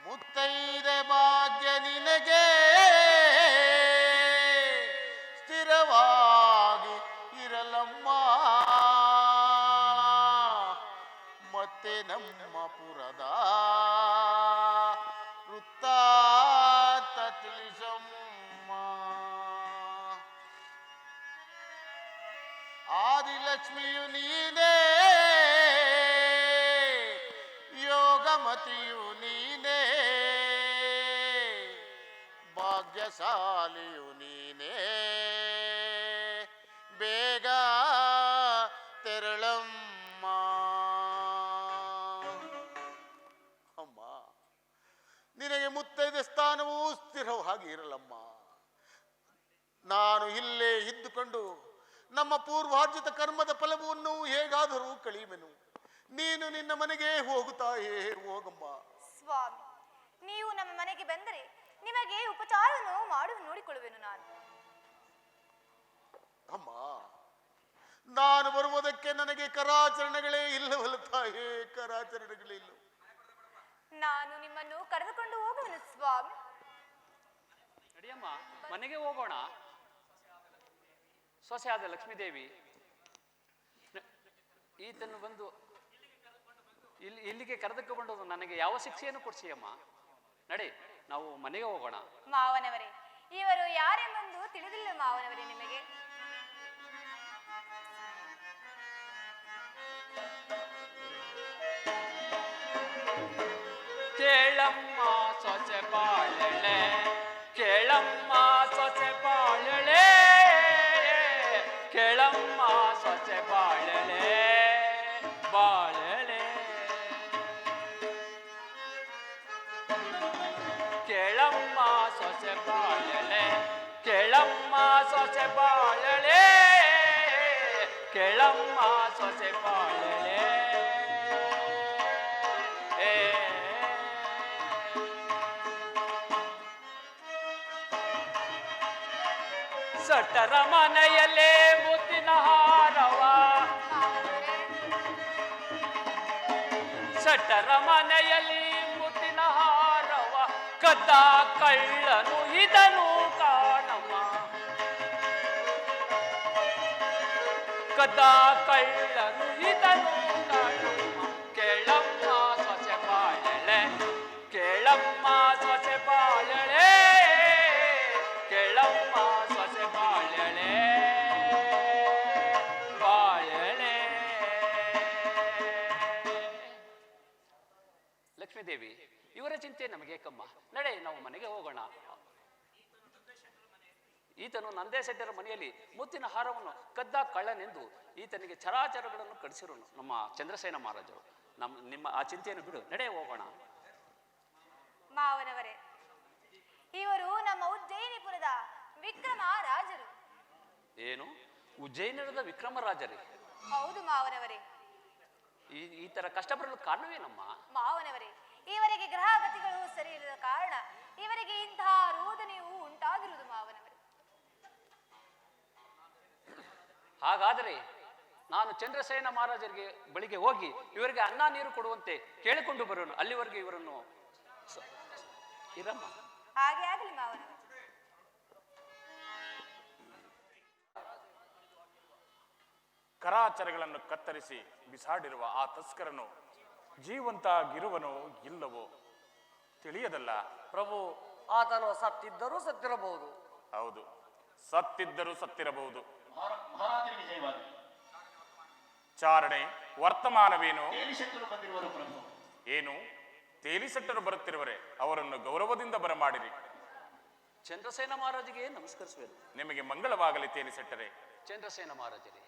ಮುತ್ತೈದೆ ಭಾಗ್ಯ ನಿನಗೆ ಸ್ಥಿರವಾಗಿ ಇರಲಮ್ಮ, ಮತ್ತೆ ನಮ್ಮ ಪುರದ ವೃತ್ತಾಂತ ತಿಳಿಸಮ್ಮ. ಆದಿಲಕ್ಷ್ಮಿಯು ನೀನೇ, ಯೋಗಮತಿಯು ನೀನೇ, ಭಾಗ್ಯಶಾಲಿಯು ನೀನೇ, ಬೇಗ ತೆರಳಮ್ಮ. ಅಮ್ಮ ನಿನಗೆ ಮುತ್ತೈದೆ ಸ್ಥಾನವೂ ಸ್ಥಿರವಾಗಿ ಇರಲಮ್ಮ. ನಾನು ಇಲ್ಲೇ ಇದ್ದುಕೊಂಡು ನಮ್ಮ ಪೂರ್ವಾರ್ಜಿತ ಕರ್ಮದ ಫಲವನ್ನು ಹೇಗಾದರೂ ಕಳೆಯುವೆನು. ನೀನು ನಿನ್ನ ಮನೆಗೆ ಹೋಗುತ್ತಾಯೇ, ಹೋಗಮ್ಮ. ಸ್ವಾಮಿ, ನೀವು ನಮ್ಮ ಮನೆಗೆ ಬಂದರೆ ನಿಮಗೆ ಉಪಚಾರವನ್ನು ನೋಡಿಕೊಳ್ಳುವೆನು ನಾನು. ಅಮ್ಮ ನಾನು ಬರುವುದಕ್ಕೆ ನನಗೆ ಕರಾಚರಣೆಗಳೇ ಇಲ್ಲವಲ್ಲ ತಾಯೇ, ಕರಾಚರಣೆಗಳೇ ಇಲ್ಲ. ನಾನು ನಿಮ್ಮನ್ನು ಕರೆದುಕೊಂಡು ಹೋಗುವೆನು ಸ್ವಾಮಿ. ನಡಿಯಮ್ಮ, ಮನೆಗೆ ಹೋಗೋಣ. ಸೊಸೆಯಾದ ಲಕ್ಷ್ಮೀದೇವಿ ಈತನ್ನು ಬಂದು ಇಲ್ಲಿಗೆ ಕರೆದುಕೊಂಡು ನನಗೆ ಯಾವ ಶಿಕ್ಷೆಯನ್ನು ಕೊಡ್ಸಿಯಮ್ಮ? ನಡಿ, ನಾವು ಮನೆಗೆ ಹೋಗೋಣ. ಮಾವನವರೇ, ಇವರು ಯಾರೆಂಬಂದು ತಿಳಿದಿಲ್ಲ ಮಾವನವರೇ ನಿಮಗೆ? ಕೇಳಮ್ಮ ಸೊಸೆ ಬಾಳಳೆ, ಕೇಳಮ್ಮ ಸೊಸೆ ಬಾಳಳೆ, ಕೇಳಮ್ಮ ಸೊಸೆ ಬಾಳಳೆ, ಬಾಳಳೆ. ಕೇಳಮ್ಮ ಸೊಸೆ ಬಾಳಳೆ, ಕೇಳಮ್ಮ ಸೊಸೆ ಬಾಳಳೆ, ಕೇಳಮ್ಮ ಸೊಸೆ ಬಾಳಳೆ. ಸಟ್ಟರ ಮನೆಯಲ್ಲೇ ಮುತ್ತಿನ ಹಾರವ, ಸಟ್ಟರ ಮನೆಯಲ್ಲಿ ಮುತ್ತಿನ ಹಾರವ, ಕದ್ದ ಕಳ್ಳನು ಇದನು ಕಾಣಮ್ಮ, ಕದ್ದ ಕಳ್ಳನು ಇದನು ಕಾಣಮ್ಮ. ಕೇಳಮ್ಮ ಸೊಸೆ ಬಾಳಳೆ, ಕೇಳಮ್ಮ ಸೊಸೆ ಬಾಳಳೆ, ಕೇಳಮ್ಮ ಸೊಸೆ ಬಾಳಳೆ, ಬಾಳಳೆ. ಲಕ್ಷ್ಮೀದೇವಿ, ಇವರ ಚಿಂತೆ ನಮಗೆ ಕಮ್ಮ. ನಡೆ, ನಾವು ಮನೆಗೆ ಹೋಗೋಣ. ಈತನು ನಂದೇ ಶೆಟ್ಟರ ಮನೆಯಲ್ಲಿ ಮುತ್ತಿನ ಹಾರವನ್ನು ಕದ್ದ ಕಳ್ಳನೆಂದು ಈತನಿಗೆ ಚರಾಚರಗಳನ್ನು ಕಡಿಸಿರು ನಮ್ಮ ಚಂದ್ರಸೇನ ಮಹಾರಾಜರು. ನಿಮ್ಮ ಆ ಚಿಂತೆಯನ್ನು ಬಿಡು, ನಡೆ ಹೋಗೋಣ. ಮಾವನವರೇ, ಇವರು ನಮ್ಮ ಉಜ್ಜಯಿನಿಪುರದ ವಿಕ್ರಮ ರಾಜರು. ಏನು, ಉಜ್ಜಯಿನರದ ವಿಕ್ರಮರಾಜರೇ? ಹೌದು ಮಾವನವರೇ. ಈ ತರ ಕಷ್ಟ ಬರಲು ಕಾರಣವೇನಮ್ಮ? ಮಾವನವರೇ, ಇವರಿಗೆ ಗ್ರಹಗತಿಗಳು ಸರಿ ಇಲ್ಲದ ಕಾರಣ ಇವರಿಗೆ ಇಂತಹ ರೋದನೆಯು ಉಂಟಾಗಿರುವುದು ಮಾವನವರೇ. ಹಾಗಾದರೆ ನಾನು ಚಂದ್ರಸೇನ ಮಹಾರಾಜರಿಗೆ ಬಳಿಗೆ ಹೋಗಿ ಇವರಿಗೆ ಅನ್ನ ನೀರು ಕೊಡುವಂತೆ ಕೇಳಿಕೊಂಡು ಬರೋನು. ಅಲ್ಲಿವರೆಗೆ ಇವರನ್ನು ಇರಮ್ಮ. ಹಾಗೆ ಆಗಲಿ ಮಾವನವರೇ. ಕರಾಚರಗಳನ್ನು ಕತ್ತರಿಸಿ ಬಿಸಾಡಿರುವ ಆ ತಸ್ಕರನು ಜೀವಂತಾಗಿರುವನೋ ಇಲ್ಲವೋ ತಿಳಿಯದಲ್ಲ. ಪ್ರಭು, ಆತನು ಸತ್ತಿದ್ದರೂ ಸತ್ತಿರಬಹುದು. ಹೌದು, ಸತ್ತಿದ್ದರೂ ಸತ್ತಿರಬಹುದು. ಚಾರಣೆ, ವರ್ತಮಾನವೇನು? ಏನು, ತೇಲಿಸೆಟ್ಟರು ಬರುತ್ತಿರುವರೆ, ಅವರನ್ನು ಗೌರವದಿಂದ ಬರಮಾಡಿರಿ. ಚಂದ್ರಸೇನ ಮಹಾರಾಜಿಗೆ ನಮಸ್ಕರಿಸುವೆನು. ನಿಮಗೆ ಮಂಗಳವಾಗಲಿ ತೇಲಿಸೆಟ್ಟರೆ. ಚಂದ್ರಸೇನ ಮಹಾರಾಜರೇ,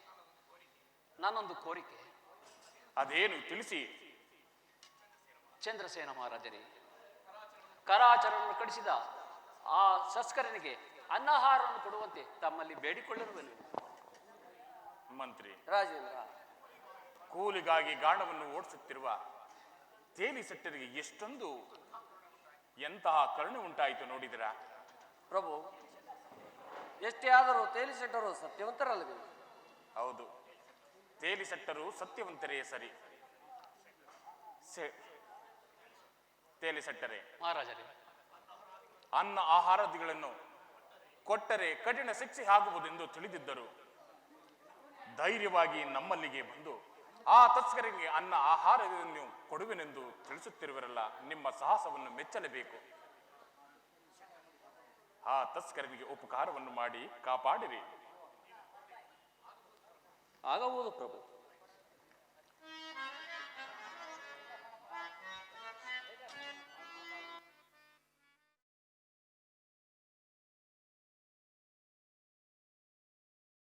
ನಾನೊಂದು ಕೋರಿಕೆ. ಅದೇನು ತಿಳಿಸಿ. ಚಂದ್ರಸೇನ ಮಹಾರಾಜರೇ, ಕರಾಚರನ್ನು ಕಡಿಸಿದ ಆ ಸಸ್ಕರನಿಗೆ ಅನ್ನಹಾರವನ್ನು ಕೊಡುವಂತೆ ತಮ್ಮಲ್ಲಿ ಬೇಡಿಕೊಳ್ಳಿರುವೆನು. ಮಂತ್ರಿ ರಾಜೇಂದ್ರ, ಕೂಲಿಗಾಗಿ ಗಾಣವನ್ನು ಓಡಿಸುತ್ತಿರುವ ತೇಲಿಸೆಟ್ಟರಿಗೆ ಎಷ್ಟೊಂದು ಎಂತಹ ಕರುಣೆ ಉಂಟಾಯಿತು ನೋಡಿದಿರಾ? ಪ್ರಭು, ಎಷ್ಟೇ ಆದರೂ ತೇಲಿಸೆಟ್ಟರು ಸತ್ಯವಂತರಲ್ಲವೇ? ಹೌದು, ತೇಲಿಸೆಟ್ಟರು ಸತ್ಯವಂತರೇ ಸರಿ. ತೇಲಿಸೆಟ್ಟರೆ ಮಹಾರಾಜರೇ, ಅನ್ನ ಆಹಾರಾದಿಗಳನ್ನು ಕೊಟ್ಟರೆ ಕಠಿಣ ಶಿಕ್ಷೆ ಆಗುವುದೆಂದು ತಿಳಿದಿದ್ದರು ಧೈರ್ಯವಾಗಿ ನಮ್ಮಲ್ಲಿಗೆ ಬಂದು ಆ ತಸ್ಕರಿಗೆ ಅನ್ನ ಆಹಾರವನ್ನು ಕೊಡುವೆನೆಂದು ತಿಳಿಸುತ್ತಿರುವರಲ್ಲ, ನಿಮ್ಮ ಸಾಹಸವನ್ನು ಮೆಚ್ಚಲೇಬೇಕು. ಆ ತಸ್ಕರನಿಗೆ ಉಪಕಾರವನ್ನು ಮಾಡಿ ಕಾಪಾಡಿರಿ. ಆಗಬಹುದು ಪ್ರಭು.